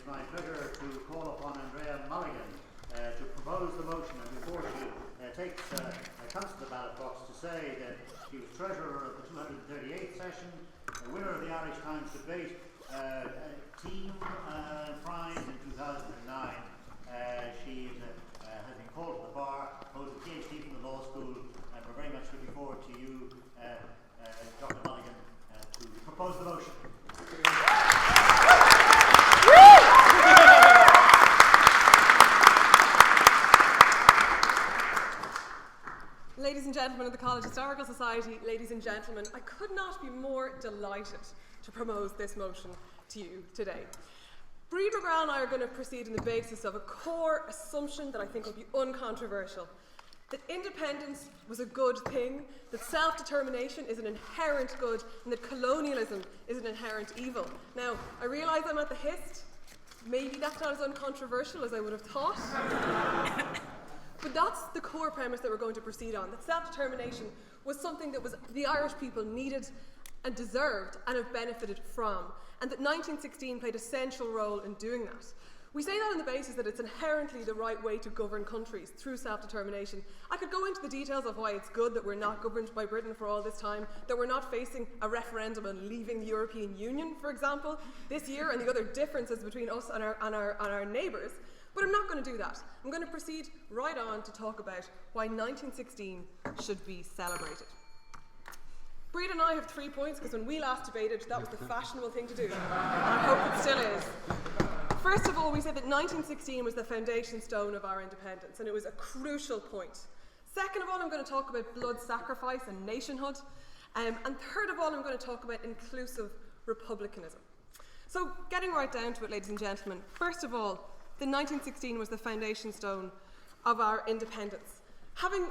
my pleasure to call upon Andrea Mulligan to propose the motion, and before she comes to the ballot box, to say that she was treasurer of the 238th session, the winner of the Irish Times debate team prize in 2009. She has been called to the bar, holds a PhD from the law school, and we're very much looking forward to you, Dr. Mulligan, to propose the motion. Ladies and gentlemen of the College Historical Society, ladies and gentlemen, I could not be more delighted to propose this motion to you today. Breed McGrath and I are going to proceed on the basis of a core assumption that I think will be uncontroversial: that independence was a good thing, that self-determination is an inherent good, and that colonialism is an inherent evil. Now, I realise I'm at the Hist. Maybe that's not as uncontroversial as I would have thought. But that's the core premise that we're going to proceed on, that self-determination was something that the Irish people needed and deserved and have benefited from, and that 1916 played a central role in doing that. We say that on the basis that it's inherently the right way to govern countries, through self-determination. I could go into the details of why it's good that we're not governed by Britain for all this time, that we're not facing a referendum on leaving the European Union, for example, this year, and the other differences between us and our neighbours. But I'm not going to do that. I'm going to proceed right on to talk about why 1916 should be celebrated. Breed and I have 3 points, because when we last debated, that was the fashionable thing to do. And I hope it still is. First of all, we said that 1916 was the foundation stone of our independence, and it was a crucial point. Second of all, I'm going to talk about blood sacrifice and nationhood. And third of all, I'm going to talk about inclusive republicanism. So, getting right down to it, ladies and gentlemen, first of all, the 1916 was the foundation stone of our independence. Having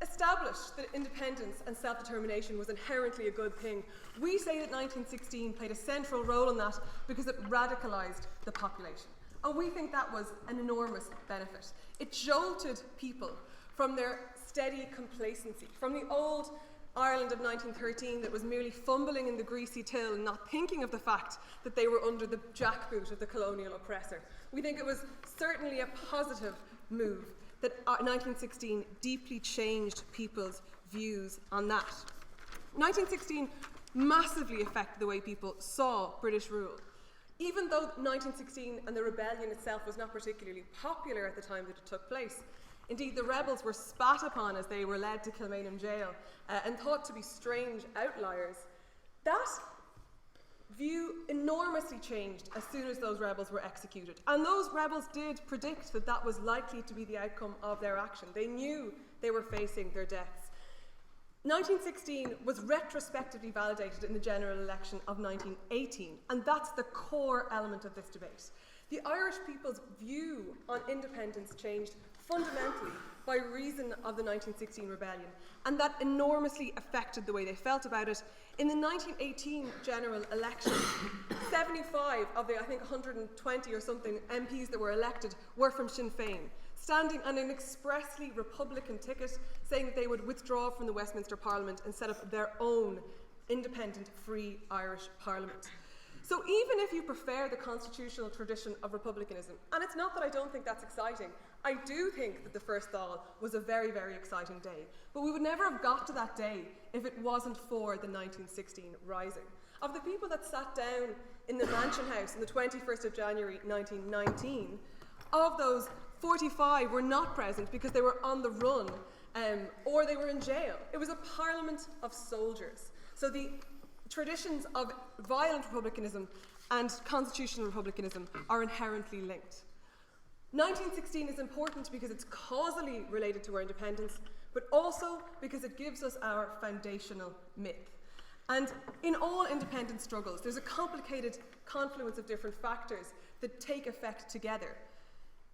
established that independence and self-determination was inherently a good thing, we say that 1916 played a central role in that because it radicalised the population. And we think that was an enormous benefit. It jolted people from their steady complacency, from the old Ireland of 1913 that was merely fumbling in the greasy till and not thinking of the fact that they were under the jackboot of the colonial oppressor. We think it was certainly a positive move that 1916 deeply changed people's views on that. 1916 massively affected the way people saw British rule. Even though 1916 and the rebellion itself was not particularly popular at the time that it took place, indeed, the rebels were spat upon as they were led to Kilmainham jail and thought to be strange outliers. That view enormously changed as soon as those rebels were executed. And those rebels did predict that that was likely to be the outcome of their action. They knew they were facing their deaths. 1916 was retrospectively validated in the general election of 1918, and that's the core element of this debate. The Irish people's view on independence changed fundamentally by reason of the 1916 rebellion, and that enormously affected the way they felt about it. In the 1918 general election, 75 of the, I think, 120 or something MPs that were elected were from Sinn Féin, standing on an expressly Republican ticket, saying that they would withdraw from the Westminster Parliament and set up their own independent, free Irish Parliament. So even if you prefer the constitutional tradition of republicanism, and it's not that I don't think that's exciting, I do think that the First Dáil was a very, very exciting day. But we would never have got to that day if it wasn't for the 1916 Rising. Of the people that sat down in the Mansion House on the 21st of January 1919, of those, 45 were not present because they were on the run or they were in jail. It was a parliament of soldiers. So the traditions of violent republicanism and constitutional republicanism are inherently linked. 1916 is important because it's causally related to our independence, but also because it gives us our foundational myth. And in all independence struggles, there's a complicated confluence of different factors that take effect together.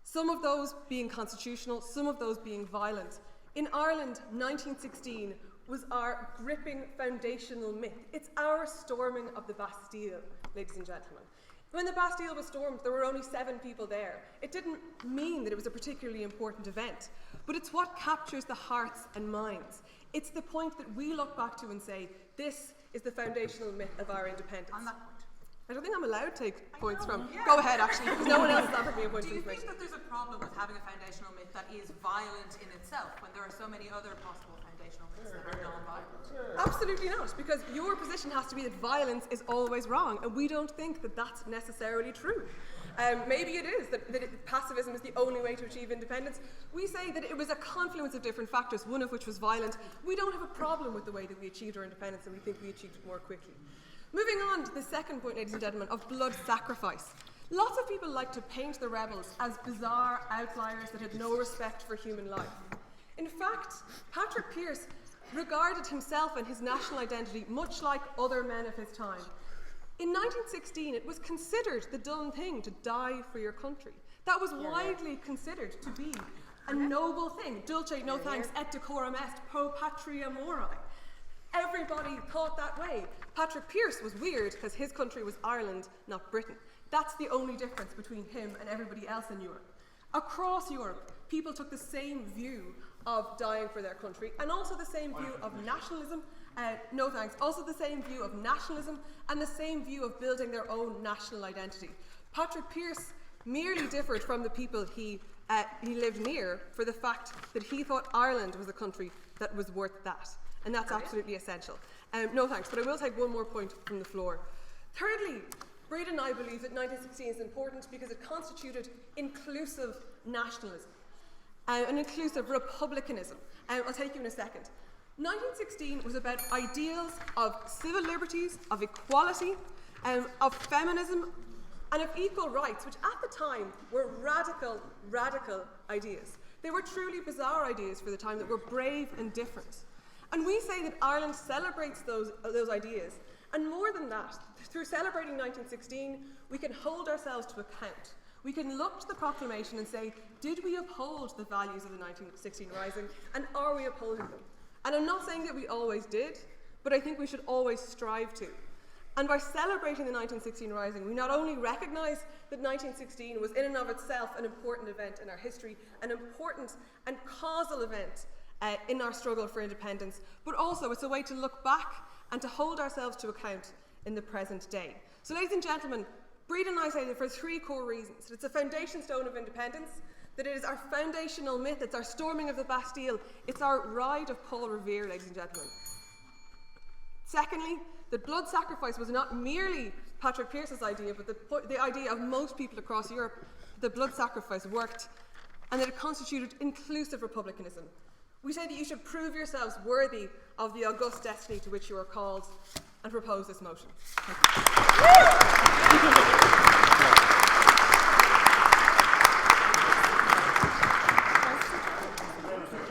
Some of those being constitutional, some of those being violent. In Ireland, 1916 was our gripping foundational myth. It's our storming of the Bastille, ladies and gentlemen. When the Bastille was stormed, there were only 7 people there. It didn't mean that it was a particularly important event, but it's what captures the hearts and minds. It's the point that we look back to and say, this is the foundational myth of our independence. On that point. I don't think I'm allowed to take points from. Go ahead, actually, because no one else has offered me a point. Do you think that there's a problem with having a foundational myth that is violent in itself when there are so many other possible foundational myths that are non-violent? Absolutely not, because your position has to be that violence is always wrong, and we don't think that that's necessarily true. Maybe it is, that pacifism is the only way to achieve independence. We say that it was a confluence of different factors, one of which was violent. We don't have a problem with the way that we achieved our independence, and we think we achieved it more quickly. Moving on to the second point, ladies and gentlemen, of blood sacrifice. Lots of people like to paint the rebels as bizarre outliers that had no respect for human life. In fact, Patrick Pearse regarded himself and his national identity much like other men of his time. In 1916, it was considered the done thing to die for your country. That was widely considered to be a noble thing. Dulce no thanks et decorum est pro patria mori. Everybody thought that way. Patrick Pearse was weird because his country was Ireland, not Britain. That's the only difference between him and everybody else in Europe. Across Europe, people took the same view of dying for their country, and also the same view of nationalism. No thanks. Also the same view of nationalism and the same view of building their own national identity. Patrick Pearse merely differed from the people he lived near for the fact that he thought Ireland was a country that was worth that. And that's absolutely essential. No thanks, but I will take one more point from the floor. Thirdly, Breda and I believe that 1916 is important because it constituted inclusive nationalism and inclusive republicanism. I'll take you in a second. 1916 was about ideals of civil liberties, of equality, of feminism, and of equal rights, which at the time were radical ideas. They were truly bizarre ideas for the time that were brave and different. And we say that Ireland celebrates those ideas. And more than that, through celebrating 1916, we can hold ourselves to account. We can look to the proclamation and say, did we uphold the values of the 1916 Rising, and are we upholding them? And I'm not saying that we always did, but I think we should always strive to. And by celebrating the 1916 Rising, we not only recognise that 1916 was in and of itself an important event in our history, an important and causal event in our struggle for independence, but also it's a way to look back and to hold ourselves to account in the present day. So, ladies and gentlemen, Breda and I say that for three core reasons. It's a foundation stone of independence, that it is our foundational myth, it's our storming of the Bastille, it's our ride of Paul Revere, ladies and gentlemen. Secondly, that blood sacrifice was not merely Patrick Pearse's idea, but the idea of most people across Europe, that blood sacrifice worked, and that it constituted inclusive republicanism. We say that you should prove yourselves worthy of the august destiny to which you are called, and propose this motion. Thank you.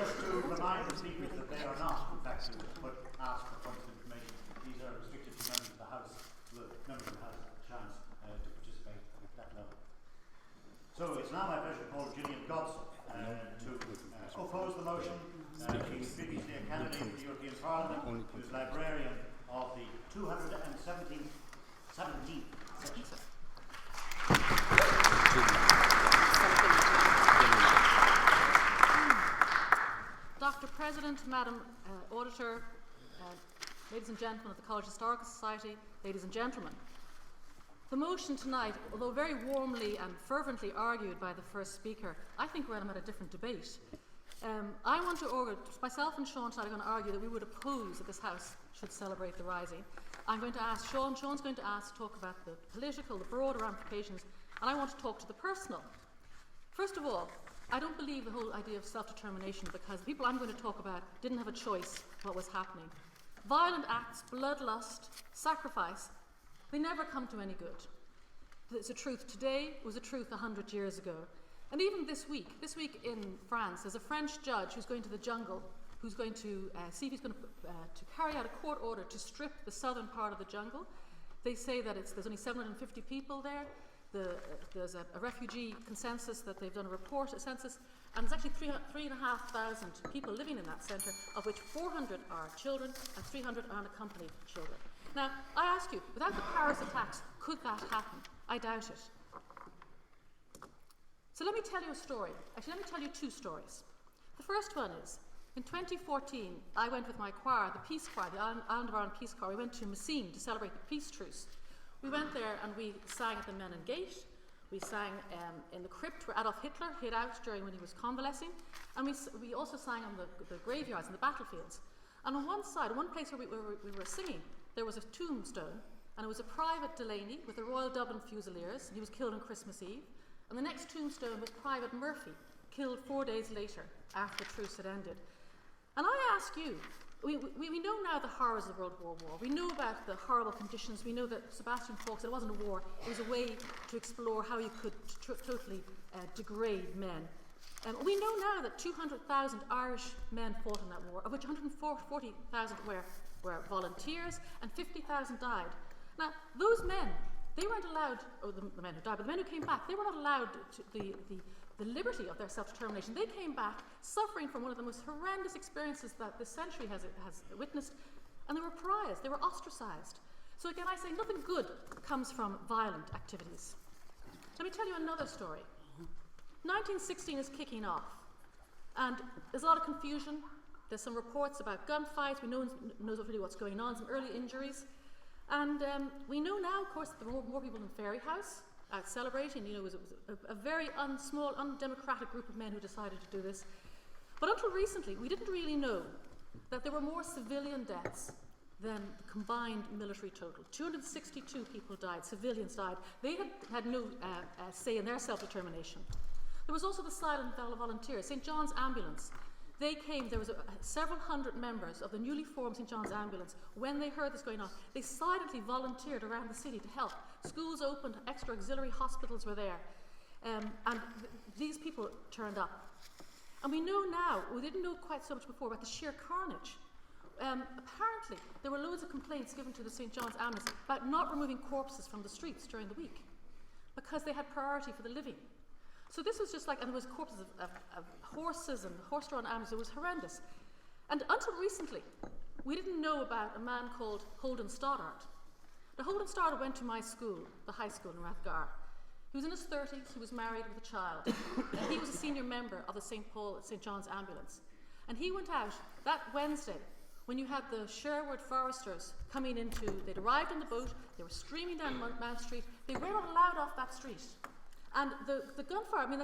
Just to remind the speakers that they are not, in fact, but ask for points of information. These are restricted to members of the House, so that members of the House have a chance to participate at that level. So it's now my pleasure to call Gillian Godson to oppose the motion. She's previously a candidate for the European Parliament, who's librarian of the 217th section. Dr. President, Madam Auditor, ladies and gentlemen of the College Historical Society, ladies and gentlemen. The motion tonight, although very warmly and fervently argued by the first speaker, I think we're at a different debate. I want to myself and Sean tonight are going to argue that we would oppose that this House should celebrate the Rising. I'm going to ask Sean's going to talk about the political, the broader ramifications, and I want to talk to the personal. First of all, I don't believe the whole idea of self-determination, because the people I'm going to talk about didn't have a choice what was happening. Violent acts, bloodlust, sacrifice, they never come to any good. It's a truth today, was a truth 100 years ago. And even this week in France, there's a French judge who's going to the jungle, who's going to see if he's going to carry out a court order to strip the southern part of the jungle. They say that there's only 750 people there. There's a refugee consensus that they've done a census, and there's actually 3,500 people living in that centre, of which 400 are children and 300 are unaccompanied children. Now, I ask you, without the Paris attacks, could that happen? I doubt it. So let me tell you a story. Actually, let me tell you two stories. The first one is, in 2014, I went with my choir, the Peace Choir, the Island of Ireland Peace Choir. We went to Messines to celebrate the peace truce. We went there and we sang at the Menin Gate. We sang in the crypt where Adolf Hitler hid out during when he was convalescing. And we also sang on the graveyards and the battlefields. And on one side, one place where we were singing, there was a tombstone, and it was a Private Delaney with the Royal Dublin Fusiliers, and he was killed on Christmas Eve. And the next tombstone was Private Murphy, killed 4 days later after the truce had ended. And I ask you, we know now the horrors of the World War. We know about the horrible conditions. We know that Sebastian Faulk said it wasn't a war, it was a way to explore how you could totally degrade men. We know now that 200,000 Irish men fought in that war, of which 140,000 were volunteers and 50,000 died. Now, those men, they weren't allowed, or the men who died, but the men who came back, they were not allowed to the liberty of their self-determination. They came back suffering from one of the most horrendous experiences that this century has witnessed, and they were pariahs, they were ostracised. So again, I say nothing good comes from violent activities. Let me tell you another story. 1916 is kicking off, and there's a lot of confusion. There's some reports about gunfights. We know really what's going on, some early injuries. And we know now, of course, that there were more people in Fairy House out celebrating. You know, it was a very small, undemocratic group of men who decided to do this. But until recently, we didn't really know that there were more civilian deaths than the combined military total. 262 people died, civilians died. They had no say in their self-determination. There was also the silent volunteers, St. John's Ambulance. They came, there was several hundred members of the newly formed St. John's Ambulance. When they heard this going on, they silently volunteered around the city to help. Schools opened, extra auxiliary hospitals were there. These people turned up. And we know now, we didn't know quite so much before, about the sheer carnage. Apparently, there were loads of complaints given to the St. John's Ambulance about not removing corpses from the streets during the week because they had priority for the living. So this was just like, and there was corpses of horses and horse-drawn animals. It was horrendous. And until recently, we didn't know about a man called Holden Stoddart. Now, Holden Stoddart went to my school, the high school in Rathgar. He was in his 30s, he was married with a child. And he was a senior member of the St. John's Ambulance. And he went out that Wednesday when you had the Sherwood Foresters coming into, they'd arrived in the boat, they were streaming down Mount Street, they were not allowed off that street. And the gunfire, I mean,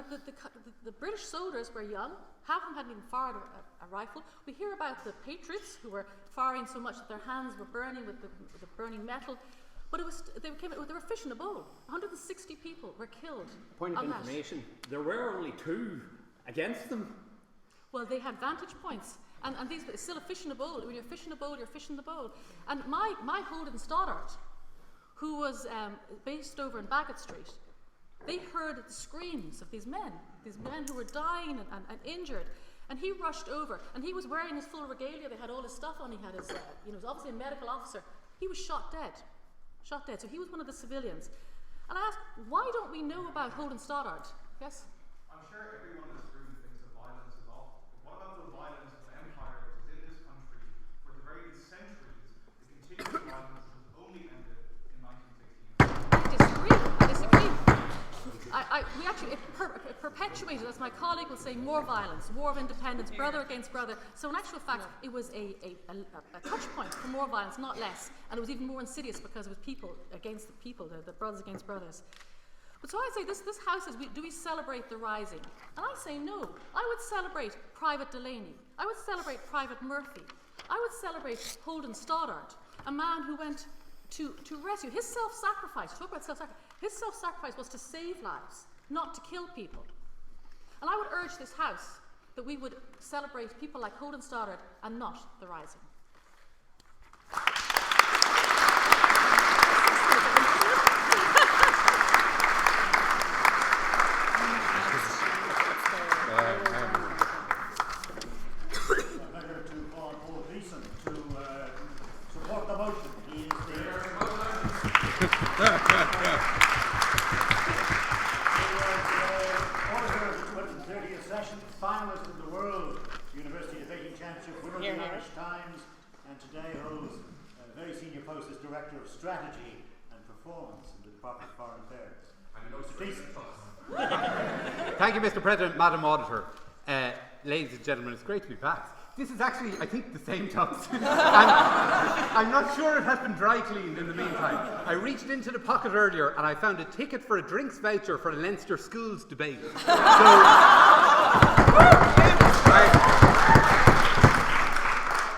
the British soldiers were young, half of them hadn't even fired a rifle. We hear about the Patriots who were firing so much that their hands were burning with the burning metal. But they were fish in a bowl. 160 people were killed. Point of information, there were only 2 against them. Well, they had vantage points. And these, it's still a fish in a bowl. When you're fish in a bowl, you're fish in the bowl. And my Holden Stoddart, who was based over in Bagot Street, they heard the screams of these men who were dying and injured. And he rushed over, and he was wearing his full regalia. They had all his stuff on. He had his, he was obviously a medical officer. He was shot dead. So he was one of the civilians. And I asked, why don't we know about Holden Stoddart? Yes? I'm sure everyone in this room thinks that violence is awful. But what about the violence of empire which is in this country for the very centuries? The continuous violence was only ended in 1916. I disagree. We actually, it perpetuated, as my colleague will say, more violence, war of independence, brother against brother. So in actual fact, it was a touch point for more violence, not less. And it was even more insidious because it was people against the people, the brothers against brothers. But so I say, this house says, do we celebrate the rising? And I say no. I would celebrate Private Delaney. I would celebrate Private Murphy. I would celebrate Holden Stoddart, a man who went to rescue. His self-sacrifice, talk about self-sacrifice, his self-sacrifice was to save lives, not to kill people. And I would urge this House that we would celebrate people like Holden Stoddart and not the rising. Finalist in the World University Debating Championship, winner of the Irish Times, and today holds a very senior post as Director of Strategy and Performance in the Department of Foreign Affairs. Thank you, Mr. President, Madam Auditor. Ladies and gentlemen, it's great to be back. This is actually, I think, the same tux. I'm not sure it has been dry cleaned in the meantime. I reached into the pocket earlier and I found a ticket for a drinks voucher for a Leinster schools debate. So,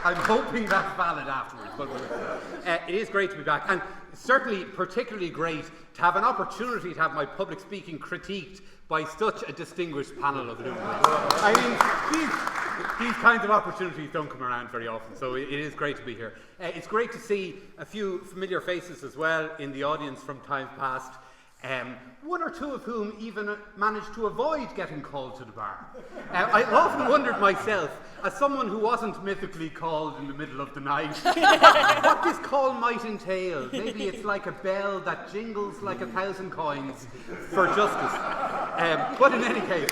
I'm hoping that's valid afterwards, but it is great to be back. And certainly particularly great to have an opportunity to have my public speaking critiqued by such a distinguished panel of luminaries. I mean, these kinds of opportunities don't come around very often, so it is great to be here. It's great to see a few familiar faces as well in the audience from times past. One or two of whom even managed to avoid getting called to the bar. I often wondered myself, as someone who wasn't mythically called in the middle of the night, what this call might entail. Maybe it's like a bell that jingles like 1,000 coins for justice. But in any case,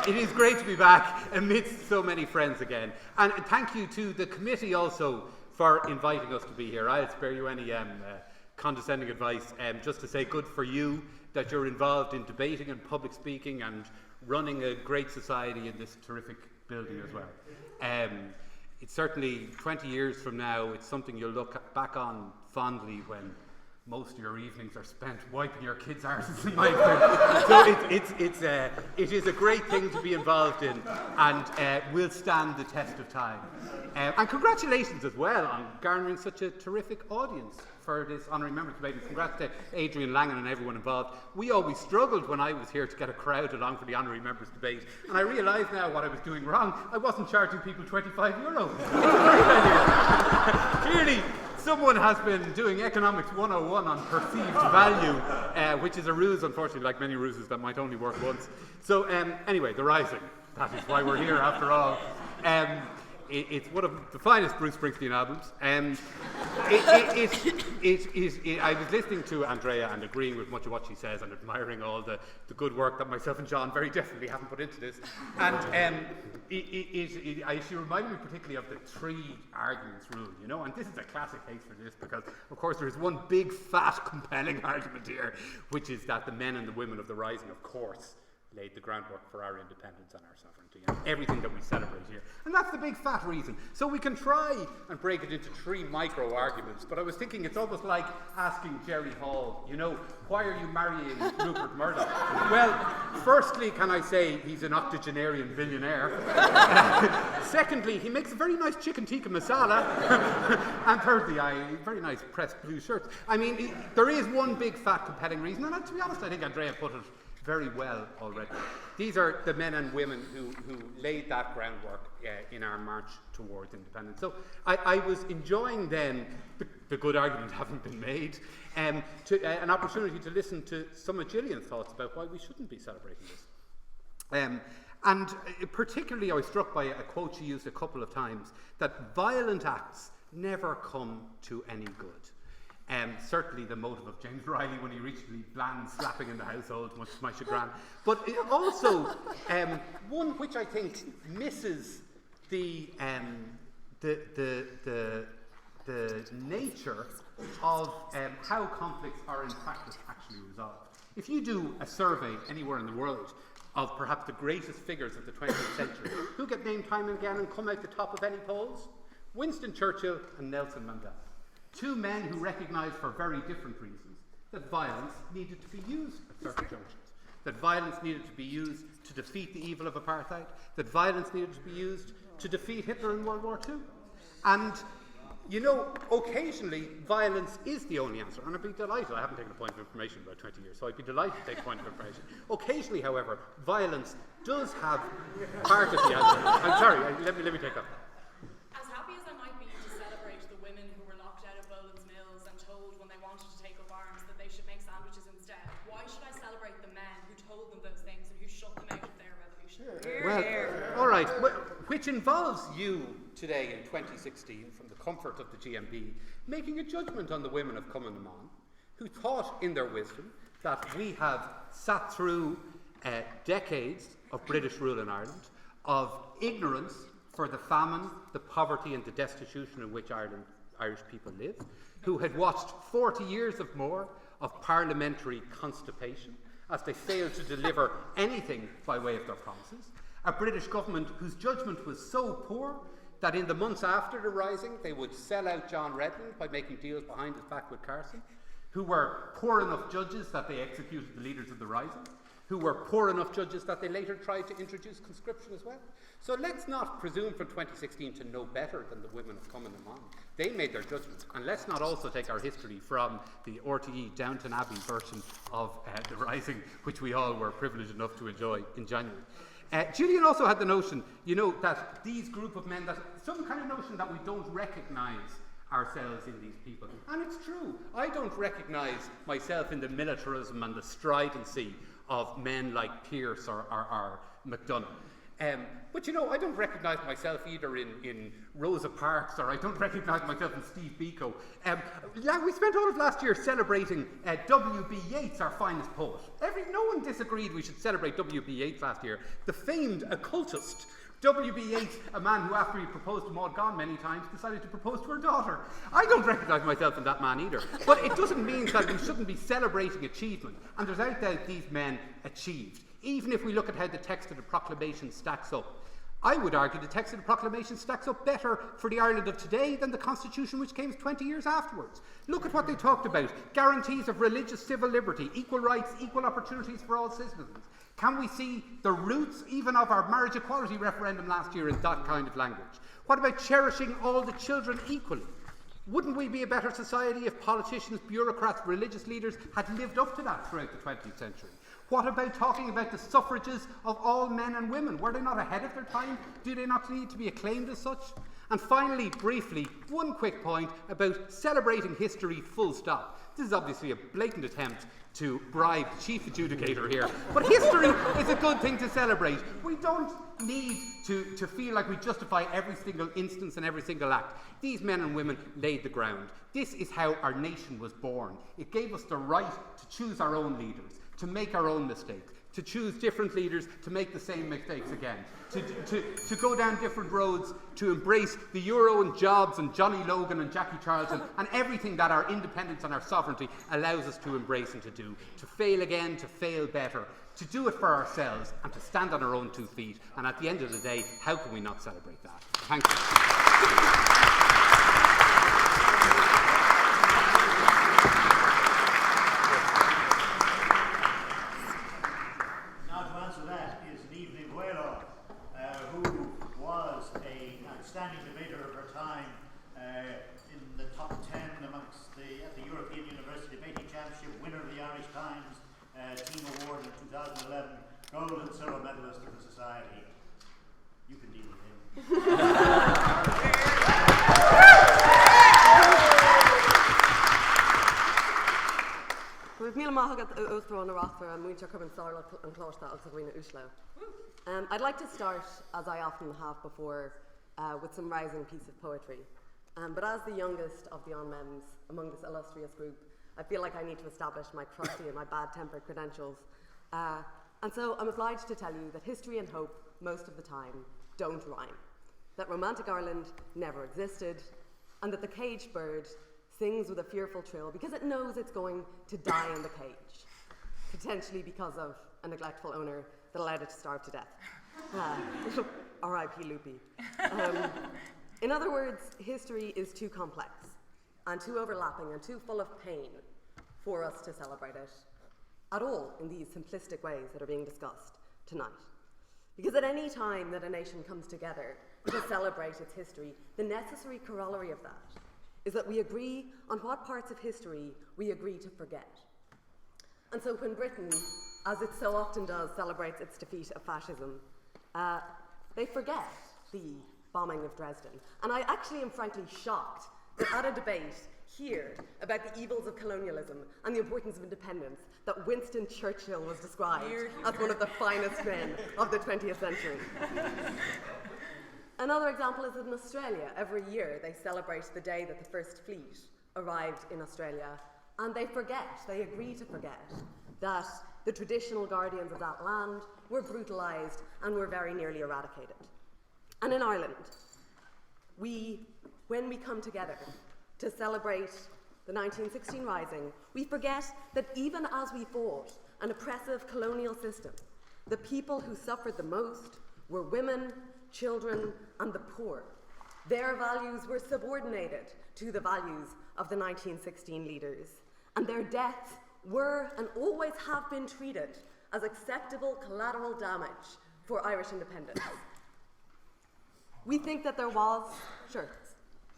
it is great to be back amidst so many friends again. And thank you to the committee also for inviting us to be here. I'll spare you any condescending advice, just to say good for you that you're involved in debating and public speaking and running a great society in this terrific building as well. It's certainly 20 years from now, it's something you'll look back on fondly when most of your evenings are spent wiping your kids' arses in my experience. So it is a great thing to be involved in and will stand the test of time. And congratulations as well on garnering such a terrific audience for this honorary members debate. And congrats to Adrian Langan and everyone involved. We always struggled when I was here to get a crowd along for the honorary members debate, and I realise now what I was doing wrong. I wasn't charging people €25. It's a great idea. Clearly, someone has been doing Economics 101 on perceived value, which is a ruse, unfortunately, like many ruses that might only work once. So anyway, The Rising. That is why we're here after all. It's one of the finest Bruce Springsteen albums. I was listening to Andrea and agreeing with much of what she says and admiring all the good work that myself and John very definitely haven't put into this. And she reminded me particularly of the 3 arguments rule, you know, and this is a classic case for this because, of course, there is one big, fat, compelling argument here, which is that the men and the women of the Rising, of course, laid the groundwork for our independence and our sovereignty and everything that we celebrate here. And that's the big fat reason. So we can try and break it into 3 micro arguments, but I was thinking it's almost like asking Jerry Hall, you know, why are you marrying Rupert Murdoch? Well, firstly, can I say he's an octogenarian billionaire? Secondly, he makes a very nice chicken tikka masala. And thirdly, very nice pressed blue shirts. I mean, there is one big fat compelling reason, and to be honest, I think Andrea put it very well already. These are the men and women who laid that groundwork in our march towards independence. So I was enjoying then, the good argument having been made, an opportunity to listen to some of Gillian's thoughts about why we shouldn't be celebrating this. And particularly I was struck by a quote she used a couple of times, that violent acts never come to any good. Certainly the motive of James Riley when he reached the bland slapping in the household, much to my chagrin. But also one which I think misses the nature of how conflicts are in practice actually resolved. If you do a survey anywhere in the world of perhaps the greatest figures of the 20th century, who get named time and again and come out the top of any polls? Winston Churchill and Nelson Mandela. 2 men who recognised for very different reasons that violence needed to be used at certain junctures, that violence needed to be used to defeat the evil of apartheid, that violence needed to be used to defeat Hitler in World War II. And, you know, occasionally violence is the only answer, and I'd be delighted. I haven't taken a point of information in about 20 years, so I'd be delighted to take a point of information. Occasionally, however, violence does have part of the answer. I'm sorry, let me take up. As happy as I might be to celebrate the women who were locked out of Boland's Mills and told when they wanted to take up arms that they should make sandwiches instead, why should I celebrate the men who told them those things and who shut them out of their revolution? Well, all right, which involves you today in 2016, from the comfort of the GMB, making a judgment on the women of Cumann na mBan, who thought in their wisdom that we have sat through decades of British rule in Ireland, of ignorance for the famine, the poverty and the destitution in which Irish people live, who had watched 40 years of more of parliamentary constipation as they failed to deliver anything by way of their promises, a British government whose judgment was so poor that in the months after the Rising, they would sell out John Redmond by making deals behind his back with Carson, who were poor enough judges that they executed the leaders of the Rising, who were poor enough judges that they later tried to introduce conscription as well. So let's not presume from 2016 to know better than the women of Cumann na mBan. They made their judgments, and let's not also take our history from the RTE Downton Abbey version of the Rising, which we all were privileged enough to enjoy in January. Julian also had the notion, that these group of men, that some kind of notion that we don't recognise ourselves in these people. And it's true. I don't recognise myself in the militarism and the stridency of men like Pearse or MacDonagh. But I don't recognise myself either in Rosa Parks, or I don't recognise myself in Steve Biko. We spent all of last year celebrating W.B. Yeats, our finest poet. No one disagreed we should celebrate W.B. Yeats last year. The famed occultist W.B. Yeats, a man who, after he proposed to Maud Gonne many times, decided to propose to her daughter. I don't recognise myself in that man either. But it doesn't mean that we shouldn't be celebrating achievement. And there's no doubt these men achieved. Even if we look at how the text of the proclamation stacks up. I would argue the text of the proclamation stacks up better for the Ireland of today than the Constitution which came 20 years afterwards. Look at what they talked about. Guarantees of religious civil liberty, equal rights, equal opportunities for all citizens. Can we see the roots even of our marriage equality referendum last year in that kind of language? What about cherishing all the children equally? Wouldn't we be a better society if politicians, bureaucrats, religious leaders had lived up to that throughout the 20th century? What about talking about the suffrages of all men and women? Were they not ahead of their time? Do they not need to be acclaimed as such? And finally, briefly, one quick point about celebrating history full stop. This is obviously a blatant attempt to bribe the chief adjudicator here, but history is a good thing to celebrate. We don't need to feel like we justify every single instance and every single act. These men and women laid the ground. This is how our nation was born. It gave us the right to choose our own leaders, to make our own mistakes, to choose different leaders, to make the same mistakes again, to go down different roads, to embrace the euro and jobs and Johnny Logan and Jackie Charlton and everything that our independence and our sovereignty allows us to embrace and to do, to fail again, to fail better, to do it for ourselves and to stand on our own 2 feet. And at the end of the day, how can we not celebrate that? Thank you. Outstanding debater of her time, in the top 10 amongst at the European University Debating Championship, winner of the Irish Times Team Award in 2011, gold and silver medalist of the Society. You can deal with him. With Míle Maithagad Uthra on Arathra and Muintir Cumann Sarla and Clársta Alsagrina Ushlo. I'd like to start, as I often have before, with some rousing piece of poetry. But as the youngest of the Onmems among this illustrious group, I feel like I need to establish my crusty and my bad-tempered credentials. And so I'm obliged to tell you that history and hope, most of the time, don't rhyme. That romantic Ireland never existed, and that the caged bird sings with a fearful trill because it knows it's going to die in the cage, potentially because of a neglectful owner that allowed it to starve to death. R.I.P. Loopy. In other words, history is too complex and too overlapping and too full of pain for us to celebrate it at all in these simplistic ways that are being discussed tonight. Because at any time that a nation comes together to celebrate its history, the necessary corollary of that is that we agree on what parts of history we agree to forget. And so when Britain, as it so often does, celebrates its defeat of fascism, they forget the bombing of Dresden. And I actually am frankly shocked that at a debate here about the evils of colonialism and the importance of independence, that Winston Churchill was described as one of the finest men of the 20th century. Another example is in Australia. Every year they celebrate the day that the first fleet arrived in Australia, and they agree to forget, that the traditional guardians of that land were brutalised and were very nearly eradicated. And in Ireland, when we come together to celebrate the 1916 Rising, we forget that even as we fought an oppressive colonial system, the people who suffered the most were women, children, and the poor. Their values were subordinated to the values of the 1916 leaders, and their deaths were and always have been treated as acceptable collateral damage for Irish independence. We think that there was... Sure.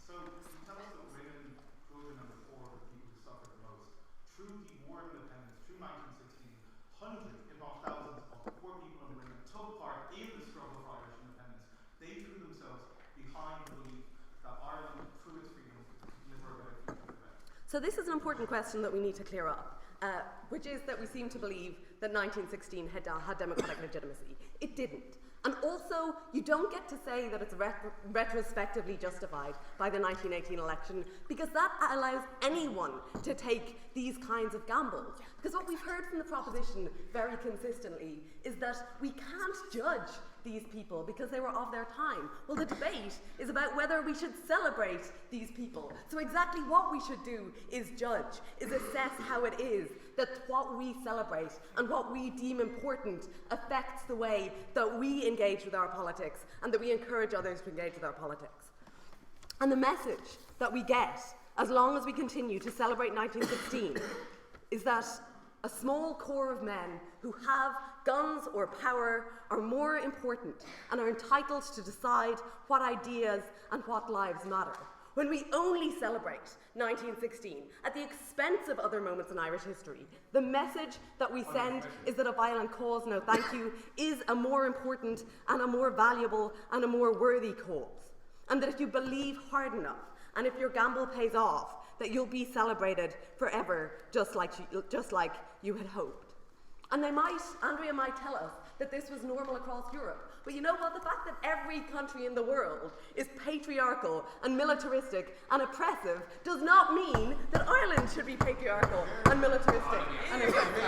So, you tell us that women, children and the poor were the people who suffered the most. Through the war of independence, through 1916, hundreds, if not thousands, of the poor people and women took part in the struggle for Irish independence. They threw themselves behind the belief that Ireland, through its freedom, could deliver a better future for them. So this is an important question that we need to clear up, which is that we seem to believe that 1916 had democratic legitimacy. It didn't. And also, you don't get to say that it's retrospectively justified by the 1918 election, because that allows anyone to take these kinds of gambles. Because what we've heard from the proposition very consistently is that we can't judge these people because they were of their time. Well, the debate is about whether we should celebrate these people. So exactly what we should do is judge, is assess how it is that what we celebrate and what we deem important affects the way that we engage with our politics and that we encourage others to engage with our politics. And the message that we get, as long as we continue to celebrate 1916, is that a small core of men who have guns or power are more important and are entitled to decide what ideas and what lives matter. When we only celebrate 1916 at the expense of other moments in Irish history, the message that we send is that a violent cause, no thank you, is a more important and a more valuable and a more worthy cause. And that if you believe hard enough and if your gamble pays off, that you'll be celebrated forever, just like you had hoped. And Andrea might tell us that this was normal across Europe. But you know what? The fact that every country in the world is patriarchal and militaristic and oppressive does not mean that Ireland should be patriarchal and militaristic and oppressive.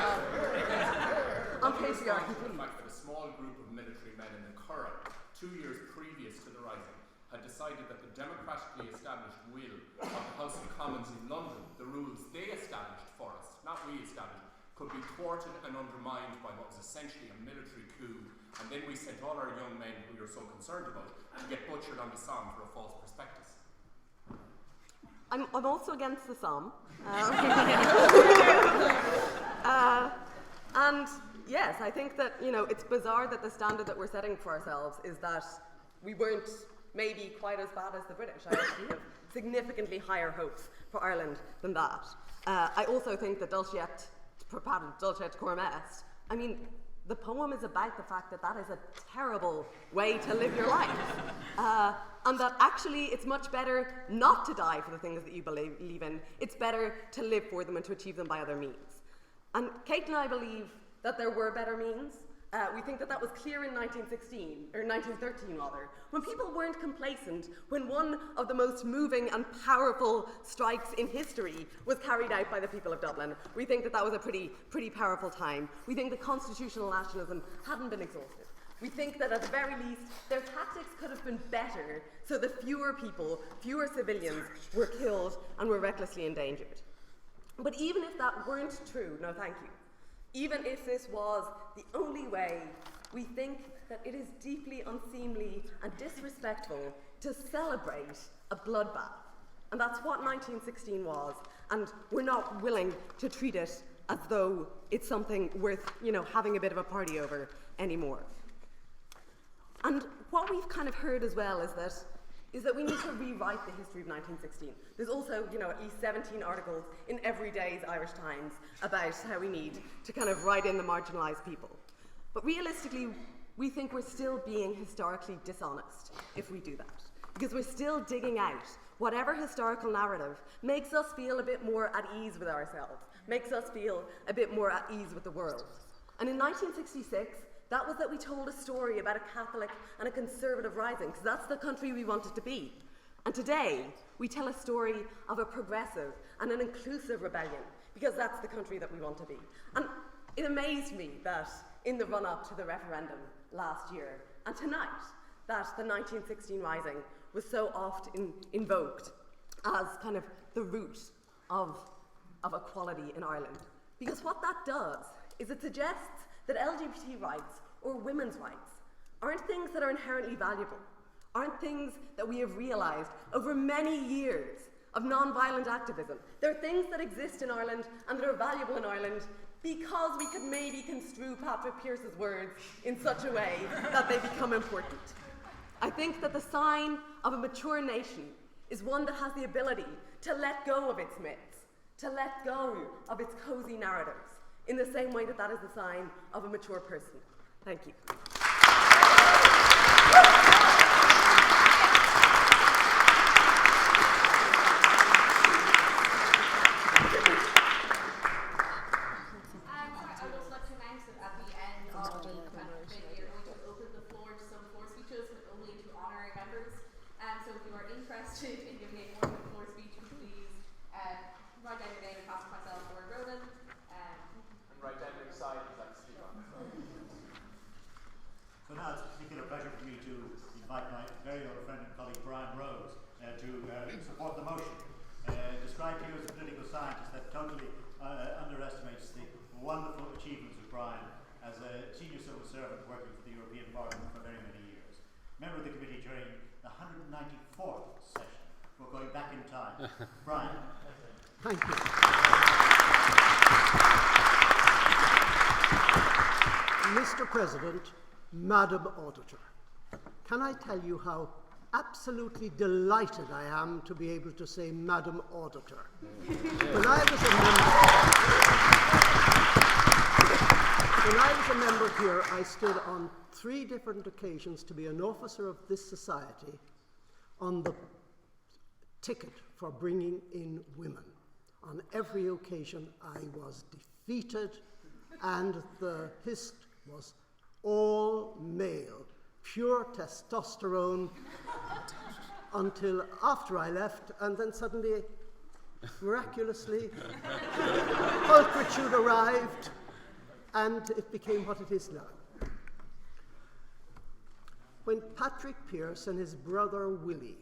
On patriarchy, please. The fact that a small group of military men in the Curragh, 2 years previous to the Rising, had decided that the democratically established will of the House of Commons in London, the rules they established for us, not we established, could be thwarted and undermined by what was essentially a military coup, and then we sent all our young men who you're so concerned about to get butchered on the Somme for a false prospectus. I'm also against the Somme. And yes, I think that, it's bizarre that the standard that we're setting for ourselves is that we weren't maybe quite as bad as the British. I actually have significantly higher hopes for Ireland than that. I also think that Dulcet Coram Est, the poem is about the fact that is a terrible way to live your life. And that actually it's much better not to die for the things that you believe in. It's better to live for them and to achieve them by other means. And Kate and I believe that there were better means. We think that was clear in 1913 rather, when people weren't complacent, when one of the most moving and powerful strikes in history was carried out by the people of Dublin. We think that was a pretty powerful time. We think that constitutional nationalism hadn't been exhausted. We think that at the very least, their tactics could have been better so that fewer people, fewer civilians were killed and were recklessly endangered. But even if that weren't true, no thank you. Even if this was the only way, we think that it is deeply unseemly and disrespectful to celebrate a bloodbath. And that's what 1916 was, and we're not willing to treat it as though it's something worth, having a bit of a party over anymore. And what we've kind of heard as well is that we need to rewrite the history of 1916. There's also, at least 17 articles in every day's Irish Times about how we need to kind of write in the marginalised people. But realistically, we think we're still being historically dishonest if we do that. Because we're still digging out whatever historical narrative makes us feel a bit more at ease with ourselves, makes us feel a bit more at ease with the world. And in 1966, that was that we told a story about a Catholic and a conservative rising, because that's the country we wanted to be. And today, we tell a story of a progressive and an inclusive rebellion, because that's the country that we want to be. And it amazed me that in the run-up to the referendum last year, and tonight, that the 1916 rising was so oft invoked as kind of the root of equality in Ireland. Because what that does is it suggests that LGBT rights or women's rights aren't things that are inherently valuable, aren't things that we have realised over many years of non-violent activism. They're things that exist in Ireland and that are valuable in Ireland because we could maybe construe Patrick Pearse's words in such a way that they become important. I think that the sign of a mature nation is one that has the ability to let go of its myths, to let go of its cosy narratives, in the same way that that is the sign of a mature person. Thank you. I would like to announce that at the end of the event, we are going to open the floor to some floor speeches, but only to honorary members. So if you are interested in giving a more than floor speech, please write down your name and pass myself or Ronan. And write down your side because I'm Steve on. So now it's a particular pleasure for me to invite my very old friend and colleague Brian Rose to support the motion. Described here as a political scientist that totally underestimates the wonderful achievements of Brian as a senior civil servant working for the European Parliament for very many years. Member of the committee during the 194th session. We're going back in time. Brian. Thank you. Mr. President, Madam Auditor, can I tell you how absolutely delighted I am to be able to say Madam Auditor? When I was a member here, I stood on 3 different occasions to be an officer of this society on the ticket for bringing in women. On every occasion I was defeated, and the hist was all male, pure testosterone, until after I left, and then suddenly, miraculously, pulchritude arrived, and it became what it is now. When Patrick Pearse and his brother Willie,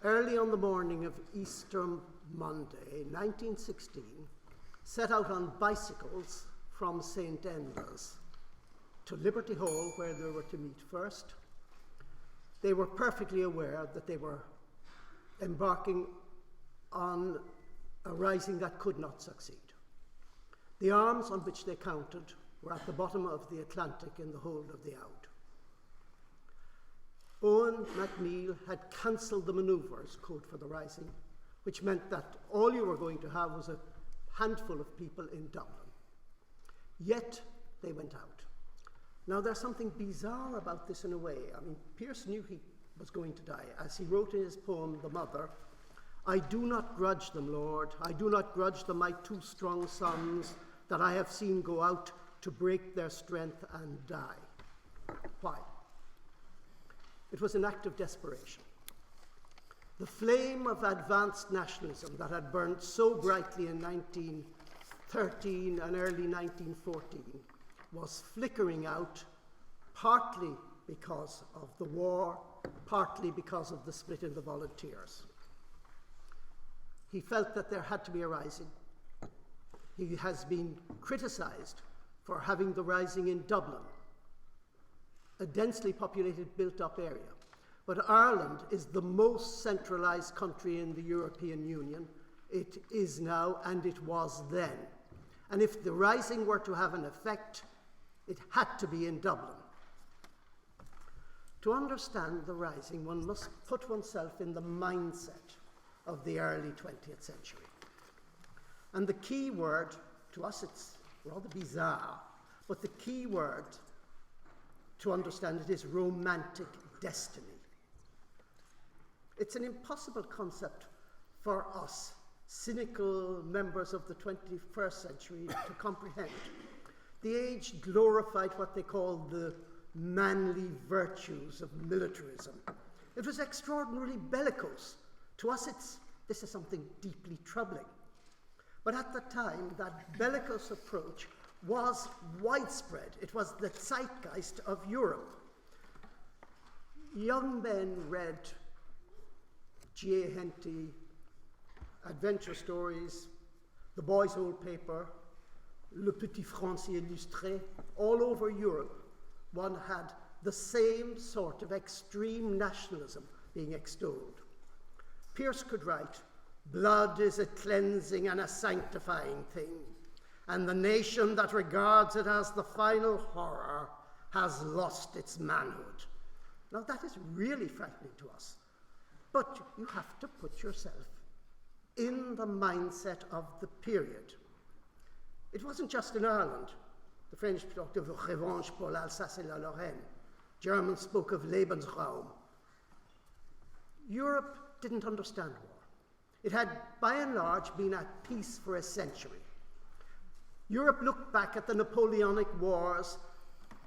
early on the morning of Easter Monday, 1916, set out on bicycles from St. Enda's to Liberty Hall, where they were to meet first, they were perfectly aware that they were embarking on a rising that could not succeed. The arms on which they counted were at the bottom of the Atlantic in the hold of the Oud. Owen MacNeill had cancelled the manoeuvres, code for the rising, which meant that all you were going to have was a handful of people in Dublin. Yet they went out. Now there's something bizarre about this in a way. I mean, Pearse knew he was going to die. As he wrote in his poem, The Mother, I do not grudge them, Lord. I do not grudge them my 2 strong sons that I have seen go out to break their strength and die. Why? It was an act of desperation. The flame of advanced nationalism that had burned so brightly in 1913 and early 1914 was flickering out, partly because of the war, partly because of the split in the volunteers. He felt that there had to be a rising. He has been criticised for having the rising in Dublin, a densely populated, built-up area. But Ireland is the most centralised country in the European Union. It is now, and it was then. And if the rising were to have an effect, it had to be in Dublin. To understand the rising, one must put oneself in the mindset of the early 20th century. And the key word, to us it's rather bizarre, but the key word to understand it is romantic destiny. It's an impossible concept for us, cynical members of the 21st century, to comprehend. The age glorified what they called the manly virtues of militarism. It was extraordinarily bellicose. To us, this is something deeply troubling. But at the time, that bellicose approach was widespread. It was the zeitgeist of Europe. Young men read G.A. Henty, adventure stories, the boys' old paper, Le Petit Français Illustré. All over Europe, one had the same sort of extreme nationalism being extolled. Pearse could write, "Blood is a cleansing and a sanctifying thing, and the nation that regards it as the final horror has lost its manhood." Now that is really frightening to us, but you have to put yourself in the mindset of the period. It wasn't just in Ireland. The French talked of revanche pour l'Alsace et la Lorraine. Germans spoke of Lebensraum. Europe didn't understand war. It had, by and large, been at peace for a century. Europe looked back at the Napoleonic Wars.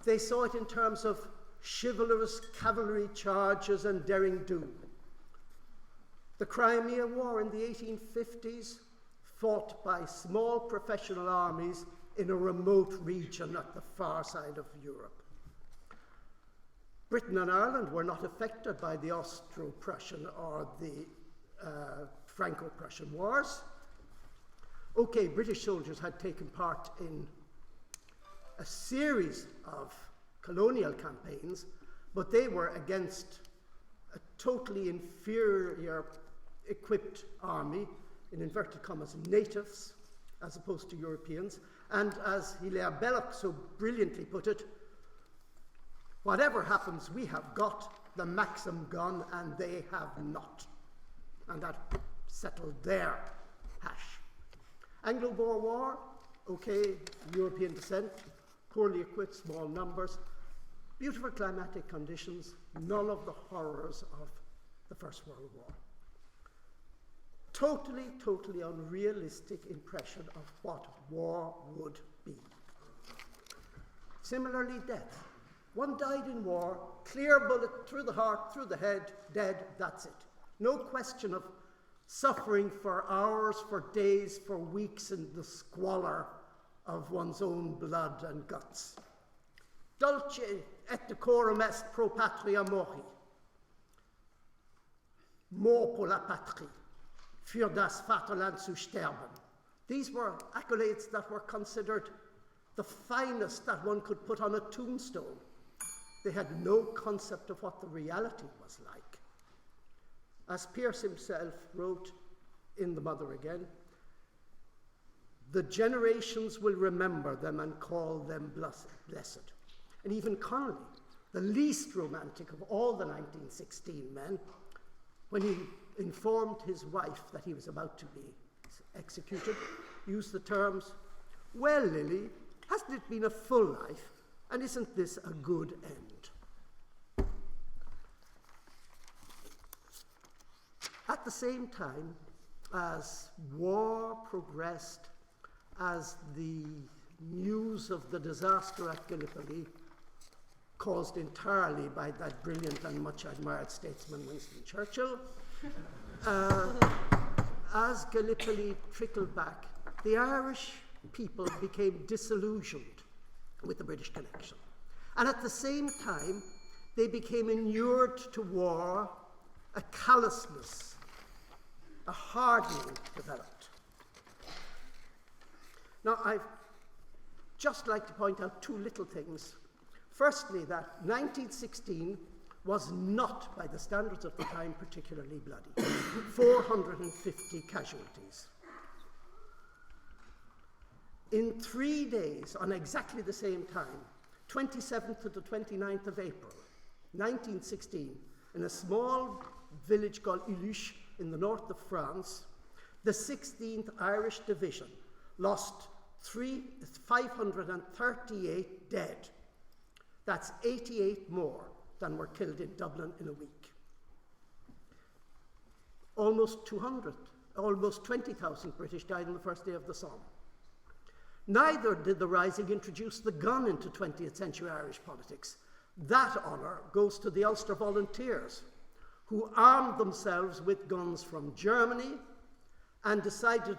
They saw it in terms of chivalrous cavalry charges and daring do. The Crimea War in the 1850s, fought by small professional armies in a remote region at the far side of Europe. Britain and Ireland were not affected by the Austro-Prussian or the Franco-Prussian wars. Okay, British soldiers had taken part in a series of colonial campaigns, but they were against a totally inferior equipped army, in inverted commas, natives, as opposed to Europeans. And as Hilaire Belloc so brilliantly put it, whatever happens, we have got the Maxim gun and they have not. And that settled their hash. Anglo-Boer War, okay, European descent, poorly equipped, small numbers, beautiful climatic conditions, none of the horrors of the First World War. Totally, totally unrealistic impression of what war would be. Similarly, death. One died in war, clear bullet through the heart, through the head, dead, that's it. No question of suffering for hours, for days, for weeks in the squalor of one's own blood and guts. Dulce et decorum est pro patria mori. Mort pour la patrie. Für das Vaterland zu sterben. These were accolades that were considered the finest that one could put on a tombstone. They had no concept of what the reality was like. As Pearse himself wrote in The Mother Again, the generations will remember them and call them blessed. And even Connolly, the least romantic of all the 1916 men, when he informed his wife that he was about to be executed, used the terms, "Well, Lily, hasn't it been a full life, and isn't this a good end?" At the same time, as war progressed, as the news of the disaster at Gallipoli, caused entirely by that brilliant and much admired statesman Winston Churchill, as Gallipoli trickled back, the Irish people became disillusioned with the British connection. And at the same time, they became inured to war, a callousness, a hardening developed. Now, I'd just like to point out two little things. Firstly, that 1916 was not, by the standards of the time, particularly bloody. 450 casualties. In 3 days, on exactly the same time, 27th to the 29th of April, 1916, in a small village called Illuche in the north of France, the 16th Irish Division lost 538 dead. That's 88 more than were killed in Dublin in a week. Almost 20,000 British died on the first day of the Somme. Neither did the Rising introduce the gun into 20th century Irish politics. That honour goes to the Ulster Volunteers, who armed themselves with guns from Germany and decided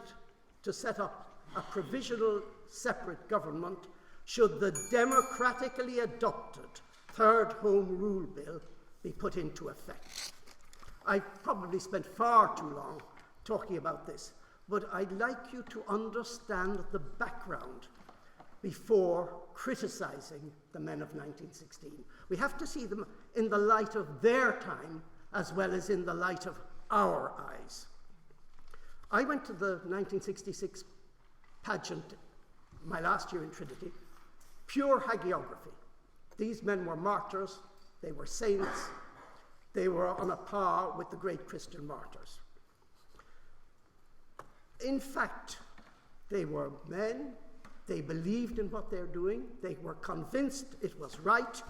to set up a provisional separate government should the democratically adopted Third Home Rule Bill be put into effect. I probably spent far too long talking about this, but I'd like you to understand the background. before criticising the men of 1916. We have to see them in the light of their time as well as in the light of our eyes. I went to the 1966 pageant my last year in Trinity, pure hagiography. These men were martyrs, they were saints, they were on a par with the great Christian martyrs. In fact, they were men, they believed in what they're doing, they were convinced it was right,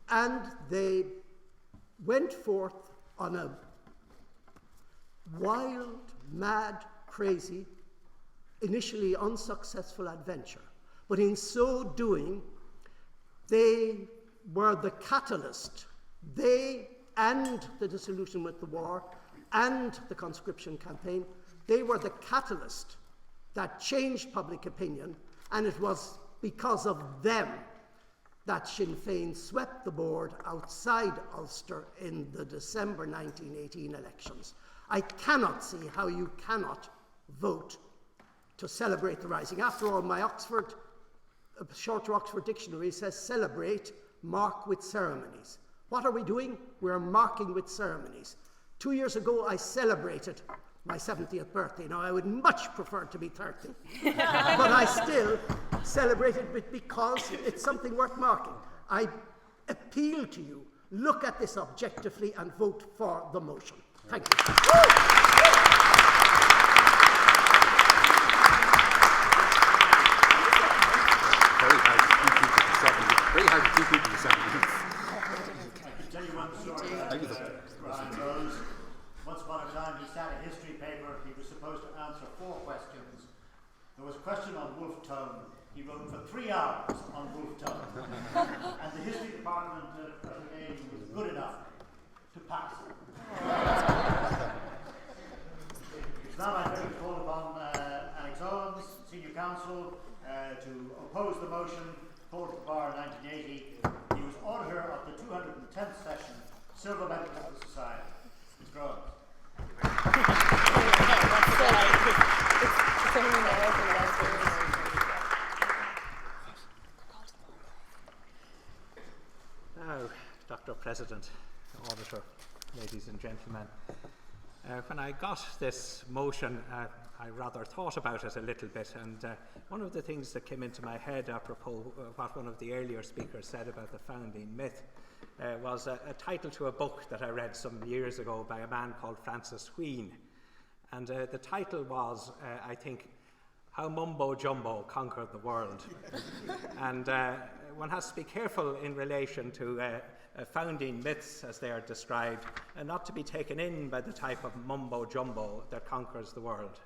and they went forth on a wild, mad, crazy, initially unsuccessful adventure. But in so doing, they were the catalyst. They and the disillusionment with the war and the conscription campaign, they were the catalyst that changed public opinion, and it was because of them that Sinn Féin swept the board outside Ulster in the December 1918 elections. I cannot see how you cannot vote to celebrate the rising. After all, my Shorter Oxford Dictionary says celebrate, mark with ceremonies. What are we doing? We're marking with ceremonies. 2 years ago, I celebrated my 70th birthday. Now, I would much prefer to be 30, but I still celebrated it because it's something worth marking. I appeal to you, look at this objectively and vote for the motion. Thank you. Very hard to keep people to 7 minutes. I can tell you one story about Brian Rose. Once upon a time, he sat a history paper. He was supposed to answer 4 questions. There was a question on wolf tongue. He wrote for 3 hours on wolf tongue. And the history department of the game was good enough to pass. So now I'm going to call upon Alex Owens, Senior Counsel, to oppose the motion. Called to the bar in 1980. He was auditor of the 210th session, Silver Medal of the Society. Mr. Owens. Now, Dr. President, Auditor, ladies and gentlemen, when I got this motion, I rather thought about it a little bit, and one of the things that came into my head apropos what one of the earlier speakers said about the founding myth was a title to a book that I read some years ago by a man called Francis Wheen. And the title was, I think, How Mumbo Jumbo Conquered the World. And one has to be careful in relation to founding myths as they are described, and not to be taken in by the type of mumbo jumbo that conquers the world.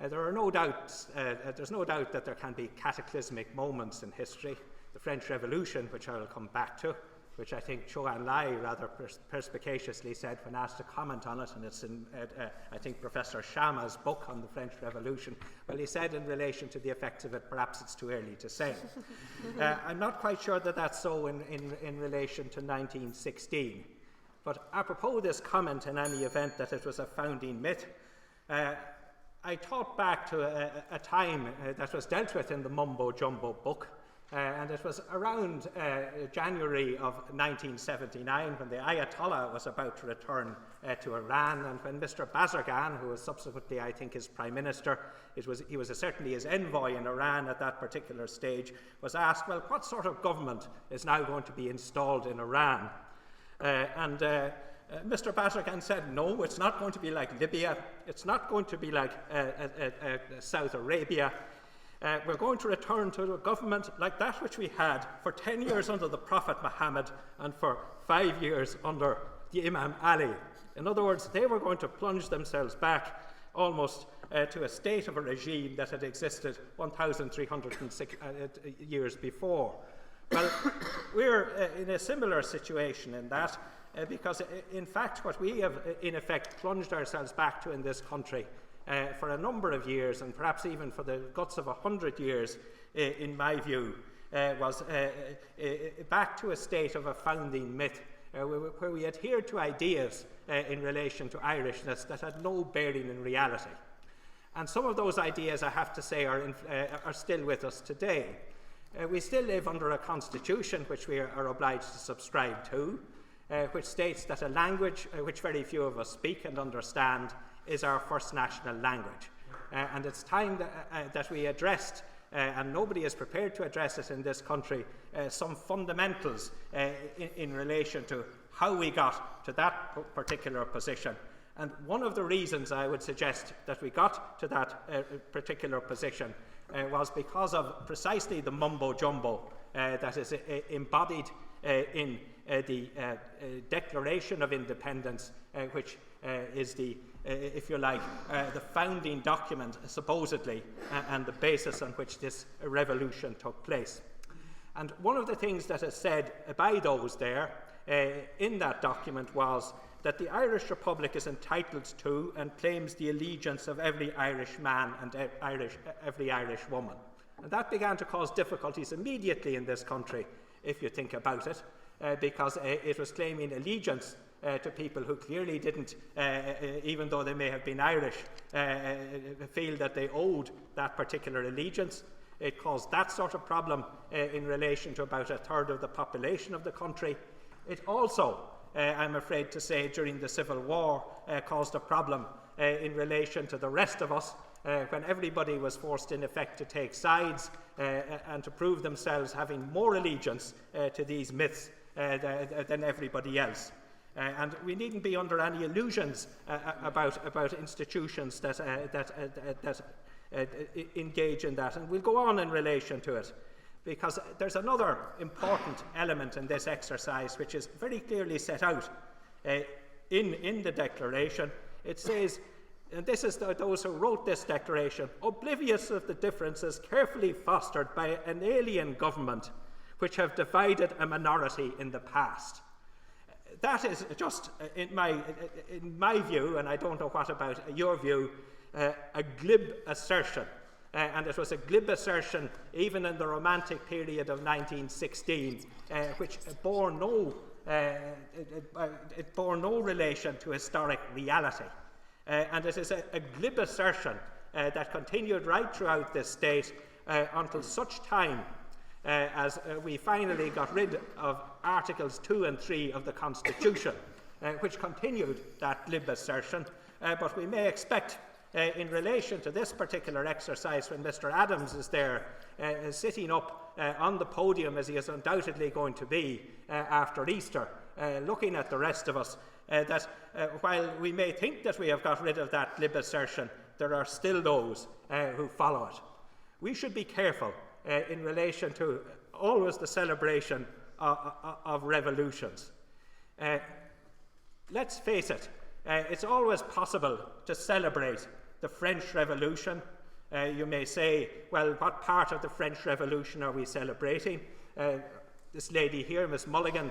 There's no doubt that there can be cataclysmic moments in history. The French Revolution, which I will come back to, which I think Chou En-lai rather perspicaciously said when asked to comment on it, and it's in, I think, Professor Sharma's book on the French Revolution. Well, he said in relation to the effects of it, perhaps it's too early to say. I'm not quite sure that that's so in relation to 1916. But apropos this comment, in any event, that it was a founding myth, I thought back to a time that was dealt with in the Mumbo Jumbo book. And it was around January of 1979 when the Ayatollah was about to return to Iran, and when Mr. Bazargan, who was subsequently, I think, his prime minister, he was certainly his envoy in Iran at that particular stage, was asked, well, what sort of government is now going to be installed in Iran? Mr. Bazargan said, no, it's not going to be like Libya, it's not going to be like South Arabia. We're going to return to a government like that which we had for 10 years under the Prophet Muhammad and for 5 years under the Imam Ali. In other words, they were going to plunge themselves back almost to a state of a regime that had existed 1,306 years before. Well, we're in a similar situation in that, because in fact what we have in effect plunged ourselves back to in this country for a number of years, and perhaps even for the guts of 100 years, in my view, was back to a state of a founding myth, where we adhered to ideas in relation to Irishness that had no bearing in reality. And some of those ideas, I have to say, are still with us today. We still live under a constitution which we are obliged to subscribe to, which states that a language which very few of us speak and understand is our first national language. And it's time that we addressed, and nobody is prepared to address it in this country, some fundamentals in relation to how we got to that particular position. And one of the reasons I would suggest that we got to that particular position was because of precisely the mumbo-jumbo that is embodied in the Declaration of Independence, which is the, if you like, the founding document, supposedly, and the basis on which this revolution took place. And one of the things that is said by those there in that document was that the Irish Republic is entitled to and claims the allegiance of every Irish man and every Irish woman. And that began to cause difficulties immediately in this country, if you think about it, because it was claiming allegiance to people who clearly didn't, even though they may have been Irish, feel that they owed that particular allegiance. It caused that sort of problem in relation to about a third of the population of the country. It also, I'm afraid to say, during the Civil War, caused a problem in relation to the rest of us, when everybody was forced in effect to take sides and to prove themselves having more allegiance to these myths than everybody else. And we needn't be under any illusions about institutions that engage in that. And we'll go on in relation to it, because there's another important element in this exercise which is very clearly set out in the Declaration. It says, and this is those who wrote this declaration, oblivious of the differences carefully fostered by an alien government which have divided a minority in the past. That is just, in my view, and I don't know what about your view, a glib assertion. And it was a glib assertion even in the Romantic period of 1916, which bore no relation to historic reality. And it is a glib assertion that continued right throughout this state until such time as we finally got rid of Articles 2 and 3 of the Constitution, which continued that glib assertion. But we may expect, in relation to this particular exercise, when Mr. Adams is there sitting up on the podium, as he is undoubtedly going to be after Easter, looking at the rest of us, that while we may think that we have got rid of that glib assertion, there are still those who follow it. We should be careful in relation to always the celebration of revolutions. Let's face it, it's always possible to celebrate the French Revolution. You may say, well, what part of the French Revolution are we celebrating? This lady here, Miss Mulligan,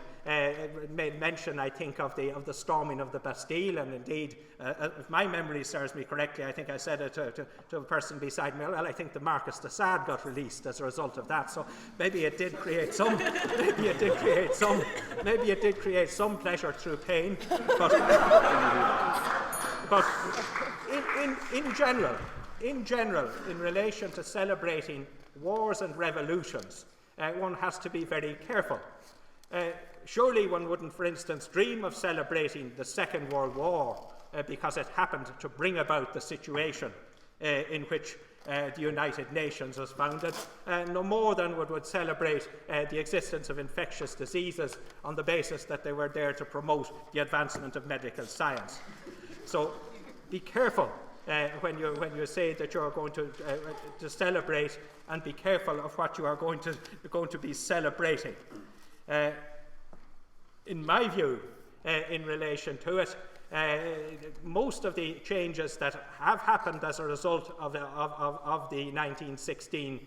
made mention, I think, of the storming of the Bastille, and indeed, if my memory serves me correctly, I think I said it to a person beside me. Well, I think the Marquis de Sade got released as a result of that. So maybe it did create some, maybe it did create some pleasure through pain. But in general, in relation to celebrating wars and revolutions, one has to be very careful. Surely one wouldn't, for instance, dream of celebrating the Second World War because it happened to bring about the situation in which the United Nations was founded, no more than one would celebrate the existence of infectious diseases on the basis that they were there to promote the advancement of medical science. So be careful when you say that you're going to celebrate, and be careful of what you are going to be celebrating. In my view, in relation to it, most of the changes that have happened as a result of the 1916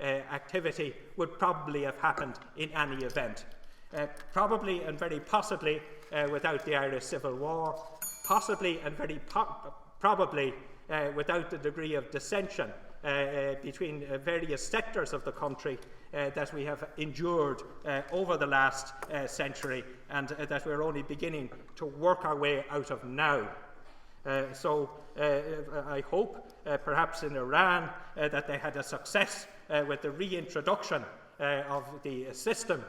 activity would probably have happened in any event. Probably and very possibly without the Irish Civil War, possibly and very probably without the degree of dissension between various sectors of the country that we have endured over the last century, and that we're only beginning to work our way out of now. I hope, perhaps in Iran, that they had a success with the reintroduction of the system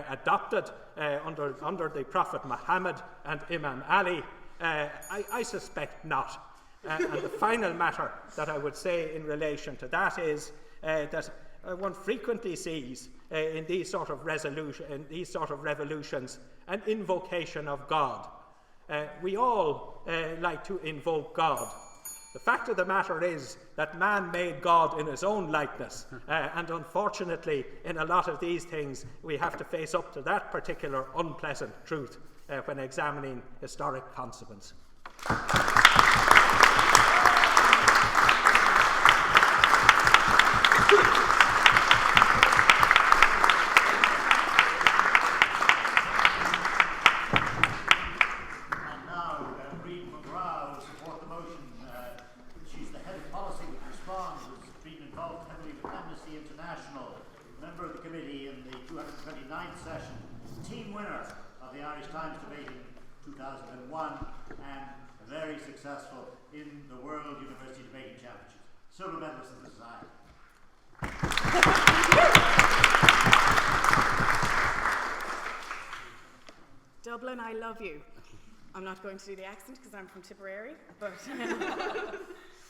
adopted under the Prophet Muhammad and Imam Ali. I suspect not. And the final matter that I would say in relation to that is that one frequently sees in these sort of revolutions an invocation of God. We all like to invoke God. The fact of the matter is that man made God in his own likeness, and unfortunately, in a lot of these things, we have to face up to that particular unpleasant truth when examining historic consequence. International, member of the committee in the 229th session, team winner of the Irish Times debate in 2001, and very successful in the World University Debating Championships. Silver medalist of the society. Dublin, I love you. I'm not going to do the accent because I'm from Tipperary, but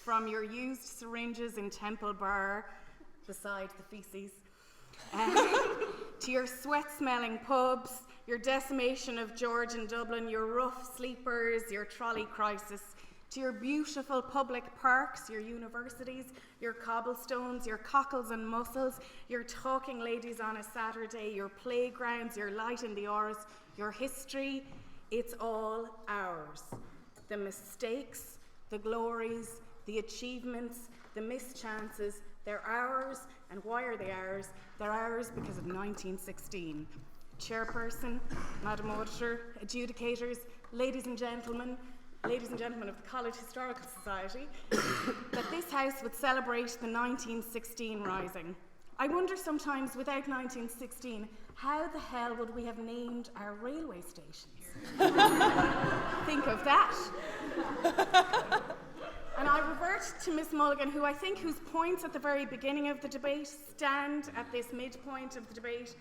from your used syringes in Temple Bar beside the feces, to your sweat-smelling pubs, your decimation of George in Dublin, your rough sleepers, your trolley crisis, to your beautiful public parks, your universities, your cobblestones, your cockles and mussels, your talking ladies on a Saturday, your playgrounds, your light in the hours, your history, it's all ours. The mistakes, the glories, the achievements, the mischances, they're ours. And why are they ours? They're ours because of 1916. Chairperson, Madam Auditor, adjudicators, ladies and gentlemen of the College Historical Society, that this House would celebrate the 1916 Rising. I wonder sometimes, without 1916, how the hell would we have named our railway stations? Think of that. And I revert to Miss Mulligan, whose points at the very beginning of the debate stand at this midpoint of the debate.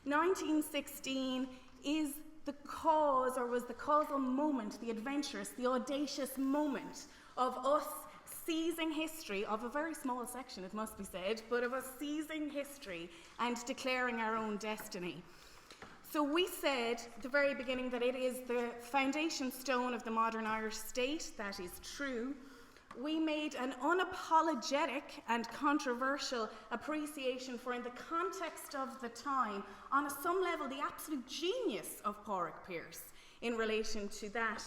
1916 is the cause, or was the causal moment, the adventurous, the audacious moment of us seizing history, of a very small section, it must be said, but of us seizing history and declaring our own destiny. So we said at the very beginning that it is the foundation stone of the modern Irish state. That is true. We made an unapologetic and controversial appreciation for, in the context of the time, on some level, the absolute genius of Pádraig Pearse in relation to that,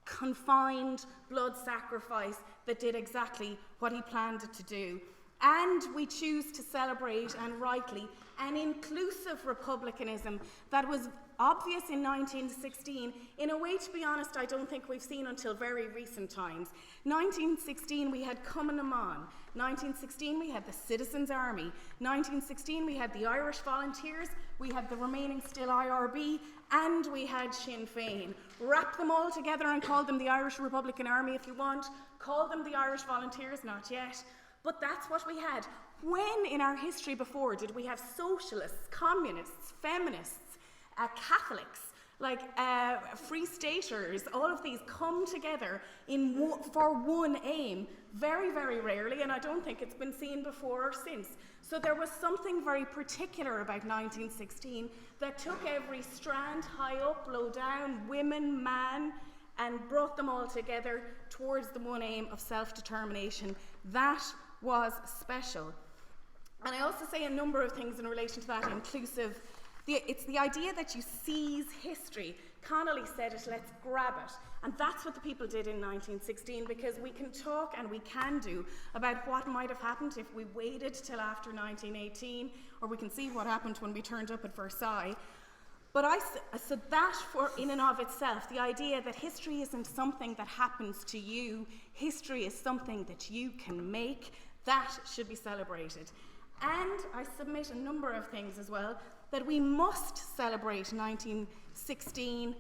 confined blood sacrifice that did exactly what he planned it to do. And we choose to celebrate, and rightly, an inclusive republicanism that was obvious in 1916 in a way, to be honest, I don't think we've seen until very recent times. 1916 we had Cumann na mBan. 1916 we had the Citizens' Army. 1916 we had the Irish Volunteers, we had the remaining still IRB, and we had Sinn Féin. Wrap them all together and call them the Irish Republican Army if you want. Call them the Irish Volunteers, not yet. But that's what we had. When in our history before did we have socialists, communists, feminists, Catholics, Free Staters, all of these come together for one aim? Very, very rarely, and I don't think it's been seen before or since. So there was something very particular about 1916 that took every strand, high up, low down, women, man, and brought them all together towards the one aim of self-determination. That was special. And I also say a number of things in relation to that inclusive. It's the idea that you seize history. Connolly said it, let's grab it. And that's what the people did in 1916, because we can talk and we can do about what might have happened if we waited till after 1918, or we can see what happened when we turned up at Versailles. But so that, for in and of itself, the idea that history isn't something that happens to you, history is something that you can make, that should be celebrated. And I submit a number of things as well, that we must celebrate 1916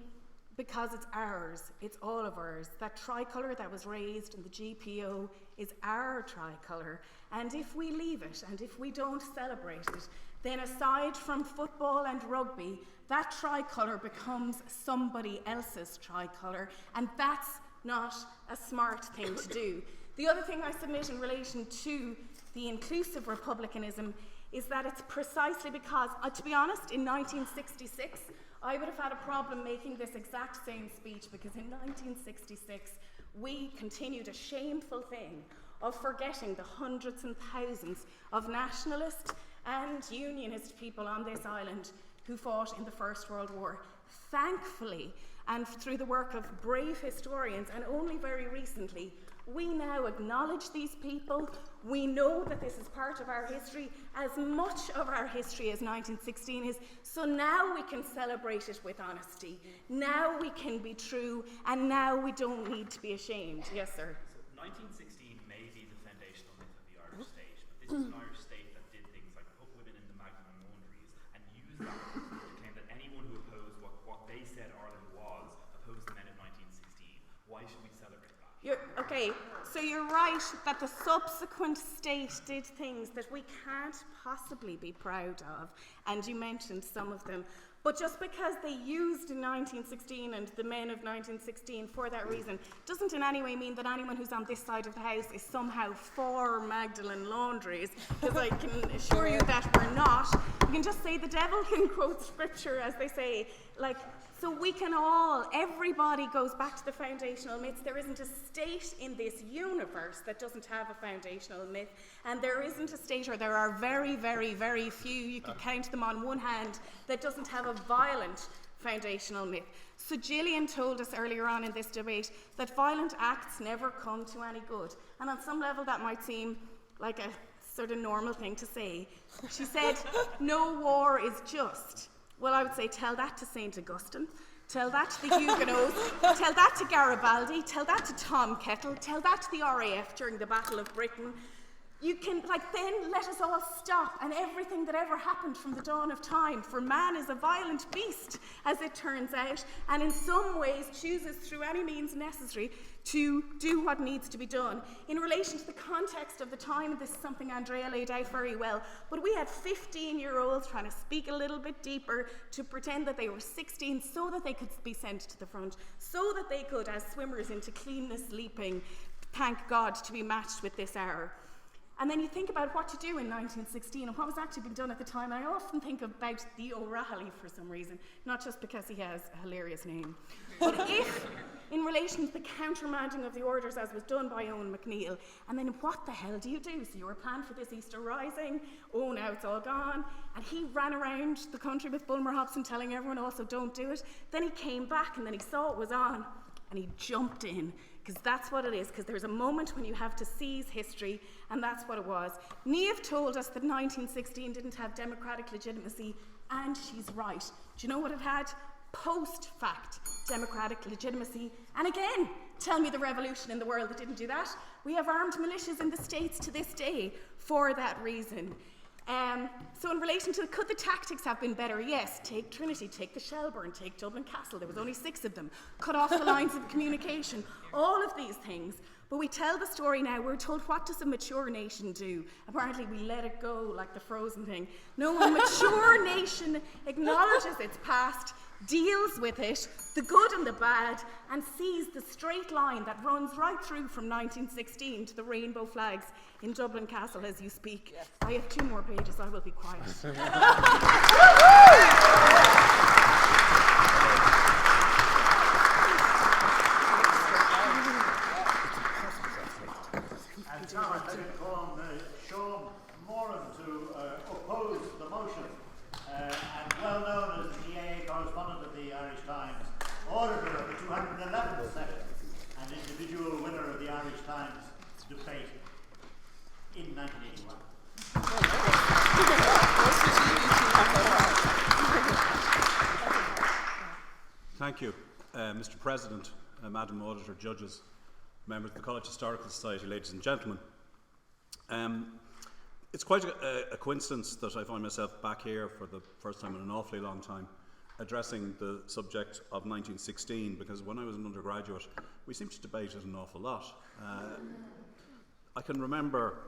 because it's ours, it's all of ours. That tricolour that was raised in the GPO is our tricolour, and if we leave it and if we don't celebrate it, then aside from football and rugby, that tricolour becomes somebody else's tricolour, and that's not a smart thing to do. The other thing I submit in relation to the inclusive republicanism is that it's precisely because, to be honest, in 1966, I would have had a problem making this exact same speech, because in 1966, we continued a shameful thing of forgetting the hundreds and thousands of nationalist and unionist people on this island who fought in the First World War. Thankfully, and through the work of brave historians, and only very recently, we now acknowledge these people. We know that this is part of our history, as much of our history as 1916 is, so now we can celebrate it with honesty. Now we can be true, and now we don't need to be ashamed. Yes, sir? So 1916 may be the foundational myth of the Irish state, but this is an Irish state that did things like put women in the Magdalen laundries and used that to claim that anyone who opposed what they said Ireland was opposed the men of 1916. Why should we celebrate that? Okay, so you're right that the subsequent state did things that we can't possibly be proud of, and you mentioned some of them. But just because they used in 1916 and the men of 1916 for that reason doesn't in any way mean that anyone who's on this side of the house is somehow for Magdalen laundries, because I can assure you that we're not. You can just say the devil can quote scripture, as they say. So we can all, everybody goes back to the foundational myths. There isn't a state in this universe that doesn't have a foundational myth, and there isn't a state, or there are very, very, very few, you could count them on one hand, that doesn't have a violent foundational myth. So Gillian told us earlier on in this debate that violent acts never come to any good, and on some level that might seem like a sort of normal thing to say. She said, no war is just. Well, I would say tell that to St. Augustine, tell that to the Huguenots, tell that to Garibaldi, tell that to Tom Kettle, tell that to the RAF during the Battle of Britain. You can, then let us all stop and everything that ever happened from the dawn of time, for man is a violent beast, as it turns out, and in some ways chooses through any means necessary to do what needs to be done. In relation to the context of the time, this is something Andrea laid out very well, but we had 15-year-olds trying to speak a little bit deeper, to pretend that they were 16 so that they could be sent to the front, so that they could, as swimmers into cleanness leaping, thank God, to be matched with this hour. And then you think about what to do in 1916 and what was actually being done at the time. I often think about the O'Reilly for some reason, not just because he has a hilarious name. But if, in relation to the countermanding of the orders as was done by Owen McNeill, and then what the hell do you do? So you were planned for this Easter Rising, oh now it's all gone, and he ran around the country with Bulmer Hobson telling everyone also don't do it. Then he came back and then he saw it was on, and he jumped in. Because that's what it is, because there's a moment when you have to seize history, and that's what it was. Niamh told us that 1916 didn't have democratic legitimacy, and she's right. Do you know what it had? Post-fact democratic legitimacy. And again, tell me the revolution in the world that didn't do that. We have armed militias in the States to this day for that reason. So in relation to, could the tactics have been better? Yes, take Trinity, take the Shelbourne, take Dublin Castle, there was only 6 of them. Cut off the lines of communication, all of these things. But we tell the story now, we're told, what does a mature nation do? Apparently we let it go like the Frozen thing. No, a mature nation acknowledges its past, deals with it, the good and the bad, and sees the straight line that runs right through from 1916 to the rainbow flags in Dublin Castle as you speak. Yes. I have 2 more pages, I will be quiet. And now I'm going to call on Sean Moran to oppose the motion. And well known as the GAA correspondent of the Irish Times, auditor of the 211th section, and individual winner of the Irish Times debate in 1981. Thank you, Mr. President, Madam Auditor, judges, members of the College Historical Society, ladies and gentlemen. It's quite a coincidence that I find myself back here for the first time in an awfully long time, addressing the subject of 1916, because when I was an undergraduate, we seemed to debate it an awful lot. I can remember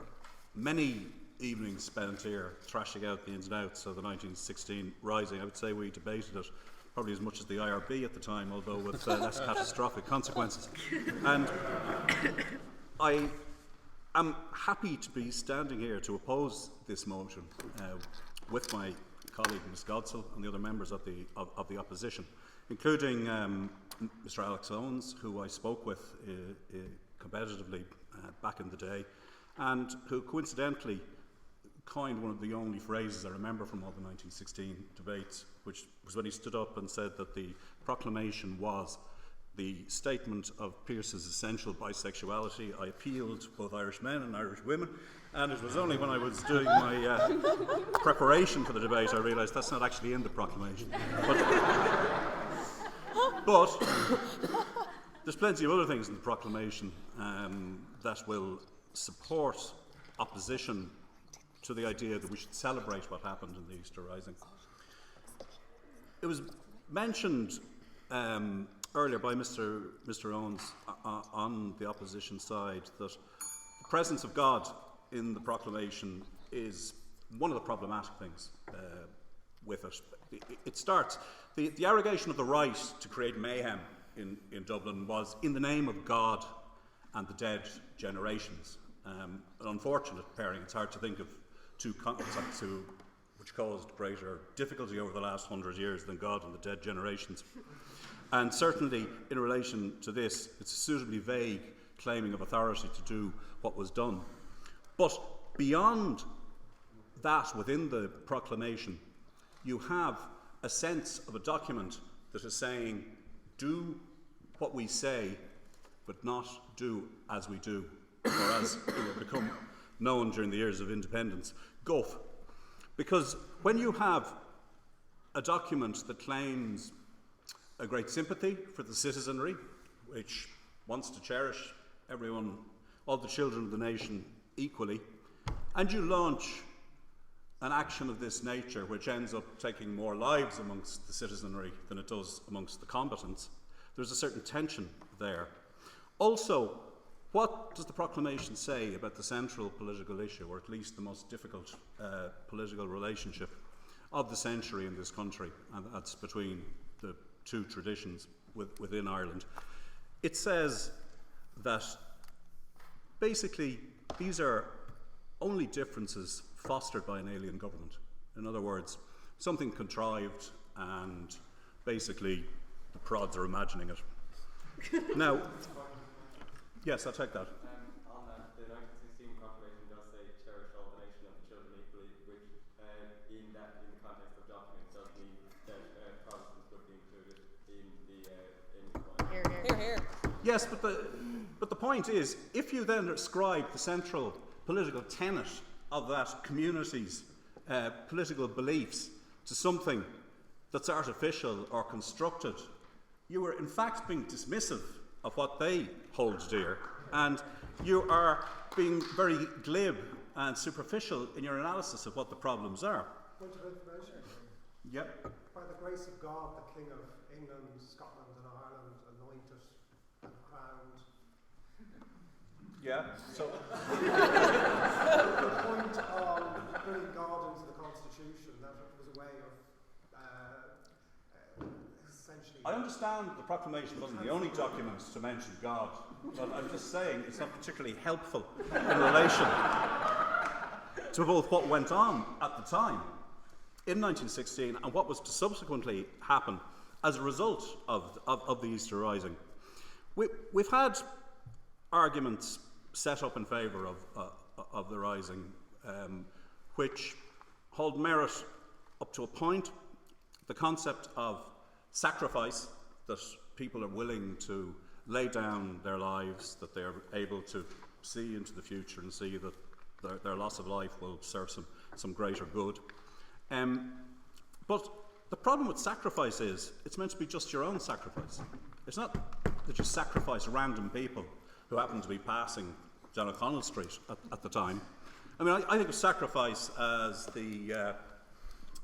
many evenings spent here thrashing out the ins and outs of the 1916 Rising. I would say we debated it probably as much as the IRB at the time, although with less catastrophic consequences. And I am happy to be standing here to oppose this motion with my colleague Ms Godsall and the other members of the opposition, including Mr Alex Owens, who I spoke with competitively back in the day, and who coincidentally coined one of the only phrases I remember from all the 1916 debates, which was when he stood up and said that the proclamation was the statement of Pearse's essential bisexuality. I appealed to both Irish men and Irish women, and it was only when I was doing my preparation for the debate I realised that's not actually in the proclamation. But there's plenty of other things in the proclamation that will support opposition to the idea that we should celebrate what happened in the Easter Rising. It was mentioned earlier by Mr Owens on the opposition side that the presence of God in the proclamation is one of the problematic things with it. It starts, the arrogation of the right to create mayhem in Dublin was in the name of God and the dead generations. An unfortunate pairing. It's hard to think of two concepts which caused greater difficulty over the last 100 years than God and the dead generations. And certainly in relation to this, it's a suitably vague claiming of authority to do what was done. But beyond that, within the proclamation, you have a sense of a document that is saying, do what we say, but not do as we do, or as it will become known during the years of independence, GUF. Because when you have a document that claims a great sympathy for the citizenry, which wants to cherish everyone, all the children of the nation equally, and you launch an action of this nature which ends up taking more lives amongst the citizenry than it does amongst the combatants, there's a certain tension there. Also, what does the proclamation say about the central political issue, or at least the most difficult political relationship of the century in this country, and that's between the two traditions within Ireland? It says that basically these are only differences fostered by an alien government. In other words, something contrived, and basically the prods are imagining it. Now, yes, I'll take that. On that, the 1916 proclamation does say cherish all the nation of the children equally, which in the context of documents does mean that Protestants would be included in the Here. Yes, but the point is, if you then ascribe the central political tenet of that community's political beliefs to something that's artificial or constructed, you are in fact being dismissive of what they hold dear, and you are being very glib and superficial in your analysis of what the problems are. Point of information. Yep. By the grace of God, the King of England, Scotland and Ireland, anointed and crowned. Yeah, so the point of bringing God into the Constitution, that it was a way of essentially... I understand the proclamation wasn't the only document to mention God, but I'm just saying it's not particularly helpful in relation to both what went on at the time in 1916 and what was to subsequently happen as a result of the Easter Rising. We've had arguments set up in favour of the Rising which hold merit up to a point. The concept of sacrifice, that people are willing to lay down their lives, that they're able to see into the future and see that their loss of life will serve some greater good. But the problem with sacrifice is it's meant to be just your own sacrifice. It's not that you sacrifice random people who happen to be passing down O'Connell Street at the time. I mean, I think of sacrifice as the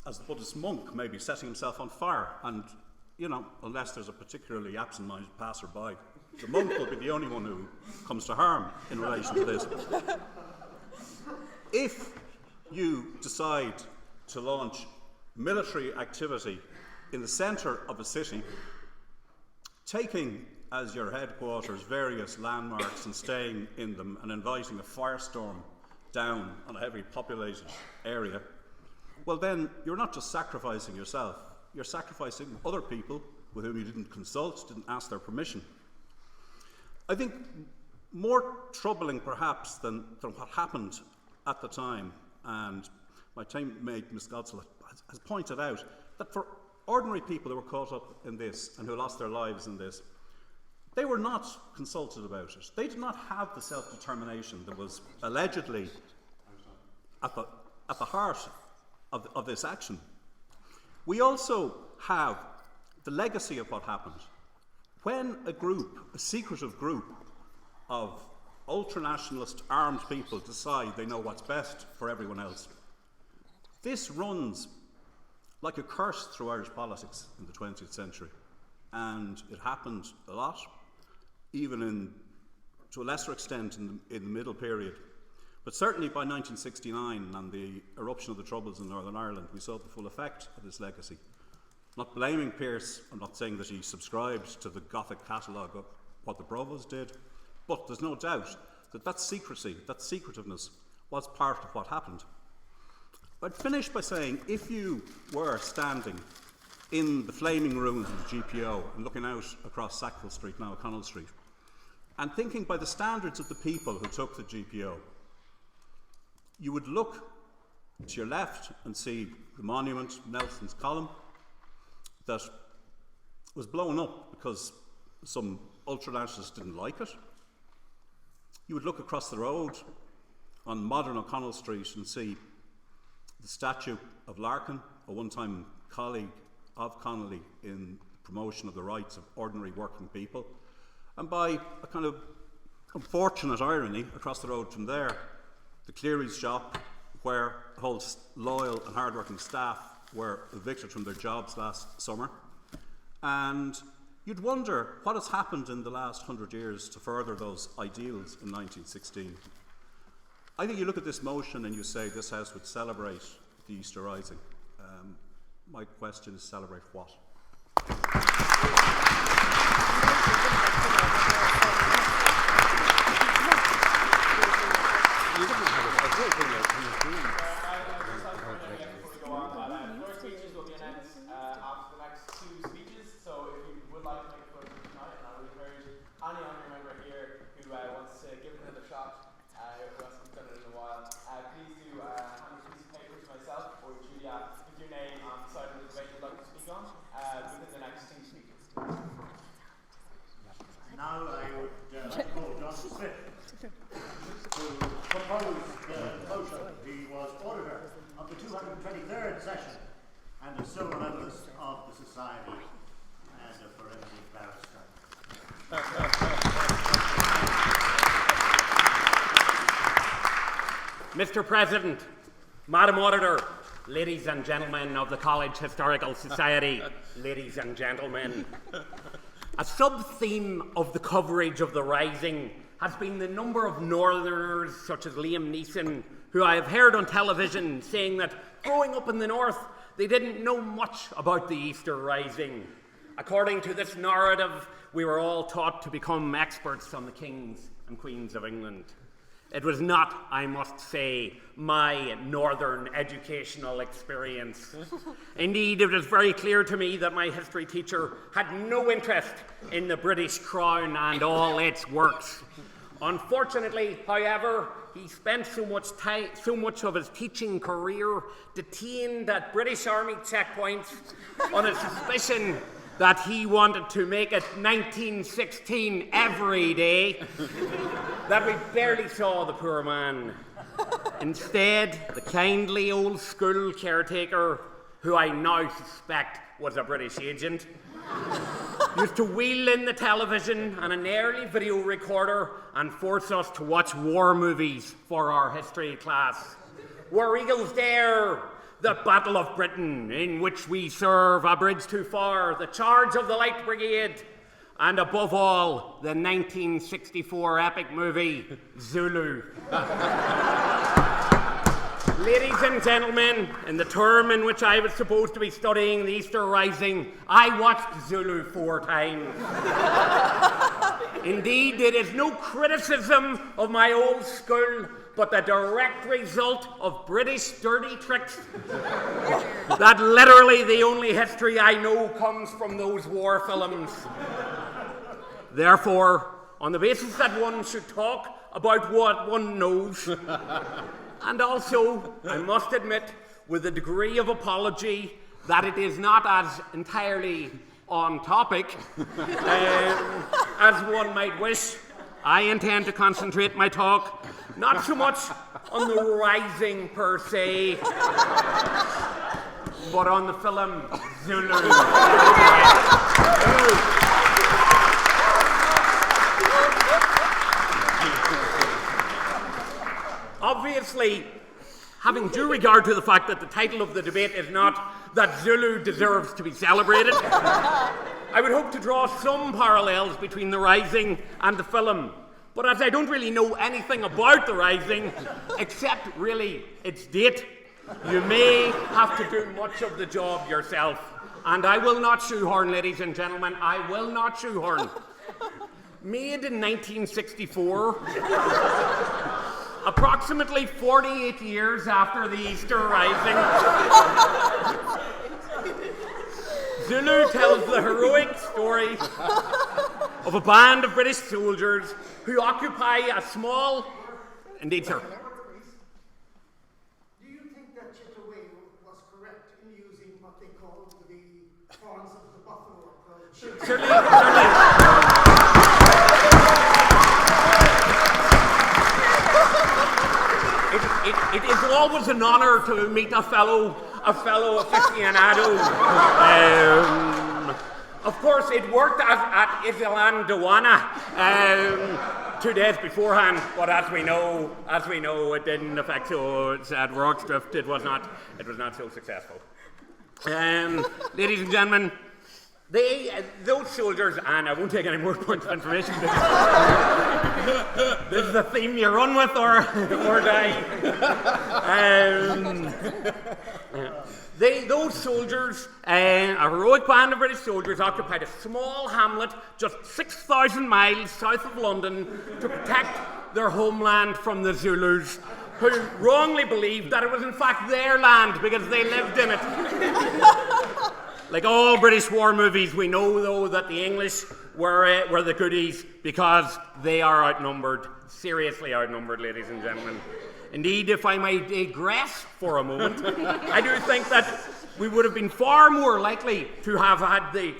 as the Buddhist monk, maybe setting himself on fire, and, you know, unless there's a particularly absent-minded passerby, the monk will be the only one who comes to harm in relation to this. If you decide to launch military activity in the centre of a city, taking as your headquarters various landmarks and staying in them and inviting a firestorm down on a heavily populated area, well then you're not just sacrificing yourself, you're sacrificing other people with whom you didn't consult, didn't ask their permission. I think more troubling perhaps than what happened at the time, and my teammate Ms. Godsall has pointed out, that for ordinary people who were caught up in this and who lost their lives in this, they were not consulted about it. They did not have the self-determination that was allegedly at the heart of this action. We also have the legacy of what happened. When a secretive group of ultranationalist armed people decide they know what's best for everyone else, this runs like a curse through Irish politics in the 20th century. And it happened a lot, even to a lesser extent in the middle period. But certainly by 1969 and the eruption of the Troubles in Northern Ireland, we saw the full effect of this legacy. I'm not blaming Pearse, I'm not saying that he subscribed to the Gothic catalogue of what the Provos did, but there's no doubt that that secrecy, that secretiveness, was part of what happened. I'd finish by saying, if you were standing in the flaming ruins of the GPO and looking out across Sackville Street, now O'Connell Street, and thinking by the standards of the people who took the GPO, you would look to your left and see the monument, Nelson's Column, that was blown up because some ultranationalists didn't like it. You would look across the road on modern O'Connell Street and see the statue of Larkin, a one-time colleague of Connolly in promotion of the rights of ordinary working people. And by a kind of unfortunate irony, across the road from there, the Cleary's shop, where a whole loyal and hard-working staff were evicted from their jobs last summer. And you'd wonder what has happened in the last 100 years to further those ideals in 1916. I think you look at this motion and you say this House would celebrate the Easter Rising. My question is, celebrate what? Floor speeches will be announced after the next two speeches, so if you would like to make a floor speech tonight, and I would encourage any honorary member here who wants to give it another shot, who hasn't done it in a while, please do hand a piece of paper to myself or Julia with your name on the side of the debate you'd like to speak on within the next two speeches. Now I would like to call John Smith to propose the motion. He was auditor of the 223rd session and a silver medalist of the Society and a forensic barrister. Mr. President, Madam Auditor, ladies and gentlemen of the College Historical Society, ladies and gentlemen, a sub-theme of the coverage of the Rising has been the number of Northerners, such as Liam Neeson, who I have heard on television saying that growing up in the North, they didn't know much about the Easter Rising. According to this narrative, we were all taught to become experts on the kings and queens of England. It was not, I must say, my northern educational experience. Indeed, it was very clear to me that my history teacher had no interest in the British Crown and all its works. Unfortunately, however, he spent so much of his teaching career detained at British Army checkpoints on a suspicion that he wanted to make it 1916 every day, that we barely saw the poor man. Instead, the kindly old school caretaker, who I now suspect was a British agent, used to wheel in the television and an early video recorder and force us to watch war movies for our history class. War Eagles there, the Battle of Britain, in which we serve A Bridge Too Far, The Charge of the Light Brigade, and above all, the 1964 epic movie, Zulu. Ladies and gentlemen, in the term in which I was supposed to be studying the Easter Rising, I watched Zulu 4 times. Indeed, it is no criticism of my old school, but the direct result of British dirty tricks. That literally the only history I know comes from those war films. Therefore, on the basis that one should talk about what one knows, and also, I must admit, with a degree of apology, that it is not as entirely on topic as one might wish, I intend to concentrate my talk not so much on the Rising per se, but on the film Zulu. Obviously, having due regard to the fact that the title of the debate is not that Zulu deserves to be celebrated, I would hope to draw some parallels between The Rising and the film. But as I don't really know anything about The Rising, except really its date, you may have to do much of the job yourself. And I will not shoehorn, ladies and gentlemen, I will not shoehorn. Made in 1964, approximately 48 years after the Easter Rising, Zulu tells the heroic story of a band of British soldiers who occupy a small... Indeed, sir. Do you think that Chitaway was correct in using what they called the horns of the buffalo approach? Certainly. It is always an honour to meet a fellow aficionado. Of course, it worked at Island Dewana 2 days beforehand, but as we know, it didn't affect so at Rockstrift. It was not so successful. Ladies and gentlemen, those soldiers, and I won't take any more points of information. This is the theme you run with, or die. Those soldiers, a heroic band of British soldiers, occupied a small hamlet just 6,000 miles south of London to protect their homeland from the Zulus, who wrongly believed that it was in fact their land because they lived in it. Like all British war movies, we know, though, that the English were the goodies because they are outnumbered, seriously outnumbered, ladies and gentlemen. Indeed, if I may digress for a moment, I do think that we would have been far more likely to have had the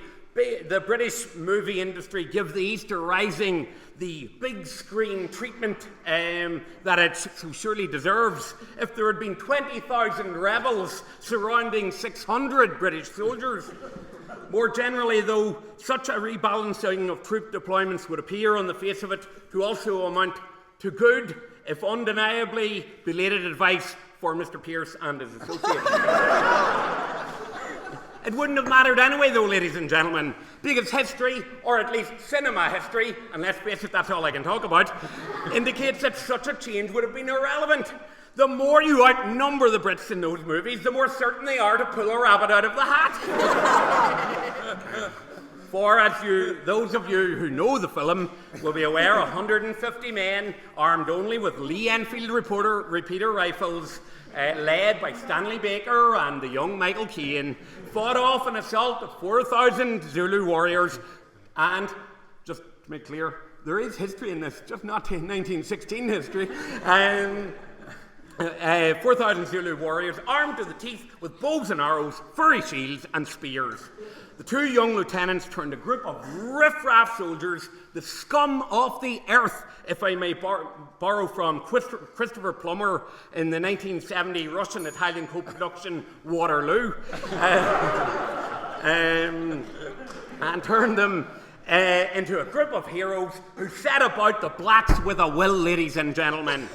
British movie industry give the Easter Rising the big screen treatment that it so surely deserves if there had been 20,000 rebels surrounding 600 British soldiers. More generally, though, such a rebalancing of troop deployments would appear on the face of it to also amount to good, if undeniably belated advice for Mr. Pearce and his associates. It wouldn't have mattered anyway, though, ladies and gentlemen, because history, or at least cinema history, and let's face it, that's all I can talk about, indicates that such a change would have been irrelevant. The more you outnumber the Brits in those movies, the more certain they are to pull a rabbit out of the hat. For as those of you who know the film will be aware, 150 men armed only with Lee Enfield repeater rifles, led by Stanley Baker and the young Michael Caine, fought off an assault of 4,000 Zulu warriors. And just to make clear, there is history in this, just not in 1916 history. 4,000 Zulu warriors armed to the teeth with bows and arrows, furry shields and spears. The two young lieutenants turned a group of riff-raff soldiers, the scum of the earth, if I may borrow from Christopher Plummer in the 1970 Russian-Italian co-production Waterloo, and turned them into a group of heroes who set about the blacks with a will, ladies and gentlemen.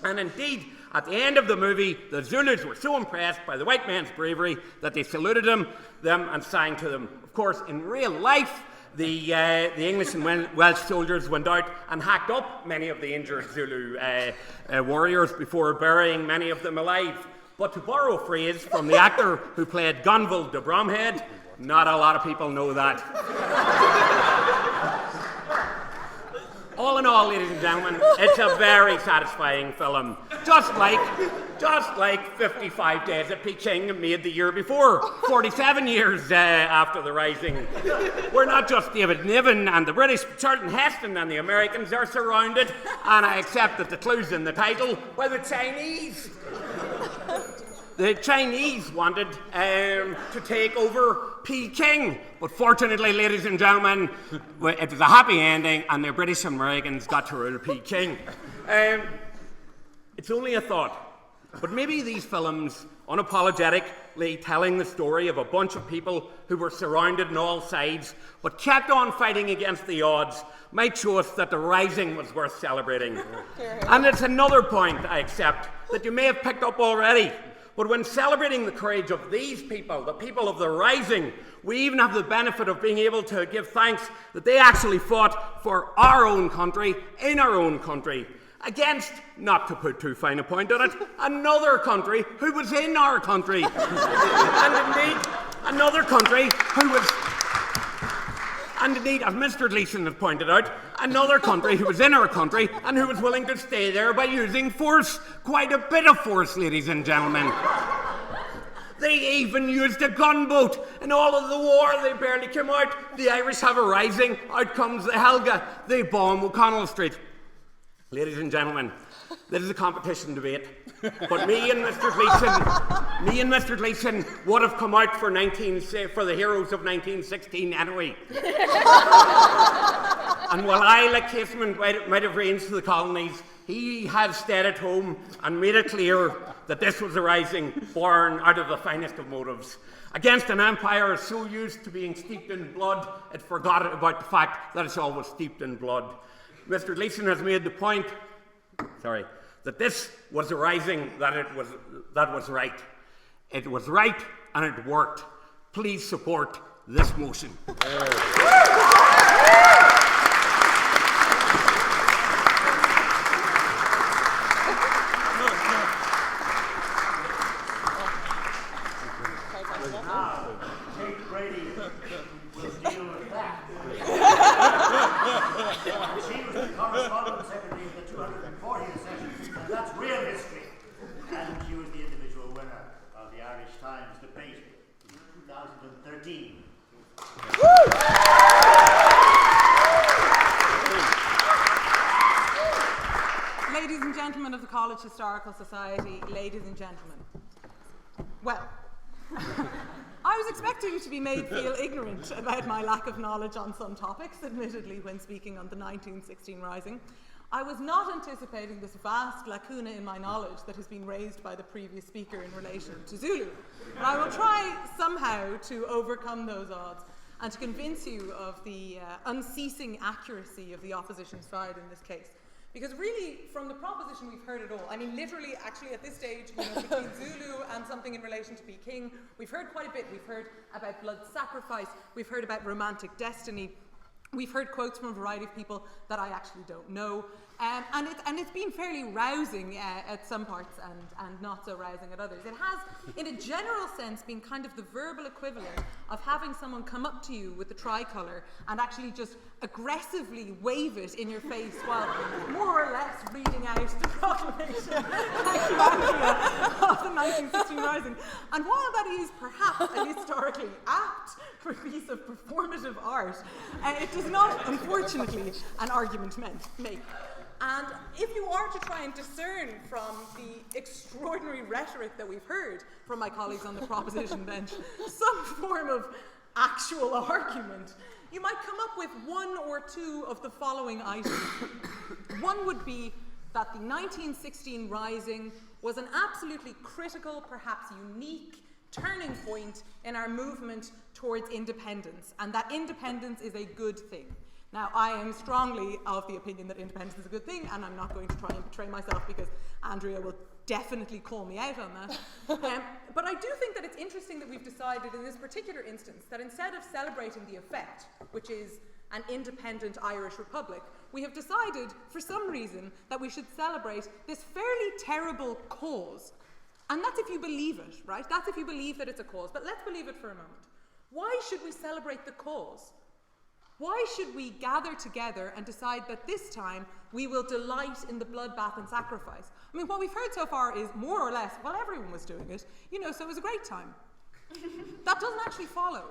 And indeed, At the end of the movie, the Zulus were so impressed by the white man's bravery that they saluted them and sang to them. Of course, in real life, the English and Welsh soldiers went out and hacked up many of the injured Zulu warriors before burying many of them alive. But to borrow a phrase from the actor who played Gonville de Bromhead, not a lot of people know that. All in all, ladies and gentlemen, it's a very satisfying film. Just like 55 Days at Peking made the year before, 47 years after the Rising. We're not just David Niven and the British, Charlton Heston and the Americans are surrounded, and I accept that the clue's in the title, by the Chinese. The Chinese wanted to take over Peking, but fortunately, ladies and gentlemen, it was a happy ending, and the British and Americans got to rule Peking. It's only a thought, but maybe these films, unapologetically telling the story of a bunch of people who were surrounded on all sides, but kept on fighting against the odds, might show us that the Rising was worth celebrating. And it's another point, I accept, that you may have picked up already. But when celebrating the courage of these people, the people of the Rising, we even have the benefit of being able to give thanks that they actually fought for our own country, in our own country, against, not to put too fine a point on it, another country who was in our country. And indeed, another country who was... And indeed, as Mr. Gleeson has pointed out, another country who was in our country and who was willing to stay there by using force. Quite a bit of force, ladies and gentlemen. They even used a gunboat. In all of the war, they barely came out. The Irish have a rising. Out comes the Helga. They bomb O'Connell Street. Ladies and gentlemen, this is a competition debate. But me and Mr. Gleeson would have come out for the heroes of 1916 anyway. And while I, like Casement, might have ranged to the colonies, he has stayed at home and made it clear that this was a rising born out of the finest of motives. Against an empire so used to being steeped in blood, it forgot about the fact that it's always steeped in blood. Mr. Gleeson has made the point, that this was a rising that was right. It was right and it worked. Please support this motion. Now, Kate Brady will deal with that. She was the correspondence secretary of the 240th session, and that's real history. And she was the individual winner of the Irish Times debate in 2013. Ladies and gentlemen of the College Historical Society, ladies and gentlemen. Well, I was expecting to be made feel ignorant about my lack of knowledge on some topics, admittedly, when speaking on the 1916 Rising. I was not anticipating this vast lacuna in my knowledge that has been raised by the previous speaker in relation to Zulu. But I will try somehow to overcome those odds and to convince you of the unceasing accuracy of the opposition side in this case. Because really, from the proposition, we've heard it all. I mean, literally, actually, at this stage, between Zulu and something in relation to Peking, we've heard quite a bit. We've heard about blood sacrifice. We've heard about romantic destiny. We've heard quotes from a variety of people that I actually don't know. And it's been fairly rousing at some parts and not so rousing at others. It has, in a general sense, been kind of the verbal equivalent of having someone come up to you with the tricolour and actually just aggressively wave it in your face while more or less reading out the proclamation of the 1916 Rising. And while that is perhaps a historically apt piece of performative art, it does not, unfortunately, an argument make. And if you are to try and discern from the extraordinary rhetoric that we've heard from my colleagues on the proposition bench some form of actual argument, you might come up with one or two of the following items. One would be that the 1916 Rising was an absolutely critical, perhaps unique, turning point in our movement towards independence, and that independence is a good thing. Now, I am strongly of the opinion that independence is a good thing, and I'm not going to try and betray myself because Andrea will definitely call me out on that. But I do think that it's interesting that we've decided in this particular instance that instead of celebrating the effect, which is an independent Irish republic, we have decided, for some reason, that we should celebrate this fairly terrible cause. And that's if you believe it, right? That's if you believe that it's a cause. But let's believe it for a moment. Why should we celebrate the cause? Why should we gather together and decide that this time we will delight in the bloodbath and sacrifice? I mean, what we've heard so far is more or less, well, everyone was doing it, so it was a great time. That doesn't actually follow,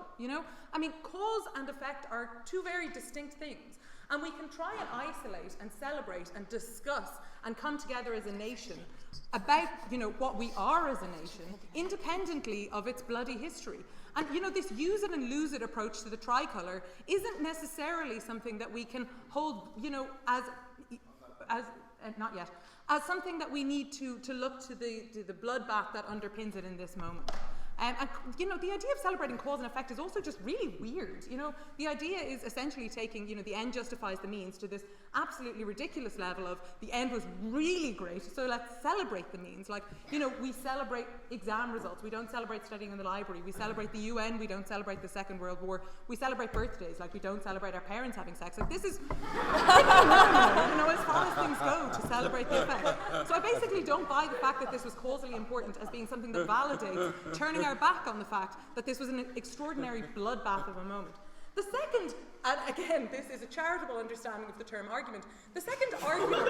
I mean, cause and effect are two very distinct things. And we can try and isolate and celebrate and discuss and come together as a nation about, what we are as a nation, independently of its bloody history. And, this use it and lose it approach to the tricolour isn't necessarily something that we can hold, as not yet, as something that we need to look to the bloodbath that underpins it in this moment. And the idea of celebrating cause and effect is also just really weird. The idea is essentially taking, the end justifies the means to this absolutely ridiculous level of the end was really great, so let's celebrate the means. Like, we celebrate exam results. We don't celebrate studying in the library. We celebrate the UN. We don't celebrate the Second World War. We celebrate birthdays. Like, we don't celebrate our parents having sex. Like, this is normal, as far as things go to celebrate the effect. So I basically don't buy the fact that this was causally important as being something that validates turning our back on the fact that this was an extraordinary bloodbath of a moment. The second, and again, this is a charitable understanding of the term argument, the second argument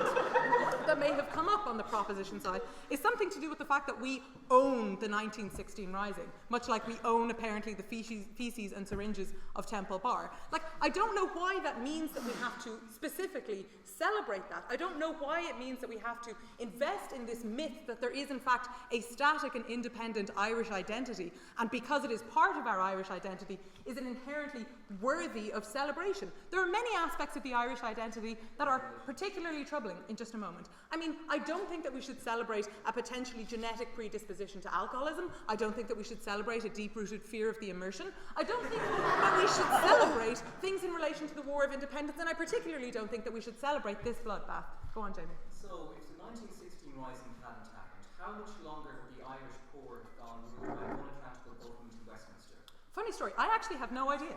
that may have come up on the proposition side is something to do with the fact that we own the 1916 Rising, much like we own, apparently, the feces and syringes of Temple Bar. Like, I don't know why that means that we have to specifically celebrate that. I don't know why it means that we have to invest in this myth that there is, in fact, a static and independent Irish identity, and because it is part of our Irish identity, is it inherently worthy of celebration. There are many aspects of the Irish identity that are particularly troubling in just a moment. I mean, I don't think that we should celebrate a potentially genetic predisposition to alcoholism. I don't think that we should celebrate a deep-rooted fear of the immersion. I don't think that we should celebrate things in relation to the War of Independence, and I particularly don't think that we should celebrate this bloodbath. Go on, Jamie. So, if the 1916 Rising hadn't happened, how much longer have the Irish poor gone ruled by monarchical government in Westminster? Funny story, I actually have no idea.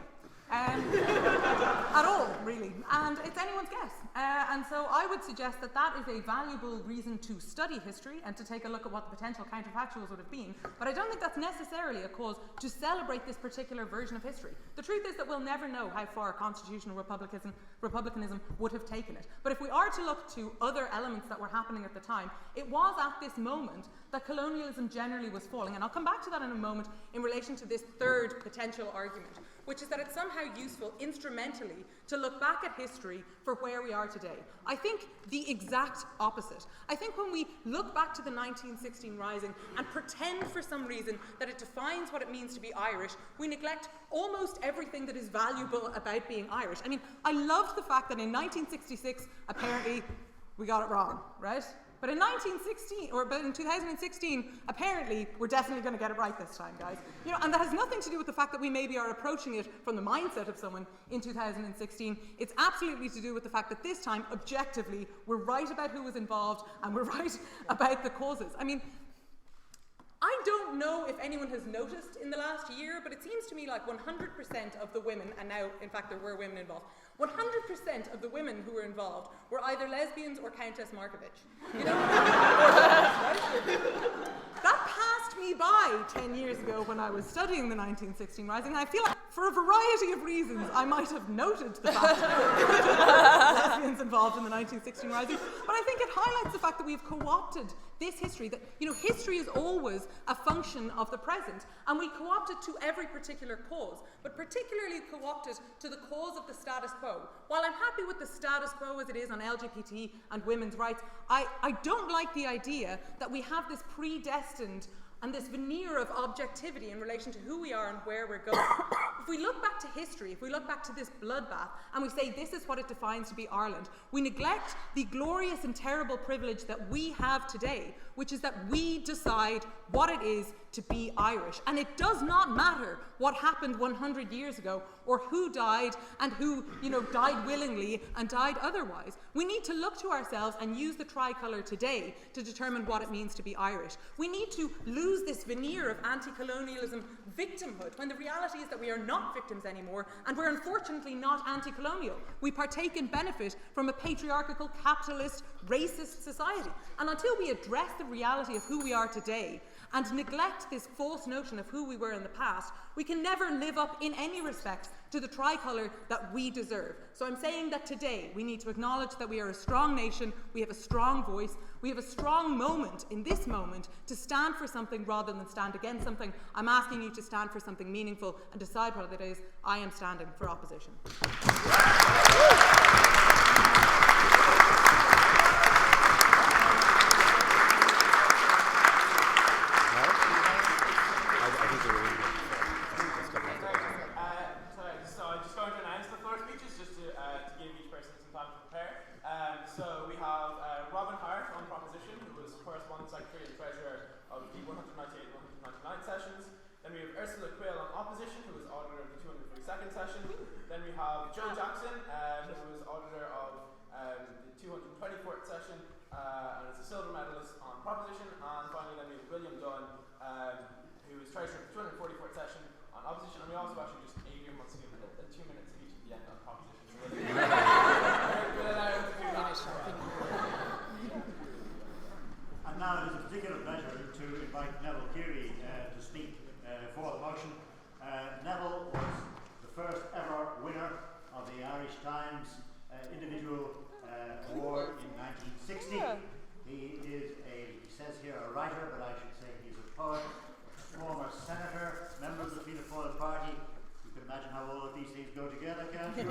At all, really. And it's anyone's guess. And so I would suggest that that is a valuable reason to study history and to take a look at what the potential counterfactuals would have been. But I don't think that's necessarily a cause to celebrate this particular version of history. The truth is that we'll never know how far constitutional republicanism would have taken it. But if we are to look to other elements that were happening at the time, it was at this moment that colonialism generally was falling. And I'll come back to that in a moment in relation to this third potential argument, which is that it's somehow useful instrumentally to look back at history for where we are today. I think the exact opposite. I think when we look back to the 1916 Rising and pretend for some reason that it defines what it means to be Irish, we neglect almost everything that is valuable about being Irish. I mean, I loved the fact that in 1966, apparently, we got it wrong, right? But in 2016, apparently, we're definitely going to get it right this time, guys. And that has nothing to do with the fact that we maybe are approaching it from the mindset of someone in 2016. It's absolutely to do with the fact that this time, objectively, we're right about who was involved and we're right about the causes. I mean, I don't know if anyone has noticed in the last year, but it seems to me like 100% of the women, and now, in fact, there were women involved, 100% of the women who were involved were either lesbians or Countess Markovich. That passed me by 10 years ago when I was studying the 1916 Rising, and I feel like, for a variety of reasons, I might have noted the fact that there were lesbians involved in the 1916 Rising, but I think it highlights the fact that we've co-opted this history, that, history is always a function of the present, and we co-opt it to every particular cause, but particularly co-opt it to the cause of the status quo. While I'm happy with the status quo as it is on LGBT and women's rights, I don't like the idea that we have this predestined and this veneer of objectivity in relation to who we are and where we're going. If we look back to history, if we look back to this bloodbath, and we say this is what it defines to be Ireland, we neglect the glorious and terrible privilege that we have today, which is that we decide what it is to be Irish. And it does not matter what happened 100 years ago, or who died and who, died willingly and died otherwise. We need to look to ourselves and use the tricolour today to determine what it means to be Irish. We need to lose this veneer of anti-colonialism victimhood, when the reality is that we are not victims anymore, and we're unfortunately not anti-colonial. We partake and benefit from a patriarchal, capitalist, racist society. And until we address the reality of who we are today and neglect this false notion of who we were in the past, we can never live up in any respect to the tricolour that we deserve. So I'm saying that today we need to acknowledge that we are a strong nation, we have a strong voice, we have a strong moment in this moment to stand for something rather than stand against something. I'm asking you to stand for something meaningful and decide what it is. I am standing for opposition. So we have Robin Hart on proposition, who was correspondence secretary and treasurer of the 198-199 sessions. Then we have Ursula Quill on opposition, who was auditor of the 242nd session. Then we have Joe Jackson, who was auditor of the 224th session and is a silver medalist on proposition. And finally, then we have William Dunn, who is treasurer of the 244th session on opposition. And we also actually just Adrian wants to give 2 minutes each at the end on proposition. And now it is a particular pleasure to invite Neville Keary to speak for the motion. Neville was the first ever winner of the Irish Times Individual Award in 1960. He is he says here a writer, but I should say he's a poet, a former senator, member of the Fianna Fáil party. You can imagine how all of these things go together, can't you?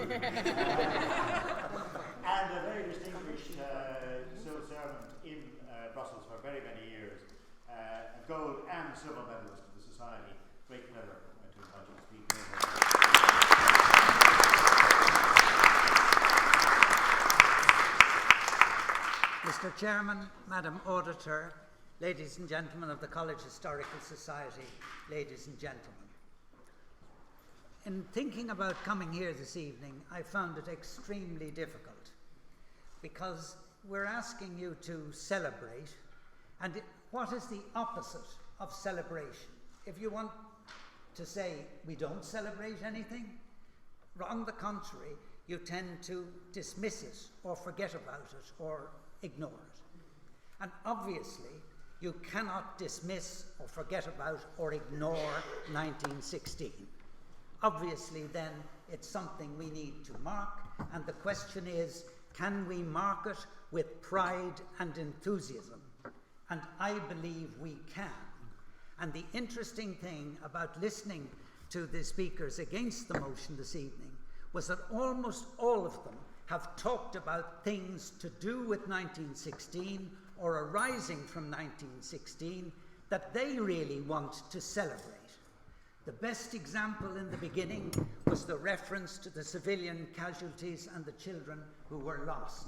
And a very distinguished civil servant in Brussels for very many years. A gold and silver medalist of the Society. Great pleasure to invite you to speak. Mr. Chairman, Madam Auditor, ladies and gentlemen of the College Historical Society, ladies and gentlemen. In thinking about coming here this evening, I found it extremely difficult because we're asking you to celebrate, and what is the opposite of celebration? If you want to say we don't celebrate anything, on the contrary, you tend to dismiss it or forget about it or ignore it. And obviously, you cannot dismiss or forget about or ignore 1916. Obviously, then, it's something we need to mark, and the question is, can we mark it with pride and enthusiasm? And I believe we can. And the interesting thing about listening to the speakers against the motion this evening was that almost all of them have talked about things to do with 1916 or arising from 1916 that they really want to celebrate. The best example in the beginning was the reference to the civilian casualties and the children who were lost.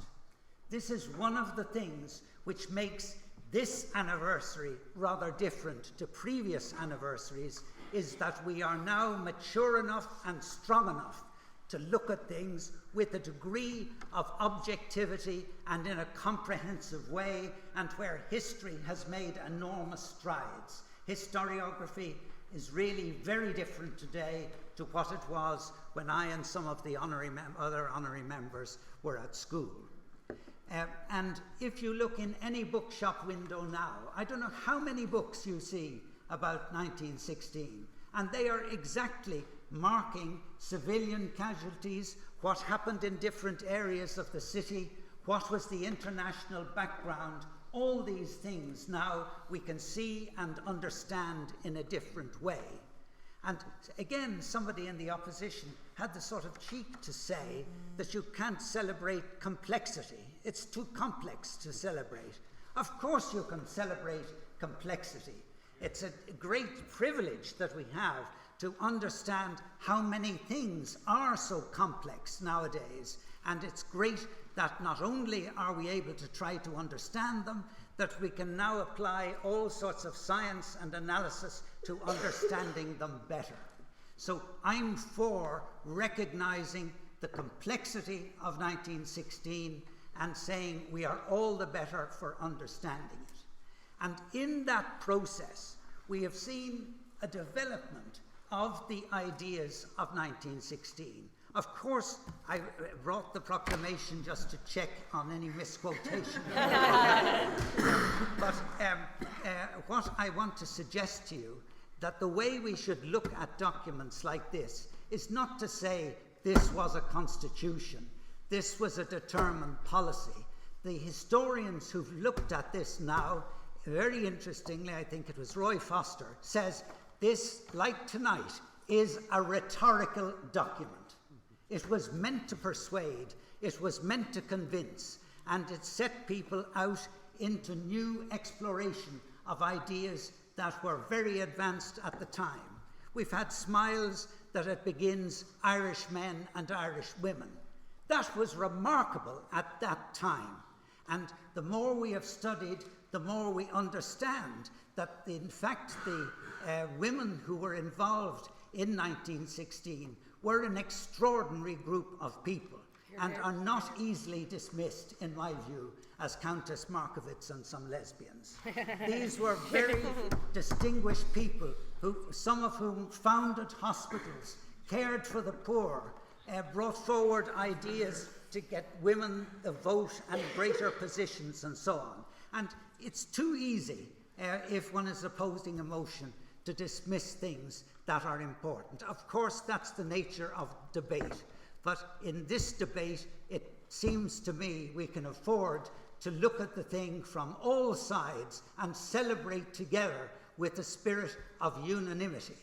This is one of the things which makes this anniversary rather different to previous anniversaries, is that we are now mature enough and strong enough to look at things with a degree of objectivity and in a comprehensive way, and where history has made enormous strides. Historiography is really very different today to what it was when I and some of the other honorary members were at school. And if you look in any bookshop window now, I don't know how many books you see about 1916, and they are exactly marking civilian casualties, what happened in different areas of the city, what was the international background. All these things now we can see and understand in a different way. And again, somebody in the opposition had the sort of cheek to say that you can't celebrate complexity. It's too complex to celebrate. Of course you can celebrate complexity. It's a great privilege that we have to understand how many things are so complex nowadays. And it's great that not only are we able to try to understand them, that we can now apply all sorts of science and analysis to understanding them better. So I'm for recognizing the complexity of 1916 and saying we are all the better for understanding it. And in that process, we have seen a development of the ideas of 1916. Of course, I brought the proclamation just to check on any misquotation. But what I want to suggest to you, that the way we should look at documents like this is not to say this was a constitution, this was a determined policy. The historians who've looked at this now, very interestingly, I think it was Roy Foster, says this, like tonight, is a rhetorical document. It was meant to persuade, it was meant to convince, and it set people out into new exploration of ideas that were very advanced at the time. We've had Smiles that it begins Irish men and Irish women. That was remarkable at that time. And the more we have studied, the more we understand that in fact the women who were involved in 1916 were an extraordinary group of people and are not easily dismissed, in my view, as Countess Markovits and some lesbians. These were very distinguished people, some of whom founded hospitals, cared for the poor, brought forward ideas to get women the vote and greater positions and so on. And it's too easy, if one is opposing a motion, to dismiss things that are important. Of course, that's the nature of debate. But in this debate, it seems to me we can afford to look at the thing from all sides and celebrate together with a spirit of unanimity.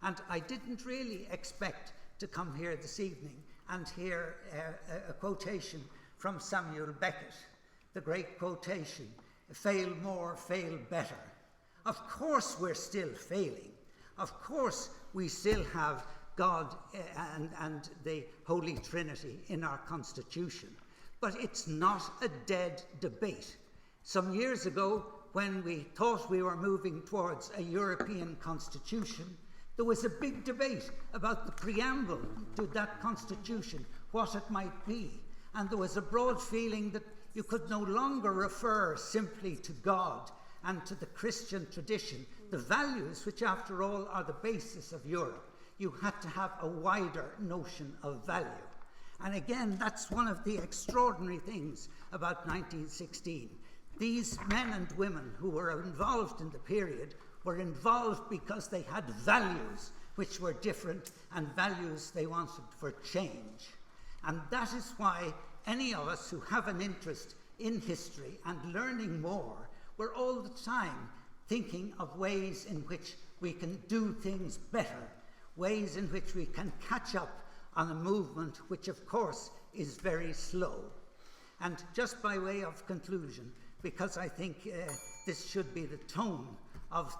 And I didn't really expect to come here this evening and hear a quotation from Samuel Beckett, the great quotation, "Fail more, fail better." Of course we're still failing. Of course we still have God and the Holy Trinity in our Constitution. But it's not a dead debate. Some years ago, when we thought we were moving towards a European Constitution, there was a big debate about the preamble to that Constitution, what it might be. And there was a broad feeling that you could no longer refer simply to God and to the Christian tradition, the values which after all are the basis of Europe. You had to have a wider notion of value. And again, that's one of the extraordinary things about 1916. These men and women who were involved in the period were involved because they had values which were different and values they wanted for change. And that is why any of us who have an interest in history and learning more, we're all the time thinking of ways in which we can do things better, ways in which we can catch up on a movement which of course is very slow. And just by way of conclusion, because I think this should be the tone of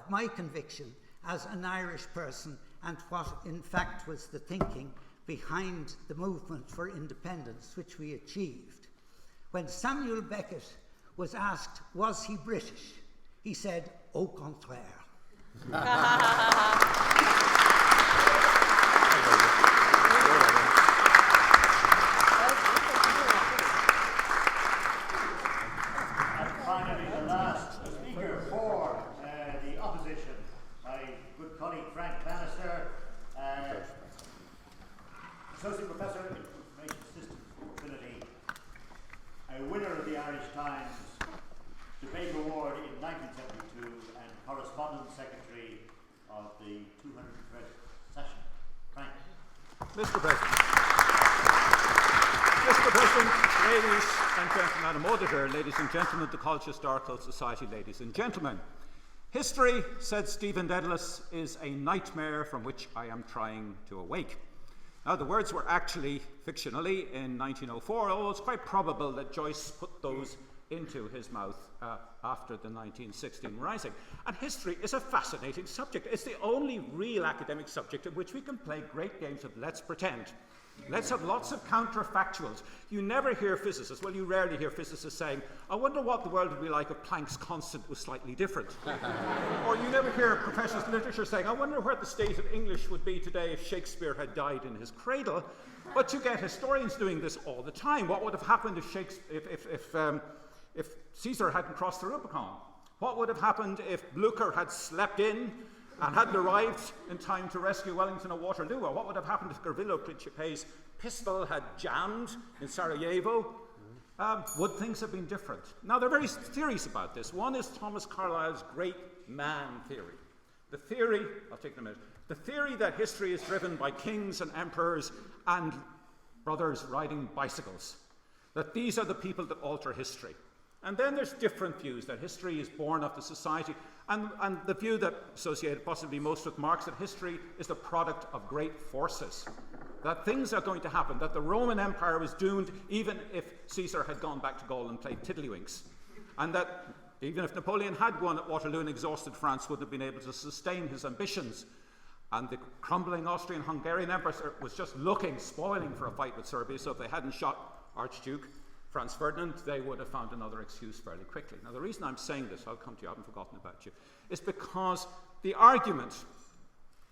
my conviction as an Irish person and what in fact was the thinking behind the movement for independence which we achieved. When Samuel Beckett was asked, was he British? He said, au contraire. And finally, the last speaker for the opposition, my good colleague Frank Bannister, Associate Professor in Information Systems Trinity, a winner of the Irish Times Debate Award in 1972 and Correspondence Secretary of the 201st session. Frank. Mr. President, ladies and gentlemen, Madam Auditor, ladies and gentlemen of the College Historical Society, ladies and gentlemen. History, said Stephen Dedalus, is a nightmare from which I am trying to awake. Now, the words were actually fictionally in 1904, although it's quite probable that Joyce put those into his mouth after the 1916 Rising. And history is a fascinating subject. It's the only real academic subject in which we can play great games of let's pretend. Let's have lots of counterfactuals. You never hear physicists, well, you rarely hear physicists saying, I wonder what the world would be like if Planck's constant was slightly different. Or you never hear professors of literature saying, I wonder where the state of English would be today if Shakespeare had died in his cradle. But you get historians doing this all the time. What would have happened if Caesar hadn't crossed the Rubicon? What would have happened if Blucher had slept in and hadn't arrived in time to rescue Wellington at Waterloo? Or what would have happened if Gavrilo Principe's pistol had jammed in Sarajevo? Would things have been different? Now, there are various theories about this. One is Thomas Carlyle's great man theory. The theory, I'll take it in a minute, the theory that history is driven by kings and emperors and brothers riding bicycles. That these are the people that alter history. And then there's different views, that history is born of the society, and the view that associated possibly most with Marx, that history is the product of great forces, that things are going to happen, that the Roman Empire was doomed even if Caesar had gone back to Gaul and played tiddlywinks, and that even if Napoleon had won at Waterloo and exhausted France, wouldn't have been able to sustain his ambitions, and the crumbling Austrian-Hungarian Empire was just spoiling for a fight with Serbia, so if they hadn't shot Archduke Franz Ferdinand, they would have found another excuse fairly quickly. Now, the reason I'm saying this, I'll come to you, I haven't forgotten about you, is because the argument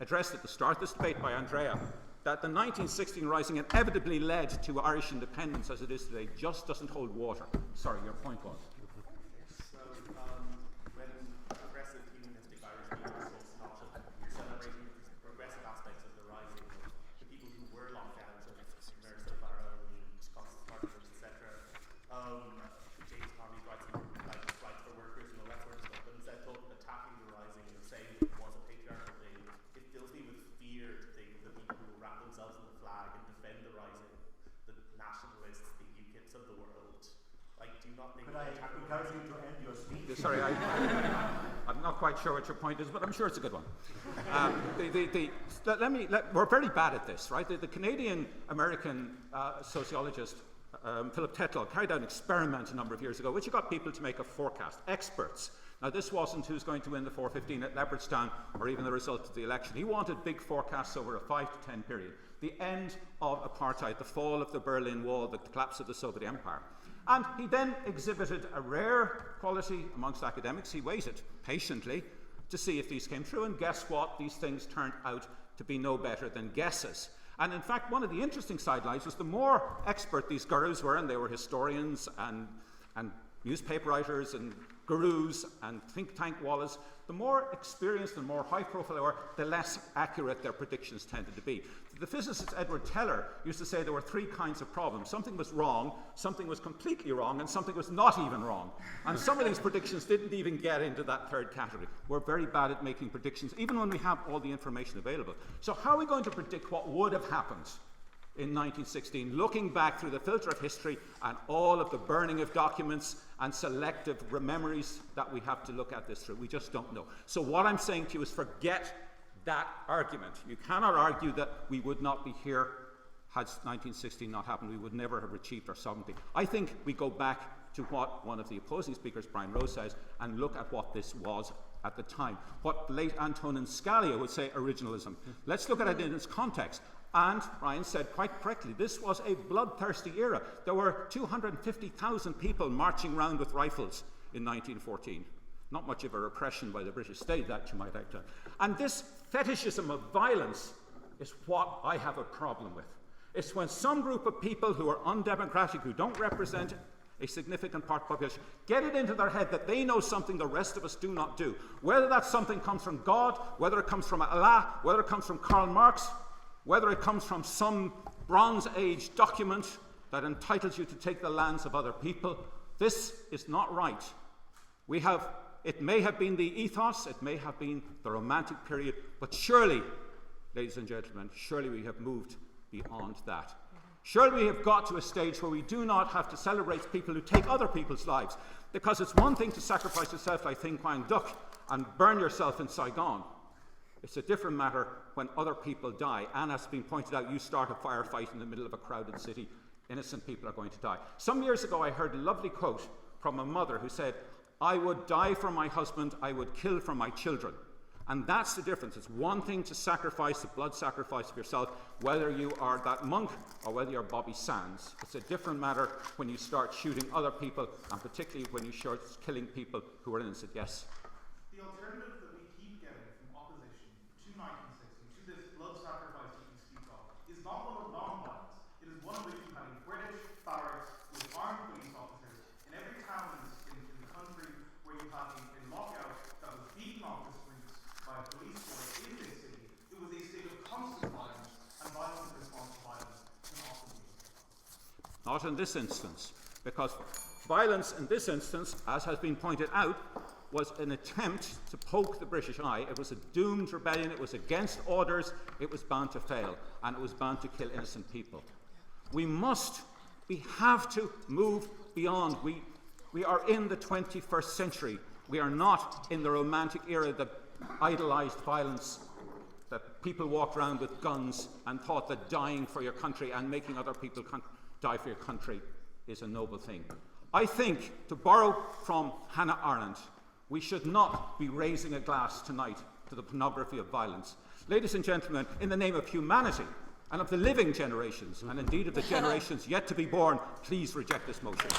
addressed at the start of this debate by Andrea, that the 1916 Rising inevitably led to Irish independence as it is today, just doesn't hold water. Sorry, your point was? So, when progressive humanistic Irish people talks not of celebrating the progressive aspects of the Rising, the people who were locked out of Mercer, Barrow, Constance Martin, etc. James Connolly writes like Strike for Workers and all that sort of stuff, but instead thought attacking the Rising and saying it was a patriarchal thing. It fills me with fear to think of the people who wrap themselves in the flag and defend the Rising, the nationalists, the UKIPs of the world. Like, do you not think Could I encourage you to end your speech? Sorry, I'm not quite sure what your point is, but I'm sure it's a good one. We're very bad at this, right? The Canadian-American sociologist Philip Tetlow carried out an experiment a number of years ago, which got people to make a forecast, experts. Now, this wasn't who's going to win the 415 at Leopardstown or even the result of the election. He wanted big forecasts over a 5 to 10 period. The end of apartheid, the fall of the Berlin Wall, the collapse of the Soviet Empire. And he then exhibited a rare quality amongst academics. He waited patiently to see if these came true, and guess what? These things turned out to be no better than guesses. And in fact, one of the interesting sidelines was the more expert these gurus were, and they were historians and newspaper writers and gurus and think tank wallahs, the more experienced and more high profile they were, the less accurate their predictions tended to be. The physicist Edward Teller used to say there were 3 kinds of problems. Something was wrong, something was completely wrong, and something was not even wrong. And some of these predictions didn't even get into that third category. We're very bad at making predictions, even when we have all the information available. So how are we going to predict what would have happened in 1916, looking back through the filter of history and all of the burning of documents and selective memories that we have to look at this through? We just don't know. So what I'm saying to you is forget that argument. You cannot argue that we would not be here had 1916 not happened. We would never have achieved our sovereignty. I think we go back to what one of the opposing speakers, Brian Rose, says, and look at what this was at the time. What late Antonin Scalia would say originalism. Let's look at it in its context. And Brian said quite correctly, this was a bloodthirsty era. There were 250,000 people marching around with rifles in 1914. Not much of a repression by the British state, that you might add. And this fetishism of violence is what I have a problem with. It's when some group of people who are undemocratic, who don't represent a significant part of the population, get it into their head that they know something the rest of us do not do. Whether that something comes from God, whether it comes from Allah, whether it comes from Karl Marx, whether it comes from some Bronze Age document that entitles you to take the lands of other people, this is not right. It may have been the ethos, it may have been the Romantic period, but surely, ladies and gentlemen, surely we have moved beyond that. Surely we have got to a stage where we do not have to celebrate people who take other people's lives, because it's one thing to sacrifice yourself like Thing Quang Duc and burn yourself in Saigon. It's a different matter when other people die. And as has been pointed out, you start a firefight in the middle of a crowded city, innocent people are going to die. Some years ago I heard a lovely quote from a mother who said, "I would die for my husband, I would kill for my children." And that's the difference. It's one thing to sacrifice, the blood sacrifice of yourself, whether you are that monk or whether you're Bobby Sands. It's a different matter when you start shooting other people, and particularly when you start killing people who are innocent. Yes? The alternative that we keep getting from opposition to 1960, to this blood sacrifice that you speak of, is not one of non-violence. It is one in which you have a British barracks with armed police officers in every town in the country, where you have a lockout that was beaten off the streets by a police force in this city. It was a state of constant violence, and violence in response to violence can often be justified. Not in this instance, because violence in this instance, as has been pointed out, was an attempt to poke the British eye. It was a doomed rebellion. It was against orders. It was bound to fail, and it was bound to kill innocent people. We have to move beyond. We are in the 21st century. We are not in the romantic era that idolized violence, that people walked around with guns and thought that dying for your country and making other people die for your country is a noble thing. I think, to borrow from Hannah Arendt, we should not be raising a glass tonight to the pornography of violence. Ladies and gentlemen, in the name of humanity and of the living generations, and indeed of the generations yet to be born, please reject this motion.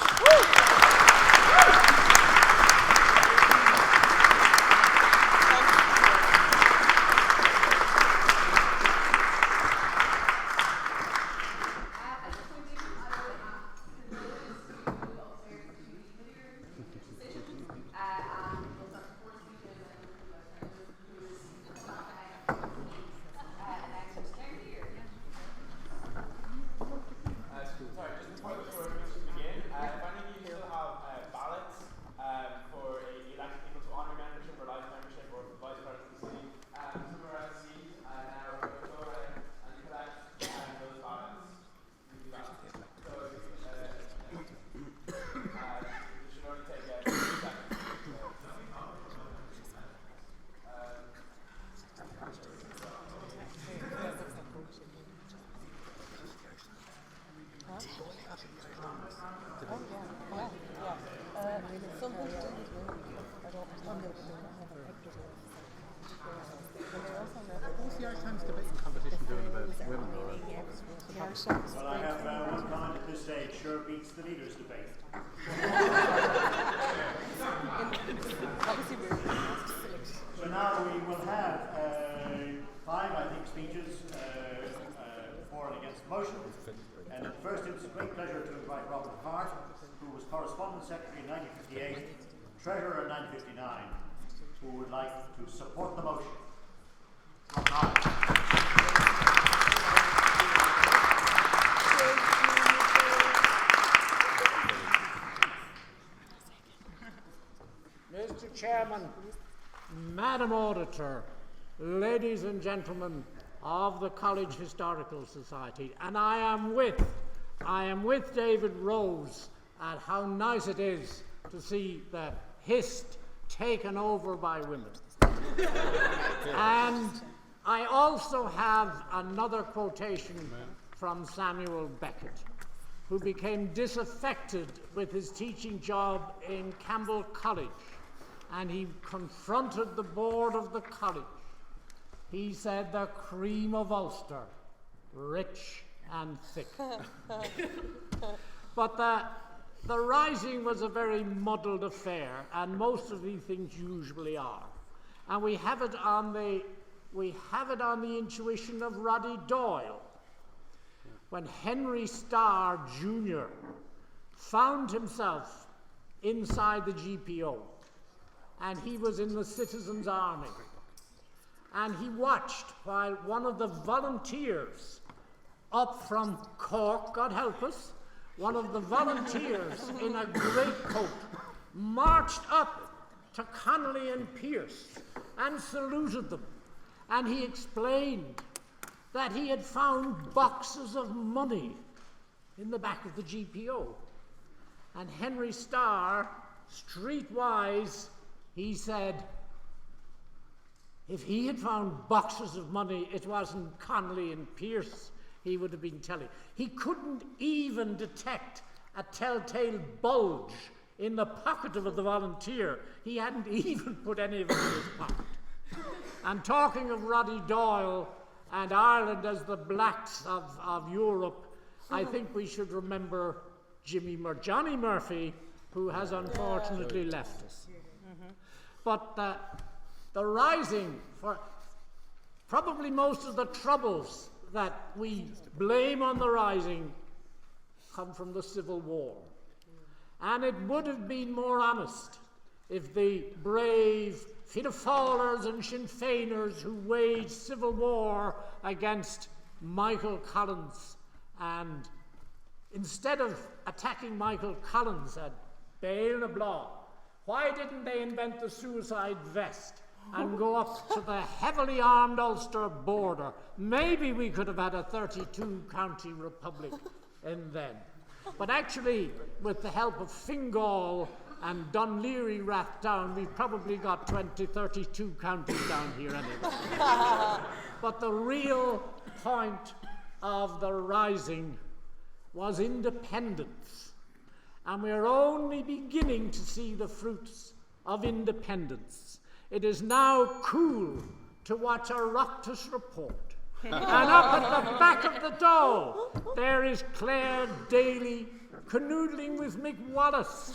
What's the Irish Times debating competition doing about women? Well, I have one comment at this stage. Sure beats the leaders' debate. So now we will have 5, I think, speeches for and against the motion. And first, it's a great pleasure to invite Robert Hart, who was Correspondence Secretary in 1958, Treasurer in 1959, who would like to support the motion. Robert Hart. Mr. Chairman, Madam Auditor, ladies and gentlemen of the College Historical Society, and I am with David Rose at how nice it is to see the Hist taken over by women. And I also have another quotation from Samuel Beckett, who became disaffected with his teaching job in Campbell College, and he confronted the board of the college. He said, "The cream of Ulster, rich and thick." But the rising was a very muddled affair, and most of these things usually are. And we have it on the intuition of Roddy Doyle, when Henry Starr Jr. found himself inside the GPO, and he was in the Citizens' Army. And he watched while one of the volunteers up from Cork, God help us, one of the volunteers in a greatcoat marched up to Connolly and Pearce and saluted them. And he explained that he had found boxes of money in the back of the GPO. And Henry Starr, streetwise, he said, if he had found boxes of money, it wasn't Connolly and Pearce he would have been telling. He couldn't even detect a telltale bulge in the pocket of the volunteer. He hadn't even put any of it in his pocket. And talking of Roddy Doyle and Ireland as the blacks of Europe, I think we should remember Johnny Murphy, who has unfortunately left us. But the Rising, for probably most of the troubles that we blame on the Rising come from the Civil War. And it would have been more honest if the brave Fianna Fáilers and Sinn Féiners who waged civil war against Michael Collins, and instead of attacking Michael Collins at Béal na Blá, why didn't they invent the suicide vest and go up to the heavily armed Ulster border? Maybe we could have had a 32-county republic in then. But actually, with the help of Fingal and Dunleary Rathdown, we've probably got 32 counties down here anyway. But the real point of the Rising was independence. And we're only beginning to see the fruits of independence. It is now cool to watch a Oireachtas report. And up at the back of the door, there is Claire Daly canoodling with Mick Wallace.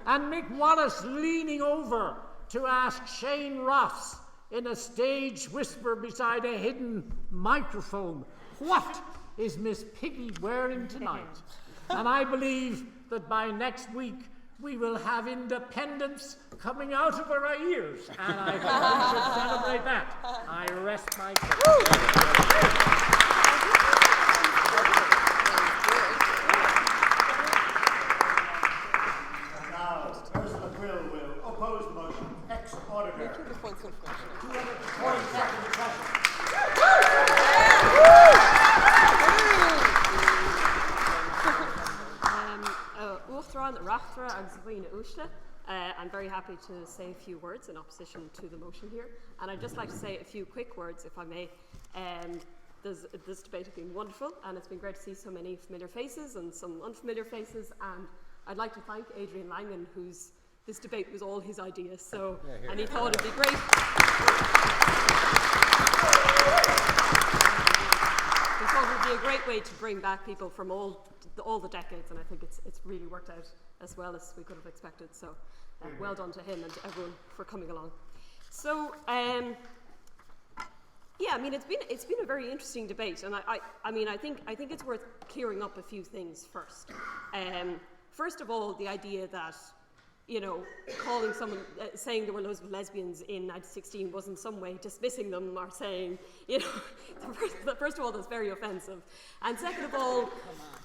And Mick Wallace leaning over to ask Shane Ross in a stage whisper beside a hidden microphone, "What is Miss Piggy wearing tonight?" And I believe that by next week we will have independence coming out of our ears, and I think we should celebrate that. I rest my case. Now, Ursula Quill will oppose the motion. Ex-auditor. 240 seconds session. I'm very happy to say a few words in opposition to the motion here, and I'd just like to say a few quick words, if I may. This debate has been wonderful, and it's been great to see so many familiar faces and some unfamiliar faces, and I'd like to thank Adrian Langan, this debate was all his idea, so, and he thought it'd be great. He thought it would be a great way to bring back people from all the decades, and I think it's really worked out as well as we could have expected. So, well done to him and to everyone for coming along. So, yeah, I mean, it's been a very interesting debate, and I think it's worth clearing up a few things first. First of all, the idea that, you know, calling someone, saying there were loads of lesbians in 1916 was in some way dismissing them or saying, you know, first of all, that's very offensive. And second of all,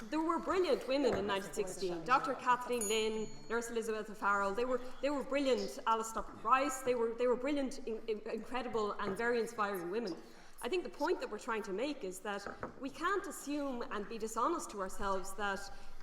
there were brilliant women in 1916. Dr. Kathleen Lynn, Nurse Elizabeth O'Farrell, they were brilliant. Alice Stopper Rice, they were brilliant, incredible and very inspiring women. I think the point that we're trying to make is that we can't assume and be dishonest to ourselves that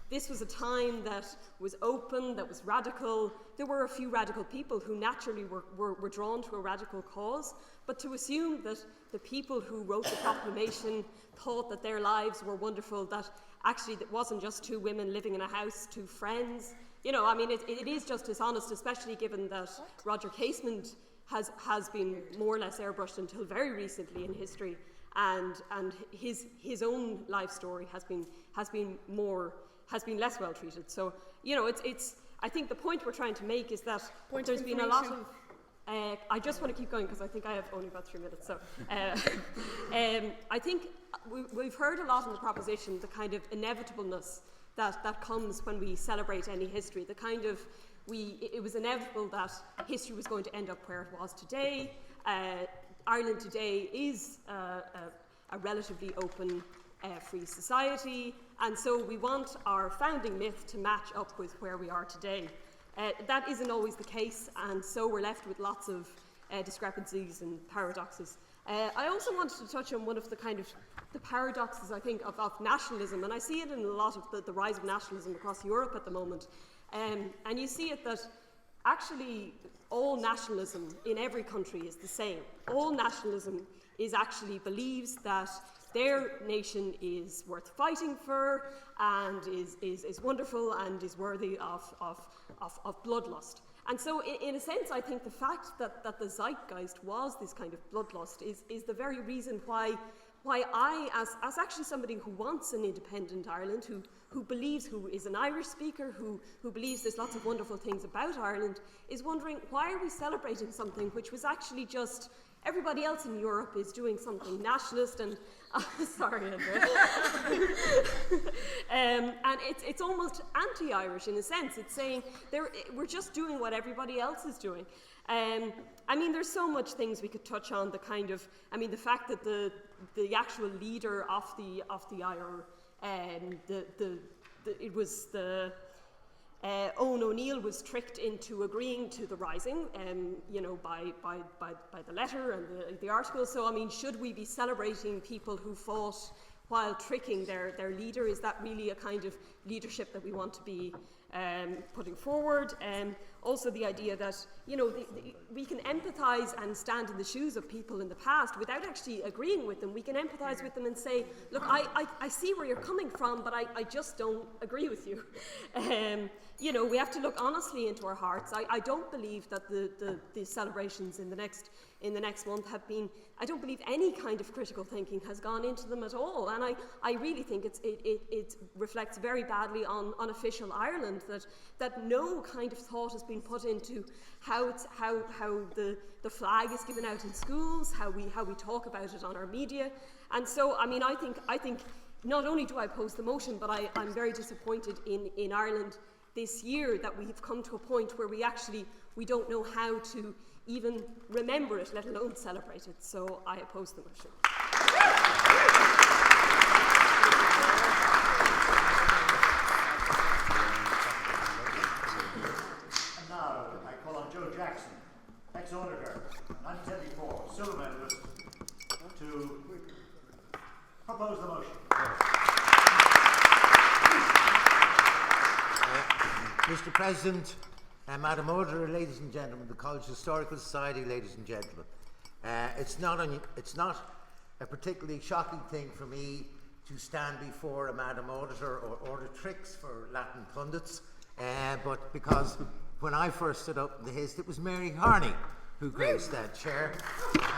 this was a time that was open, that was radical. There were a few radical people who naturally were drawn to a radical cause, but to assume that the people who wrote the proclamation thought that their lives were wonderful, that actually it wasn't just two women living in a house, two friends. You know, I mean, it is just dishonest, especially given that Roger Casement has been more or less airbrushed until very recently in history, and his own life story has been less well treated. So, you know, I think the point we're trying to make is that there's been a lot of. I just want to keep going because I think I have only about 3 minutes. So, I think we've heard a lot in the proposition, the kind of inevitableness that comes when we celebrate any history. The kind of it was inevitable that history was going to end up where it was today. Ireland today is a relatively open, free society, and so we want our founding myth to match up with where we are today. That isn't always the case, and so we're left with lots of discrepancies and paradoxes. I also wanted to touch on one of the kind of the paradoxes, I think, of nationalism, and I see it in a lot of the rise of nationalism across Europe at the moment. And you see it that actually all nationalism in every country is the same. All nationalism actually believes that their nation is worth fighting for and is wonderful and is worthy of bloodlust. And so, in a sense, I think the fact that the zeitgeist was this kind of bloodlust is the very reason why I, as actually somebody who wants an independent Ireland, who believes, who is an Irish speaker, who believes there's lots of wonderful things about Ireland, is wondering, why are we celebrating something which was actually just everybody else in Europe is doing something nationalist and sorry, Andrea. And it's almost anti-Irish in a sense. It's saying we're just doing what everybody else is doing. I mean, there's so much things we could touch on. The fact that the actual leader of the IRA, Owen O'Neill was tricked into agreeing to the rising, by the letter and the article. So, I mean, should we be celebrating people who fought while tricking their leader? Is that really a kind of leadership that we want to be putting forward? Also, the idea that we can empathise and stand in the shoes of people in the past without actually agreeing with them. We can empathise with them and say, look, I see where you're coming from, but I just don't agree with you. We have to look honestly into our hearts. I don't believe that the celebrations in the next month have been, I don't believe any kind of critical thinking has gone into them at all. And I really think it reflects very badly on unofficial Ireland, that no kind of thought has been put into how the flag is given out in schools, how we talk about it on our media. And so, I mean, I think not only do I oppose the motion, but I'm very disappointed in Ireland this year that we've come to a point where we don't know how to even remember it, let alone celebrate it. So I oppose the motion. And now I call on Joe Jackson, ex-auditor, 1974, silver medalist, to propose the motion. Mr. President, Madam Auditor, ladies and gentlemen of the College Historical Society, ladies and gentlemen, it's not a particularly shocking thing for me to stand before a Madam Auditor or order tricks for Latin pundits, but because when I first stood up in the Hist, it was Mary Harney who graced that chair,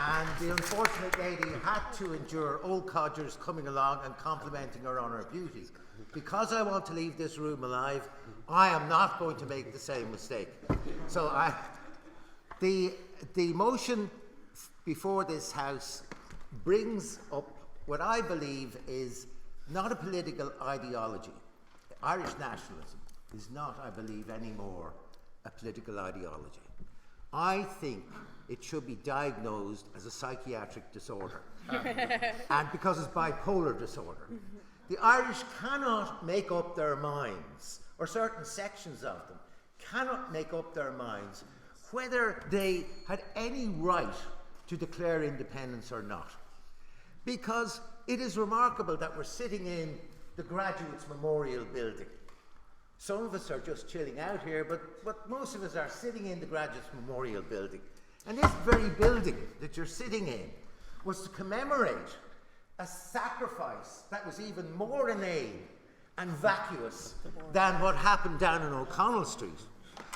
and the unfortunate lady had to endure old codgers coming along and complimenting her on her beauty. Because I want to leave this room alive, I am not going to make the same mistake. So the motion before this House brings up what I believe is not a political ideology. Irish nationalism is not, I believe, anymore a political ideology. I think it should be diagnosed as a psychiatric disorder, and because it's bipolar disorder. The Irish cannot make up their minds, or certain sections of them cannot make up their minds, whether they had any right to declare independence or not. Because it is remarkable that we're sitting in the Graduates Memorial Building. Some of us are just chilling out here, but most of us are sitting in the Graduates Memorial Building. And this very building that you're sitting in was to commemorate a sacrifice that was even more inane and vacuous than what happened down in O'Connell Street.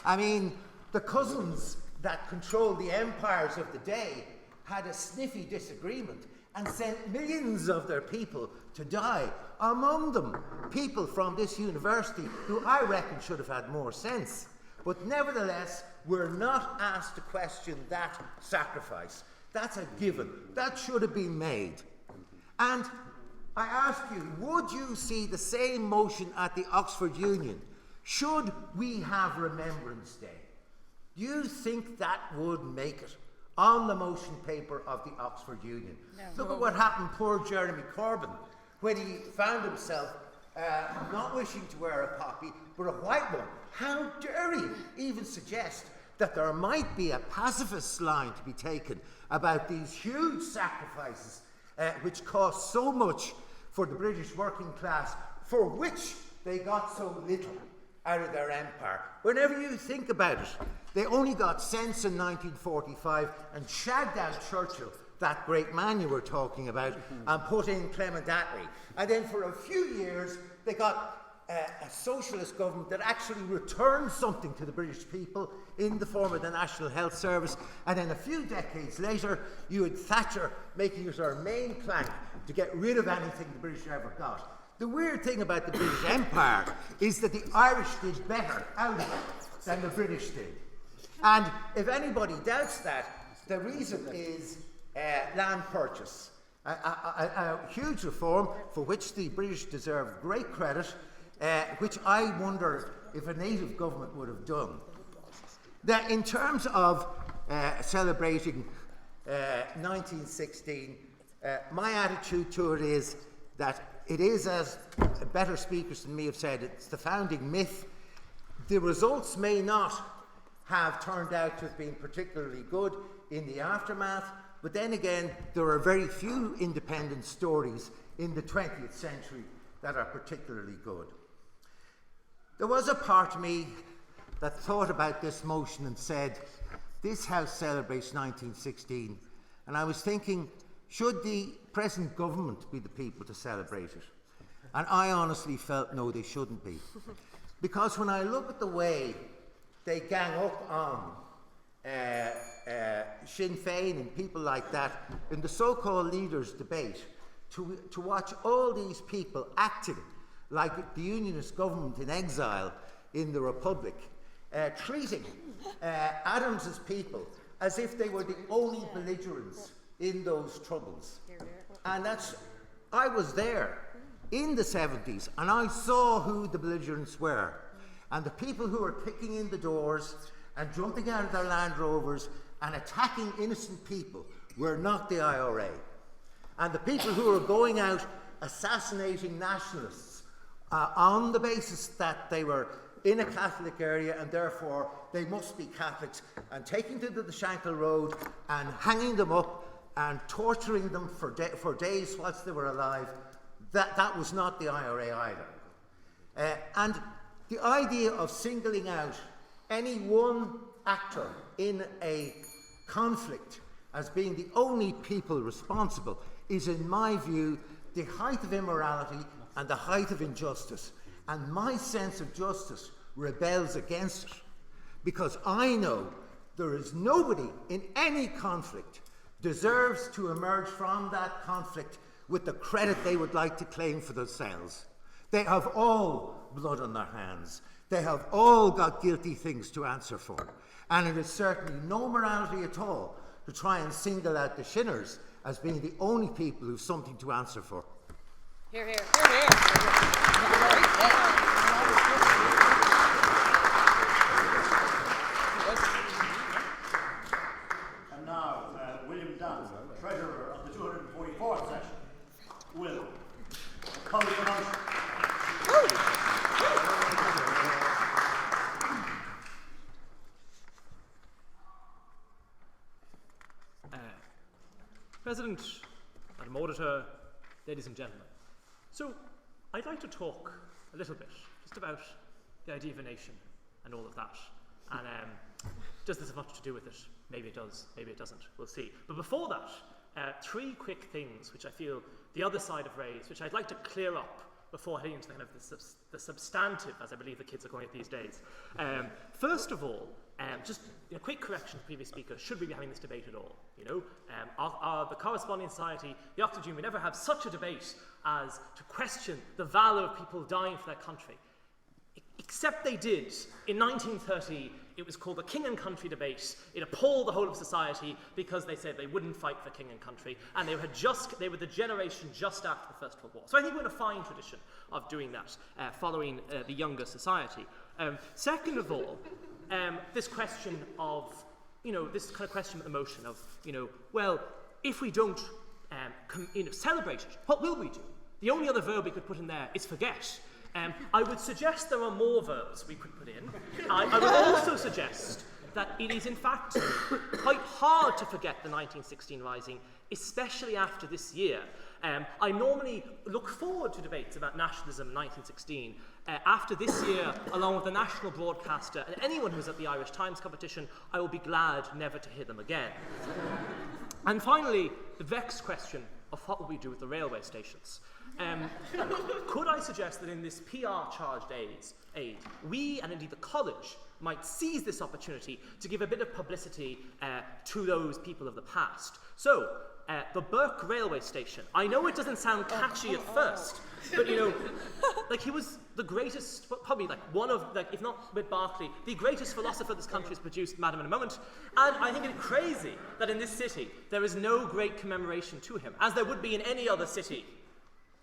I mean, the cousins that controlled the empires of the day had a sniffy disagreement and sent millions of their people to die. Among them, people from this university who I reckon should have had more sense. But nevertheless, we're not asked to question that sacrifice. That's a given. That should have been made. And I ask you, would you see the same motion at the Oxford Union? Should we have Remembrance Day? Do you think that would make it on the motion paper of the Oxford Union? No. Look at what happened to poor Jeremy Corbyn when he found himself not wishing to wear a poppy, but a white one. How dare he even suggest that there might be a pacifist line to be taken about these huge sacrifices which cost so much for the British working class, for which they got so little out of their empire. Whenever you think about it, they only got sense in 1945 and shagged out Churchill that great man you were talking about, and put in Clement Attlee. And then for a few years, they got a socialist government that actually returned something to the British people in the form of the National Health Service. And then a few decades later, you had Thatcher making it her main plank to get rid of anything the British ever got. The weird thing about the British Empire is that the Irish did better out of it than the British did. And if anybody doubts that, the reason is land purchase. A huge reform for which the British deserve great credit, which I wonder if a native government would have done. Now, in terms of celebrating 1916, my attitude to it is that it is, as better speakers than me have said, it's the founding myth. The results may not have turned out to have been particularly good in the aftermath, but then again, there are very few independent stories in the 20th century that are particularly good. There was a part of me that thought about this motion and said, this House celebrates 1916, and I was thinking, should the present government be the people to celebrate it? And I honestly felt, no, they shouldn't be. Because when I look at the way they gang up on Sinn Féin and people like that in the so-called leaders' debate, to watch all these people acting like the Unionist government in exile in the Republic, treating Adams's people as if they were the only belligerents in those troubles. And I was there in the 70s, and I saw who the belligerents were. And the people who were kicking in the doors and jumping out of their Land Rovers and attacking innocent people were not the IRA. And the people who were going out assassinating nationalists on the basis that they were in a Catholic area and therefore they must be Catholics, and taking them to the Shankill Road and hanging them up and torturing them for days whilst they were alive, that was not the IRA either. And the idea of singling out any one actor in a conflict as being the only people responsible is, in my view, the height of immorality and the height of injustice. And my sense of justice rebels against it, because I know there is nobody in any conflict deserves to emerge from that conflict with the credit they would like to claim for themselves. They have all blood on their hands. They have all got guilty things to answer for. And it is certainly no morality at all to try and single out the Shinners as being the only people who have something to answer for. Hear, hear. Hear, hear. And now, William Dunn, Treasurer of the 244th session, will pose the motion. President, Madam Auditor, ladies and gentlemen. So, I'd like to talk a little bit just about the idea of a nation and all of that. And does this have much to do with it? Maybe it does, maybe it doesn't. We'll see. But before that, three quick things which I feel the other side have raised, which I'd like to clear up before heading into the substantive, as I believe the kids are calling it these days. First of all, just a quick correction to previous speakers, should we be having this debate at all? You know, the Corresponding Society, the Oxford Union, would never have such a debate as to question the value of people dying for their country. Except they did. In 1930, it was called the King and Country debate. It appalled the whole of society because they said they wouldn't fight for King and Country, and they were the generation just after the First World War. So I think we're in a fine tradition of doing that, following the younger society. Second of all, this question of, this kind of question of the motion of, well, if we don't celebrate it, what will we do? The only other verb we could put in there is forget. I would suggest there are more verbs we could put in. I would also suggest that it is in fact quite hard to forget the 1916 Rising, especially after this year. I normally look forward to debates about nationalism in 1916. After this year, along with the national broadcaster and anyone who's at the Irish Times competition, I will be glad never to hear them again. And finally, the vexed question of what will we do with the railway stations. Could I suggest that in this PR-charged aid, we, and indeed the college, might seize this opportunity to give a bit of publicity to those people of the past. So, the Burke railway station. I know it doesn't sound catchy at first, but you know, like he was the greatest, probably like one of, like if not with Berkeley, the greatest philosopher this country has produced, Madam, in a moment. And I think it's crazy that in this city there is no great commemoration to him, as there would be in any other city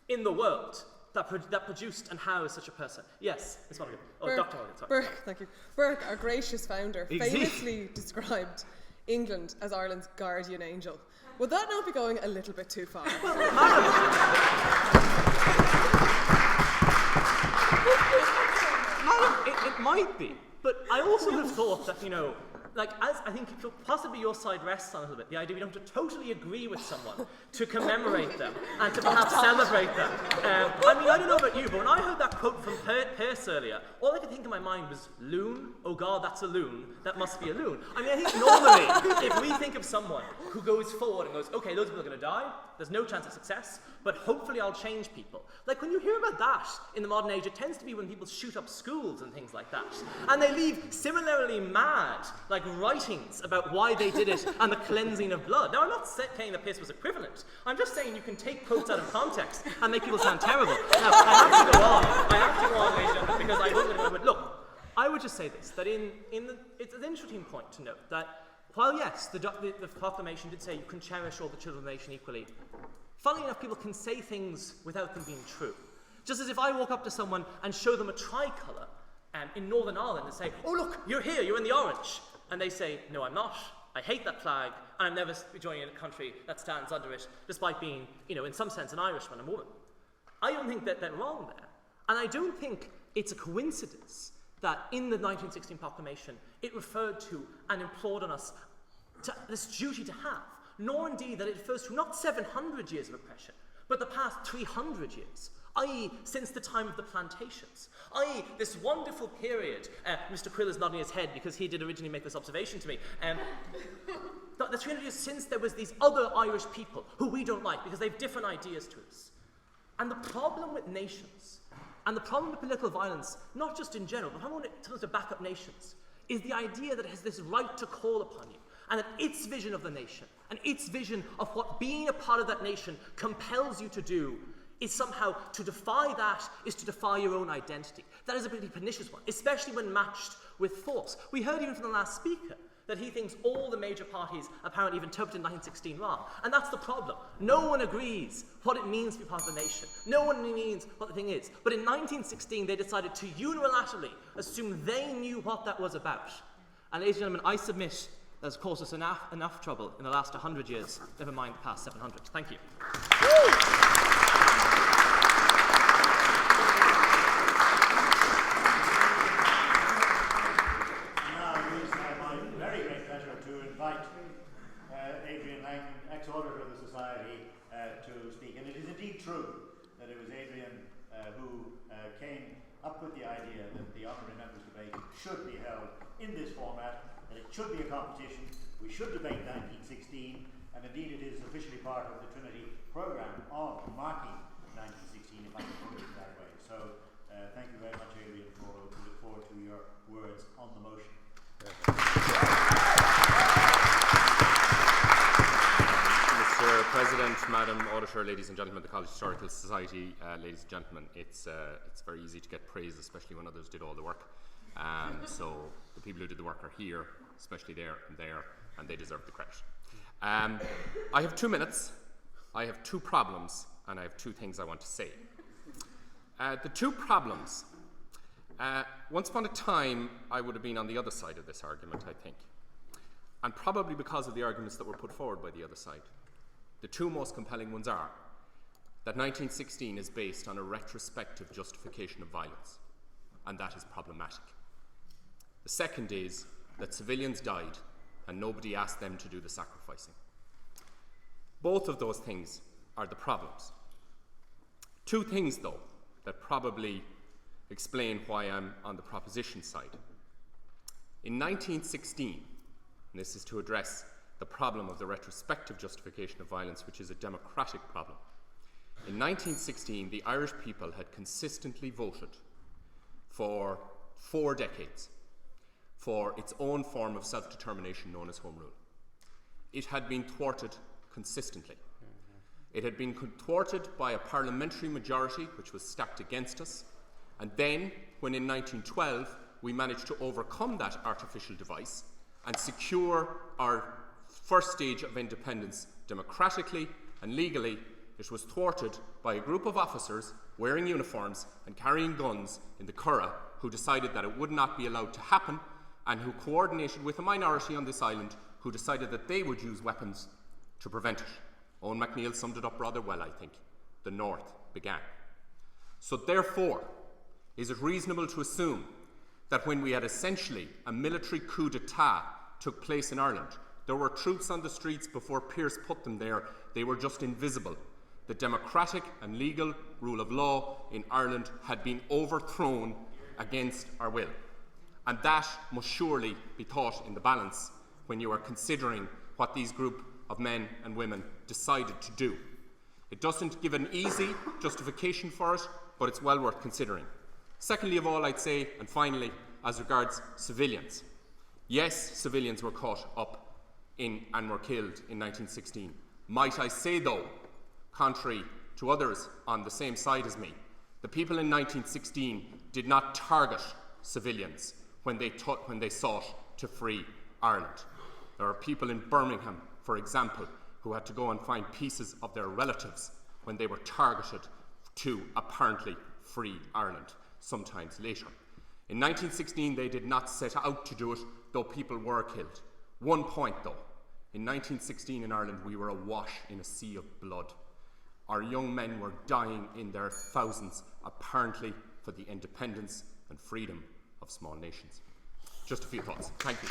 in the world that produced and housed such a person. Yes, Ms. Monaghan. Oh, Burke, Dr. Monaghan, sorry. Burke, thank you. Burke, our gracious founder, Is he? famously described England as Ireland's guardian angel. Would that not be going a little bit too far? It might be, but I also have thought that, you know, like, as I think possibly your side rests on a little bit, the idea we don't have to totally agree with someone to commemorate them and to perhaps celebrate them. I mean, I don't know about you, but when I heard that quote from Pearce earlier, all I could think in my mind was, loon? Oh God, that's a loon. That must be a loon. I mean, I think normally, if we think of someone who goes forward and goes, okay, those people are going to die, there's no chance of success, but hopefully I'll change people. Like, when you hear about that in the modern age, it tends to be when people shoot up schools and things like that. And they leave similarly mad, like, writings about why they did it and the cleansing of blood. Now, I'm not saying that Pearce was equivalent. I'm just saying you can take quotes out of context and make people sound terrible. Now, I have to go on, ladies and gentlemen, because I won't go. But look, I would just say this, that it's an interesting point to note that while, yes, the proclamation did say you can cherish all the children of the nation equally, funnily enough, people can say things without them being true. Just as if I walk up to someone and show them a tricolour in Northern Ireland and say, oh look, you're here, you're in the orange. And they say, no, I'm not. I hate that flag, and I'm never joining a country that stands under it, despite being, you know, in some sense, an Irishman and woman. I don't think that they're wrong there. And I don't think it's a coincidence that in the 1916 proclamation, it referred to and implored on us this duty to have, nor indeed that it refers to not 700 years of oppression, but the past 300 years, i.e. since the time of the plantations, i.e. this wonderful period. Mr. Quill is nodding his head because he did originally make this observation to me. The 300 years since there was these other Irish people who we don't like because they have different ideas to us. And the problem with nations, and the problem with political violence, not just in general, but when it comes to back up nations, is the idea that it has this right to call upon you, and that its vision of the nation, and its vision of what being a part of that nation compels you to do, is somehow to defy that, is to defy your own identity. That is a pretty pernicious one, especially when matched with force. We heard even from the last speaker that he thinks all the major parties apparently have interpreted 1916 wrong. And that's the problem. No one agrees what it means to be part of the nation. No one means what the thing is. But in 1916, they decided to unilaterally assume they knew what that was about. And ladies and gentlemen, I submit that has caused us enough trouble in the last 100 years, never mind the past 700. Thank you. Adrian Langton, ex-auditor of the Society, to speak. And it is indeed true that it was Adrian who came up with the idea that the honorary members debate should be held in this format, that it should be a competition, we should debate 1916, and indeed it is officially part of the Trinity programme of marking 1916, if I can put it that way. So thank you very much, Adrian, we look forward to your words on the motion. Mr. President, Madam Auditor, ladies and gentlemen of the College Historical Society, ladies and gentlemen, it's very easy to get praise, especially when others did all the work. So the people who did the work are here, especially there, and they deserve the credit. I have 2 minutes, I have 2 problems, and I have 2 things I want to say. The 2 problems. Once upon a time, I would have been on the other side of this argument, I think. And probably because of the arguments that were put forward by the other side. The 2 most compelling ones are that 1916 is based on a retrospective justification of violence, and that is problematic. The second is that civilians died and nobody asked them to do the sacrificing. Both of those things are the problems. 2 things, though, that probably explain why I'm on the proposition side. In 1916, and this is to address the problem of the retrospective justification of violence, which is a democratic problem. In 1916, the Irish people had consistently voted for 4 decades for its own form of self-determination known as Home Rule. It had been thwarted consistently. It had been thwarted by a parliamentary majority which was stacked against us, and then, when in 1912 we managed to overcome that artificial device and secure our first stage of independence democratically and legally, it was thwarted by a group of officers wearing uniforms and carrying guns in the Curragh who decided that it would not be allowed to happen, and who coordinated with a minority on this island who decided that they would use weapons to prevent it. Owen MacNeill summed it up rather well, I think. The North began. So therefore, is it reasonable to assume that when we had essentially a military coup d'etat took place in Ireland, there were troops on the streets before Pearse put them there, they were just invisible? The democratic and legal rule of law in Ireland had been overthrown against our will. And that must surely be thought in the balance when you are considering what these group of men and women decided to do. It doesn't give an easy justification for it, but it's well worth considering. Secondly of all, I'd say, and finally, as regards civilians. Yes, civilians were caught up in and were killed in 1916. Might I say, though, contrary to others on the same side as me, the people in 1916 did not target civilians when they sought to free Ireland. There are people in Birmingham, for example, who had to go and find pieces of their relatives when they were targeted to apparently free Ireland sometimes later. In 1916, they did not set out to do it, though people were killed. One point, though. In 1916 in Ireland, we were awash in a sea of blood. Our young men were dying in their thousands, apparently for the independence and freedom of small nations. Just a few thoughts. Thank you.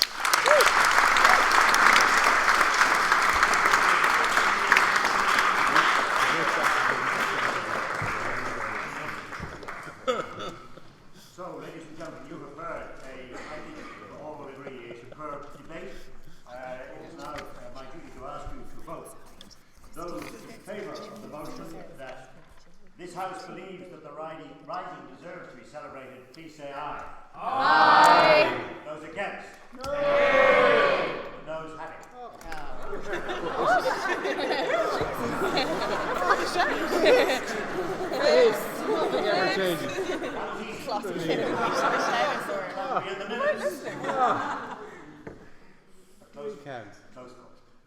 So, ladies and gentlemen, you have heard I think we all will agree, a superb debate. It is now my duty to ask you to vote. Those in favour of the motion that this House believes that the rising deserves to be celebrated, please say aye. Aye. Those against? No. Those have it.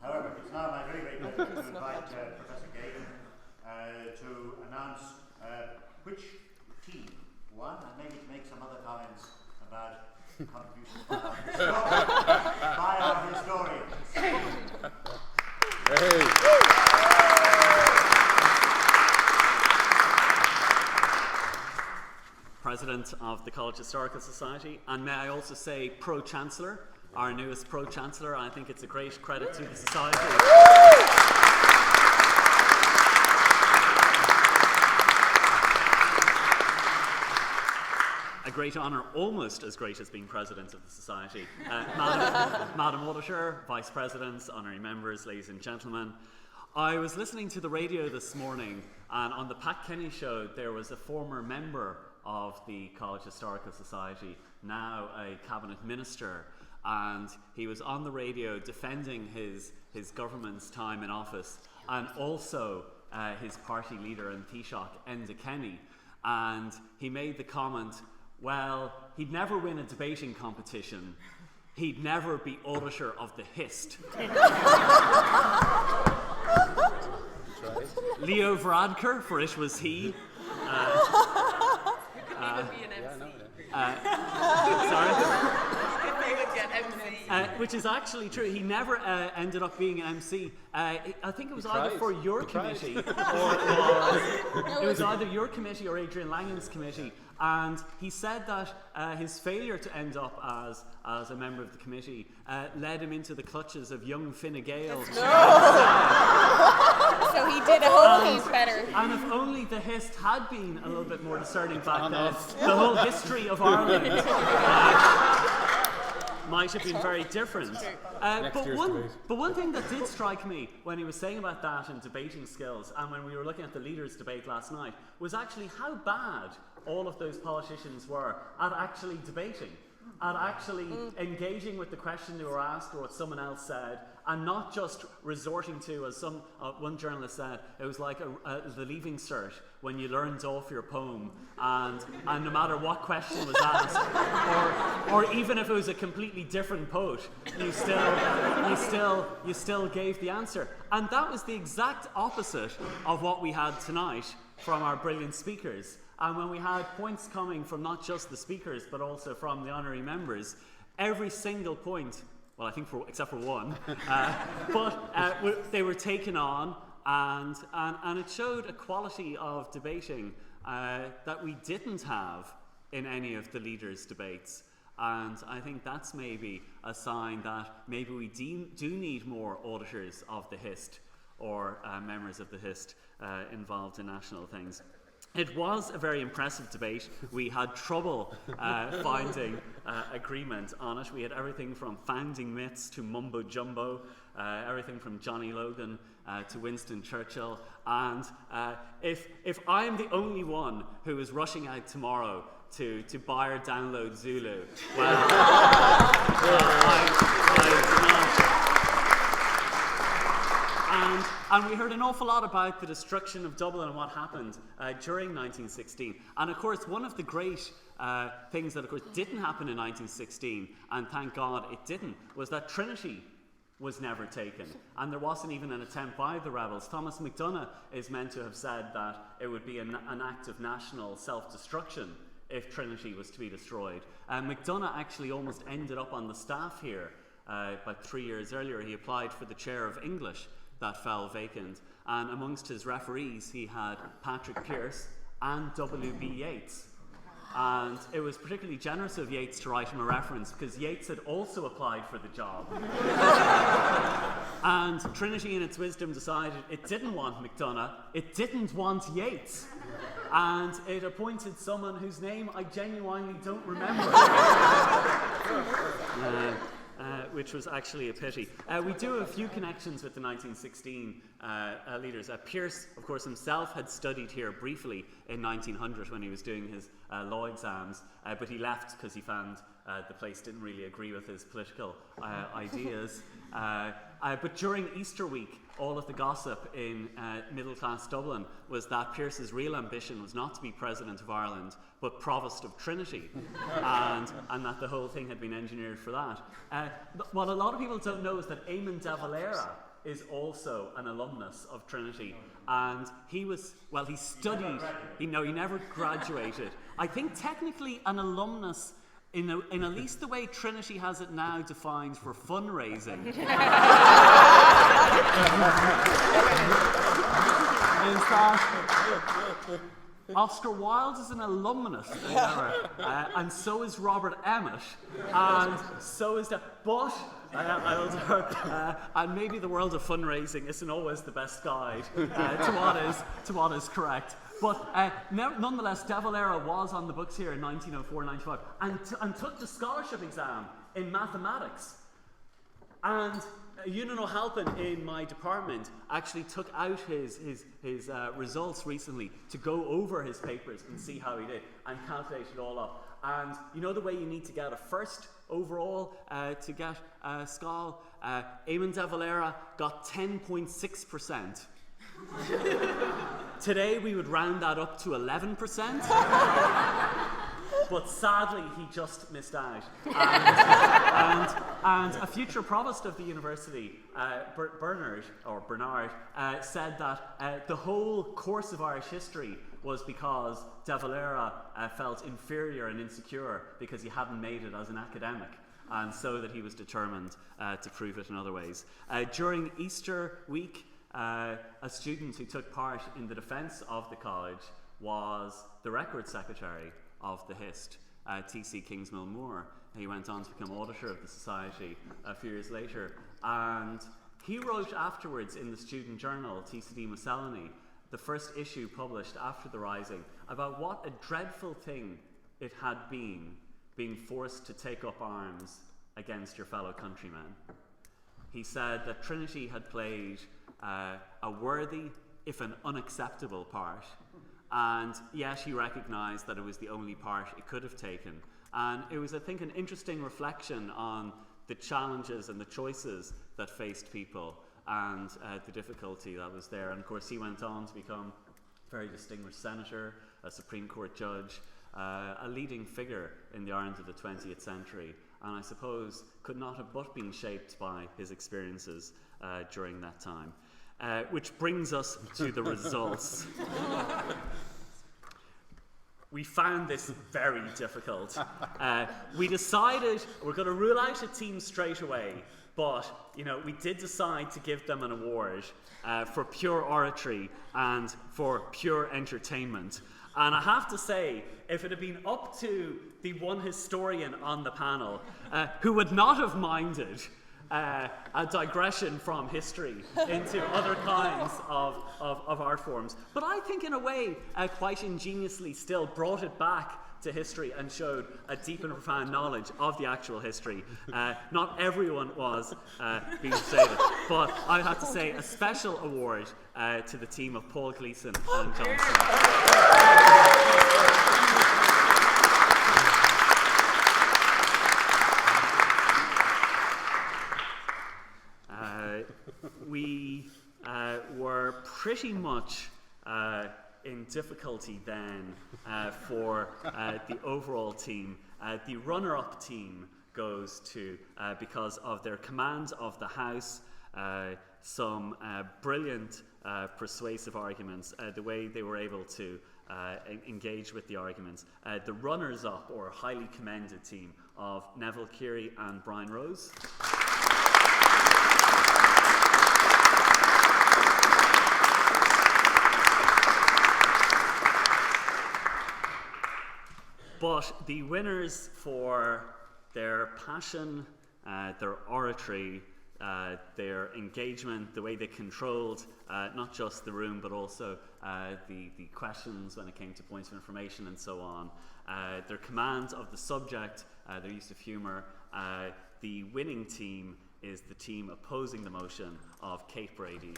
However, it's now my very great pleasure to invite Professor Gagan to announce which team won, and maybe to make some other comments about contributions by our historians. President of the College Historical Society, and may I also say Pro-Chancellor, our newest Pro-Chancellor. I think it's a great credit to the Society. A great honour, almost as great as being President of the Society. Madam Auditor, Vice Presidents, Honorary Members, ladies and gentlemen. I was listening to the radio this morning, and on the Pat Kenny show there was a former member of the College Historical Society, now a cabinet minister, and he was on the radio defending his government's time in office, and also his party leader in Taoiseach, Enda Kenny, and he made the comment, well, he'd never win a debating competition, he'd never be auditor of the Hist. Leo Varadkar, for it was he. Which is actually true. He never ended up being an MC. I think it was either for your committee, or it was either your committee or Adrian Langan's committee. And he said that his failure to end up as a member of the committee led him into the clutches of young Fine Gael. So he did a whole piece better. And if only the Hist had been a little bit more discerning back then, the whole history of Ireland might have been very different. But one thing that did strike me when he was saying about that and debating skills, and when we were looking at the leaders' debate last night, was actually how bad all of those politicians were at actually debating, at actually engaging with the question they were asked or what someone else said, and not just resorting to, as one journalist said, it was like the Leaving Cert when you learned off your poem, and no matter what question was asked, or even if it was a completely different poet, you still gave the answer. And that was the exact opposite of what we had tonight from our brilliant speakers. And when we had points coming from not just the speakers but also from the honorary members, every single point, well, I think except for one, they were taken on, and it showed a quality of debating that we didn't have in any of the leaders' debates. And I think that's maybe a sign that maybe we do need more auditors of the HIST or members of the HIST involved in national things. It was a very impressive debate. We had trouble finding agreement on it. We had everything from founding myths to mumbo jumbo, everything from Johnny Logan to Winston Churchill. And if I'm the only one who is rushing out tomorrow to buy or download Zulu, well, And we heard an awful lot about the destruction of Dublin and what happened during 1916. And of course, one of the great things that, of course, didn't happen in 1916, and thank God it didn't, was that Trinity was never taken. And there wasn't even an attempt by the rebels. Thomas MacDonagh is meant to have said that it would be an act of national self-destruction if Trinity was to be destroyed. MacDonagh actually almost ended up on the staff here. About 3 years earlier, he applied for the chair of English. That fell vacant, and amongst his referees he had Patrick Pearse and W.B. Yeats, and it was particularly generous of Yeats to write him a reference because Yeats had also applied for the job. And Trinity in its wisdom decided it didn't want MacDonagh, it didn't want Yeats, and it appointed someone whose name I genuinely don't remember. Which was actually a pity. We do have a few connections with the 1916 leaders. Pearse, of course, himself had studied here briefly in 1900 when he was doing his law exams, but he left because he found the place didn't really agree with his political ideas. But during Easter week, all of the gossip in middle-class Dublin was that Pearse's real ambition was not to be President of Ireland, but Provost of Trinity, and that the whole thing had been engineered for that. What a lot of people don't know is that Eamon de Valera is also an alumnus of Trinity, and he studied, he never graduated. I think technically an alumnus in at least the way Trinity has it now defined for fundraising, is that Oscar Wilde is an alumnus, and so is Robert Emmet, and so is but and maybe the world of fundraising isn't always the best guide to what is correct. But nonetheless, De Valera was on the books here in 1904-95 and took the scholarship exam in mathematics. And Ewan O'Halpin in my department actually took out his results recently to go over his papers and see how he did and calculate it all up. And you know the way you need to get a first overall to get a Schol? Eamon de Valera got 10.6%. Today we would round that up to 11%. But sadly, he just missed out. And a future provost of the university, Bernard, said that the whole course of Irish history was because De Valera felt inferior and insecure because he hadn't made it as an academic, and so that he was determined to prove it in other ways. During Easter week, a student who took part in the defence of the college was the record secretary of the HIST, T.C. Kingsmill Moore. He went on to become auditor of the society a few years later, and he wrote afterwards in the student journal, TCD Miscellany, the first issue published after the Rising, about what a dreadful thing it had been being forced to take up arms against your fellow countrymen. He said that Trinity had played a worthy, if an unacceptable part, and yet he recognised that it was the only part it could have taken. And it was, I think, an interesting reflection on the challenges and the choices that faced people and the difficulty that was there. And of course, he went on to become a very distinguished senator, a Supreme Court judge, a leading figure in the Ireland of the 20th century, and I suppose could not have but been shaped by his experiences during that time. Which brings us to the results. We found this very difficult. We decided we're going to rule out a team straight away, but we did decide to give them an award for pure oratory and for pure entertainment. And I have to say, if it had been up to the one historian on the panel, who would not have minded a digression from history into other kinds of art forms, but I think in a way quite ingeniously still brought it back to history and showed a deep and profound knowledge of the actual history. Not everyone was being stated, but I have to say a special award to the team of Paul Gleeson and Johnson. We were pretty much in difficulty then for the overall team. The runner-up team goes to, because of their command of the House, some brilliant persuasive arguments, the way they were able to engage with the arguments. The runners-up, or highly commended team, of Neville Keary and Brian Rose. But the winners for their passion, their oratory, their engagement, the way they controlled not just the room but also the questions when it came to points of information and so on, their command of the subject, their use of humour, the winning team is the team opposing the motion of Kate Brady.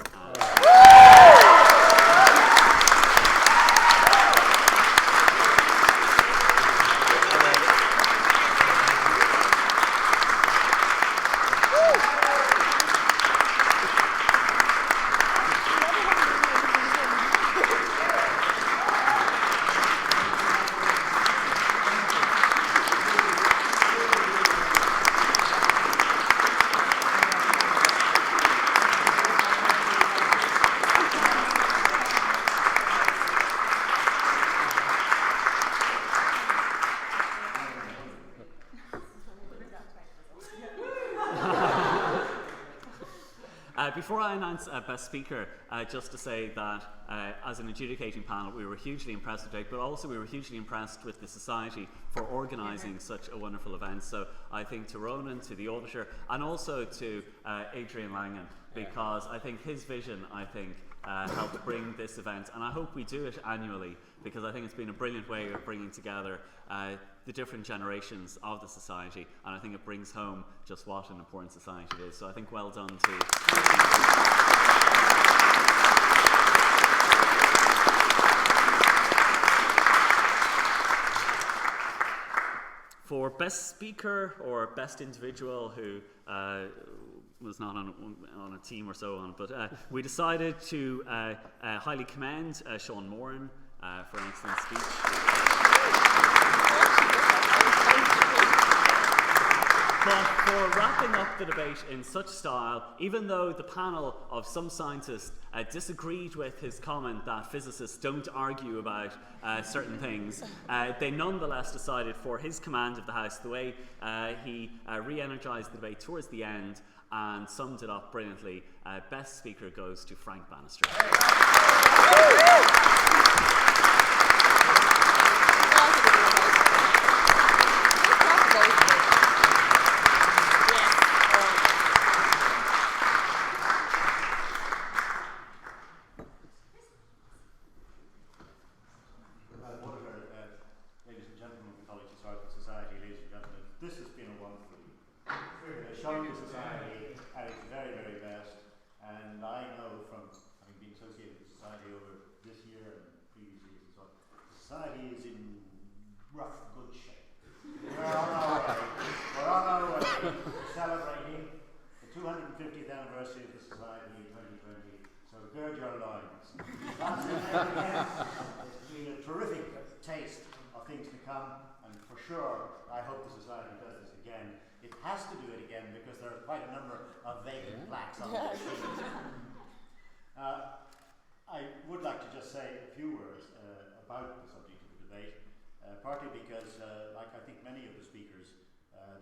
Before I announce Best Speaker, just to say that as an adjudicating panel, we were hugely impressed today, but also we were hugely impressed with the Society for organising such a wonderful event. So I think to Ronan, to the Auditor, and also to Adrian Langan, because I think his vision, helped bring this event, and I hope we do it annually, because I think it's been a brilliant way of bringing together the different generations of the Society, and I think it brings home just what an important society it is. So I think well done to... For Best Speaker or Best Individual who was not on a team or so on, but we decided to highly commend Sean Moran for an excellent speech. But for wrapping up the debate in such style, even though the panel of some scientists disagreed with his comment that physicists don't argue about certain things, they nonetheless decided for his command of the House, the way he re-energised the debate towards the end and summed it up brilliantly. Best Speaker goes to Frank Bannister. Ladies and gentlemen of the College Historical Society, ladies and gentlemen, this has been a wonderful week. showing the society at its very, very best. And I know from having been associated with the society over this year and previous years and so on, the society is in rough, good shape. We're on our way to celebrating the 250th anniversary of the society in 2020. So gird your loins. That's been a terrific taste of things to come, and for sure, I hope the society does this again. It has to do it again because there are quite a number of vacant plaques on the machines. I would like to just say a few words about the subject of the debate, partly because, like I think many of the speakers,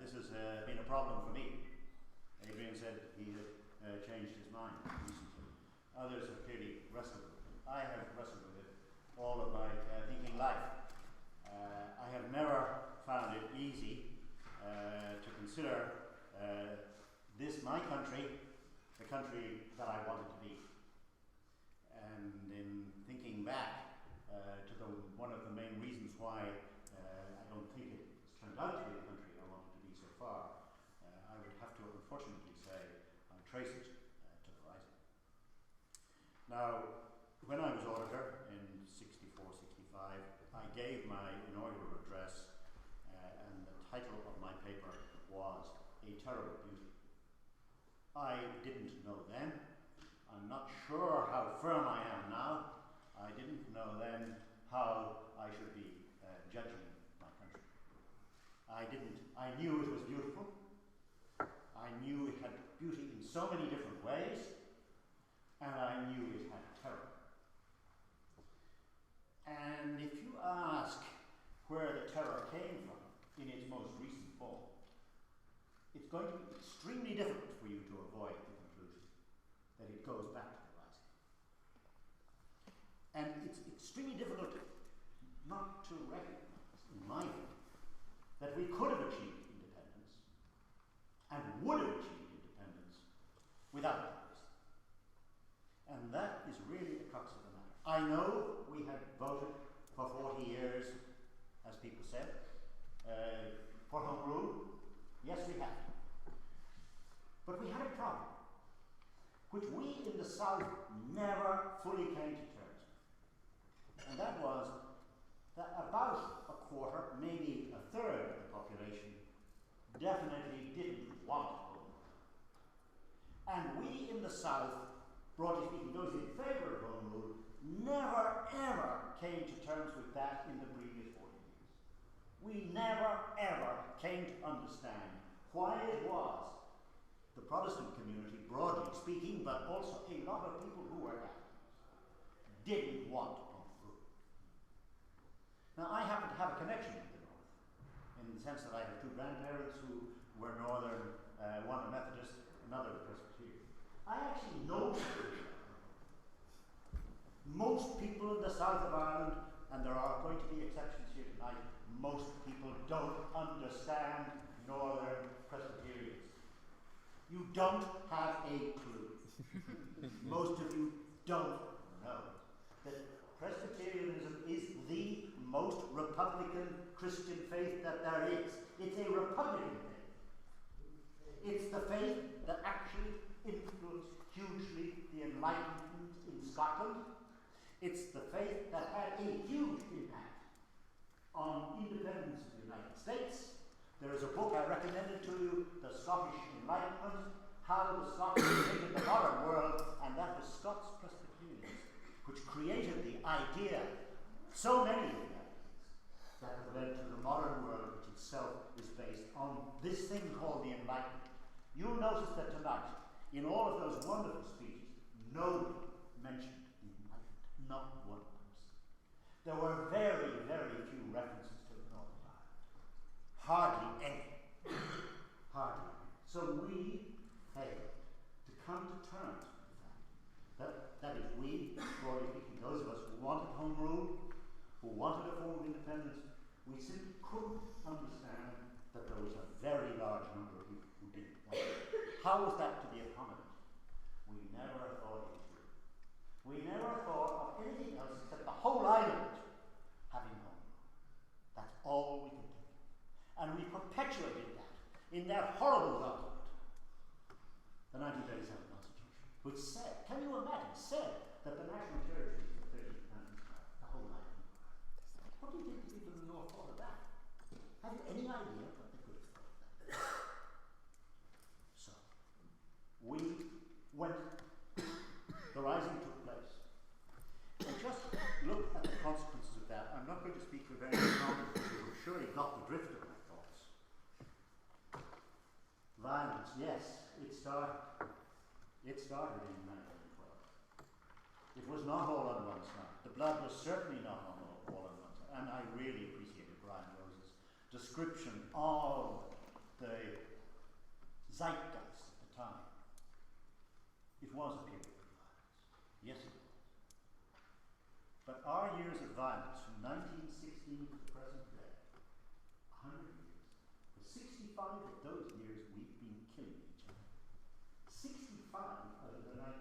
this has been a problem for me. Adrian said he had changed his mind recently. Others have clearly wrestled with it. I have wrestled with it all of my thinking life. I have never found it easy to consider this my country, the country that I wanted to be. And in thinking back to one of the main reasons why I don't think it has turned out to be the country I wanted to be so far, I would have to unfortunately say I trace it to the Rising. Now, when I was auditor in 64, 65, I gave my inaugural address and the title of my paper was A Terrible Beauty. I didn't know then. I'm not sure how firm I am now. I didn't know then how I should be judging my country. I knew it was beautiful. I knew it had beauty in so many different ways, and I knew it had terror. And if you ask where the terror came from in its most recent form, it's going to be extremely difficult for you to avoid the conclusion that it goes back to the Rising. And it's extremely difficult not to recognize, in my view, that we could have achieved independence and would have achieved independence without the Rising. And that is really the crux of the matter. I know we had voted for 40 years, as people said, for home rule. Yes, we had. But we had a problem, which we in the South never fully came to terms with. And that was that about a quarter, maybe a third of the population definitely didn't want home rule. And we in the South, broadly speaking, those in favour of home rule, never ever came to terms with that in the previous 40 years. We never ever came to understand why it was the Protestant community, broadly speaking, but also a lot of people who were Catholics, didn't want home rule. Now, I happen to have a connection with the North, in the sense that I have two grandparents who were Northern, one a Methodist, another a Presbyterian. I actually know most people in the south of Ireland, and there are going to be exceptions here tonight, most people don't understand Northern Presbyterians. You don't have a clue. Most of you don't know that Presbyterianism is the most Republican Christian faith that there is. It's a Republican faith. It's the faith that actually influenced hugely the Enlightenment in Scotland. It's the faith that had a huge impact on independence of the United States. There is a book I recommended to you, The Scottish Enlightenment, How the Scots Created the Modern World, and that was Scots Presbyterians, which created the idea, so many of the ideas, that have led to the modern world, which itself is based on this thing called the Enlightenment. You'll notice that tonight, in all of those wonderful speeches, nobody mentioned the Enlightenment, not one person. There were very, very few references to the North of Ireland. Hardly any. Hardly any. So we had to come to terms with the fact that is, we, broadly speaking, those of us who wanted home rule, who wanted a form of independence, we simply couldn't understand that there was a very large number of people who didn't want it. How was that to be accommodated? We never thought it through. We never thought of anything else except the whole island having home rule. That's all we could think of. And we perpetuated that in that horrible document which said, can you imagine, said that the national territories were 30 and the whole island. What do you think the people in the north thought of that? Have you any idea what they could have thought of that? So, we went, the rising took place. And just look at the consequences of that. I'm not going to speak for very long because you have surely got the drift of my thoughts. Violence, yes, it started in 1912. It was not all on one side. The blood was certainly not all on one side. And I really appreciated Brian Rose's description of the zeitgeist at the time. It was a period of violence. Yes, it was. But our years of violence from 1916 to the present day, 100 years, for 65 of those years we've been killing each other. 65 out of the 100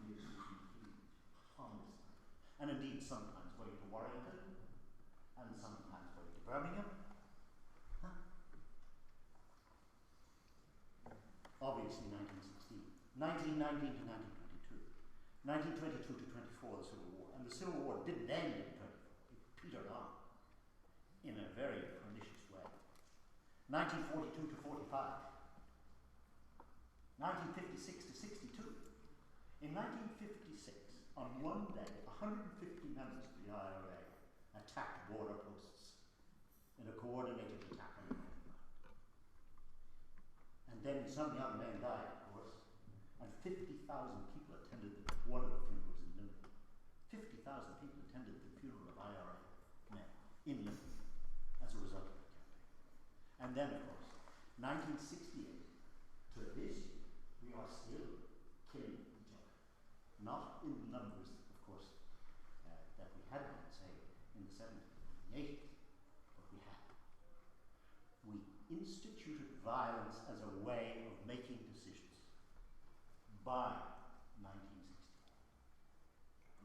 years we've been killing each other on this island. And indeed sometimes going to Warrington, and sometimes going to Birmingham. Huh? Obviously 1916. 1919 to 1922. 1922 to 24, the Civil War. And the Civil War didn't end in 24. It petered on in a very pernicious way. 1942 to 45. 1956 to 62. In 1956, on one day, 150 members of the IRA attacked border posts in a coordinated attack on the Northern Ireland. And then some young men died, of course, and 50,000 people attended one of the funerals in Limerick. 50,000 people attended the funeral of IRA men in Limerick as a result of the campaign. And then, of course, 1968 to this year, we are still killing each other. Not in the numbers, of course, that we had been, say, in the 70s and the 80s, but we have. We instituted violence as a way of making decisions by 1960.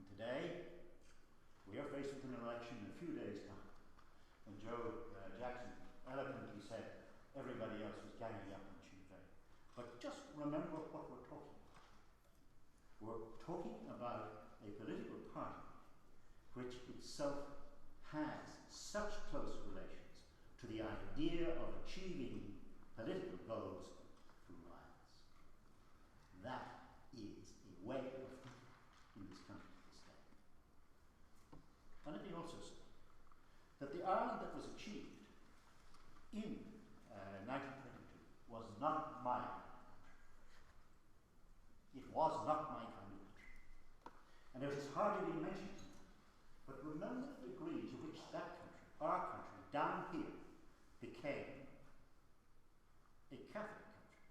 And today, we are faced with an election in a few days' time. When Joe Jackson eloquently said everybody else was ganging up on Sinn Féin. But just remember what we're talking about. We're talking about a political party which itself has such close relations to the idea of achieving political goals through violence. That is a way of thinking in this country this day. And let me also say that the Ireland that was achieved in 1922 was not my kind of country. It was not my kind of country. And it is hardly been mentioned tonight. But remember the degree to which that country, our country, down here, became a Catholic country.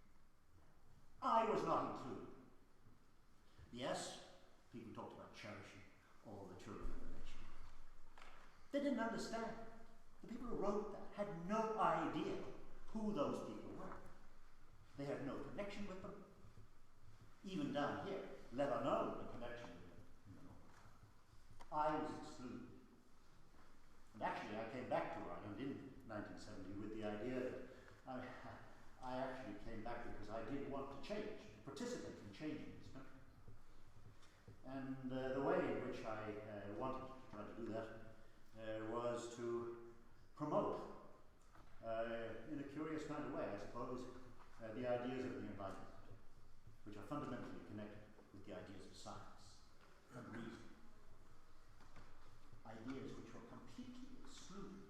I was not included. Yes, people talked about cherishing all the children of the nation. They didn't understand. The people who wrote that had no idea who those people were. They had no connection with them. Even down here, let alone the connection with them in the north. I was excluded. And actually, I came back to Ireland in 1970 with the idea that I actually came back because I did want to change, to participate in changing this country. And the way in which I wanted to try to do that was to promote, in a curious kind of way, I suppose, the ideas of the Enlightenment, which are fundamentally connected with the ideas of science and reason. Ideas which were completely excluded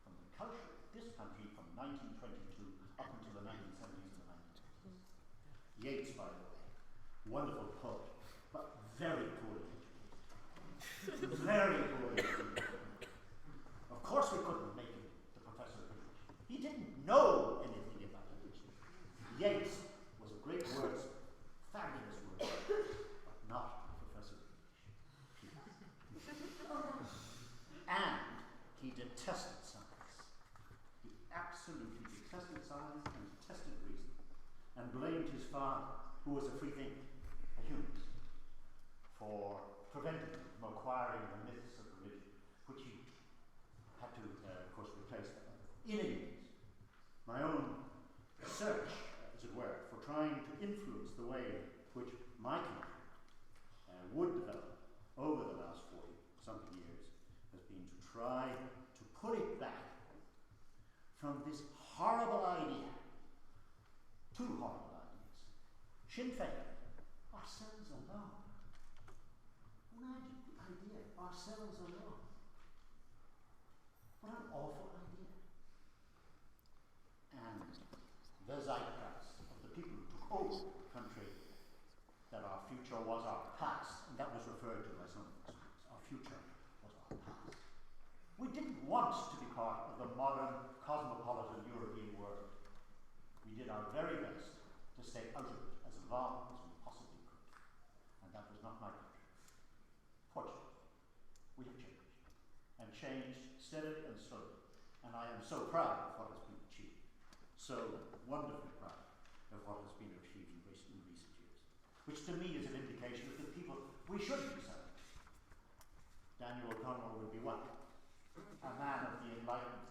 from the culture of this country from 1922 up until the 1970s and the 1980s. Yeats, by the way, wonderful poet, but very poorly educated. Very poorly educated. Of course we couldn't make him the professor of English. He didn't know anything about English. Yeats was a great wordsmith, fabulous wordsmith, but not a professor of English. And he detested science. He absolutely detested science and detested reason, and blamed his father, who was a free thinker, a humanist, for preventing him from acquiring the myths of religion, which he had to, of course, replace them. In any case, my own search, as it were, for trying to influence the way in which horrible idea, two horrible ideas. Sinn Féin, ourselves alone. Imagine the idea, ourselves alone. What an awful idea. And the zeitgeist of the people who took over the country, that our future was our past, and that was referred to by some of the schools. Our future was our past. We didn't want to be part of the modern, cosmopolitan European world. We did our very best to stay out of it as long as we possibly could. And that was not my country. Fortunately, we have changed. And changed steadily and slowly. And I am so proud of what has been achieved. So wonderfully proud of what has been achieved in recent years. Which to me is an indication of the people we should be celebrating. Daniel O'Connell would be one. A man of the Enlightenment.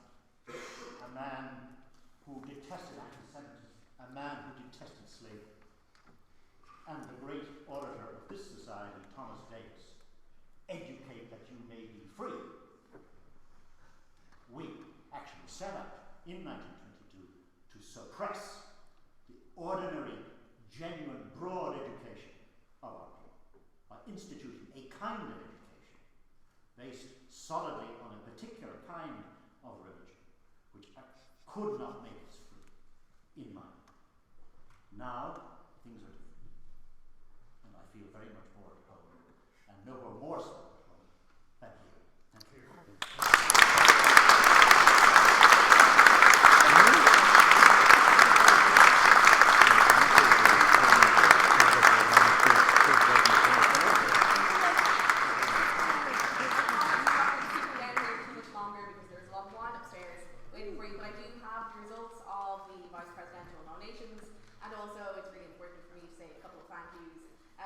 A man who detested anti-Semitism. A man who detested slavery. And the great orator of this society, Thomas Davis. Educate that you may be free. We actually set out in 1922 to suppress the ordinary, genuine, broad education of our people by instituting a kind of education based solidly on a particular kind of religion which could not make us free, in my mind. Now, things are different. And I feel very much more at home, and nowhere more so at home. Thank you. Thank you.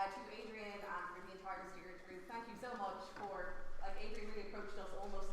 To Adrian and for the entire Steerage group, thank you so much for, like, Adrian really approached us almost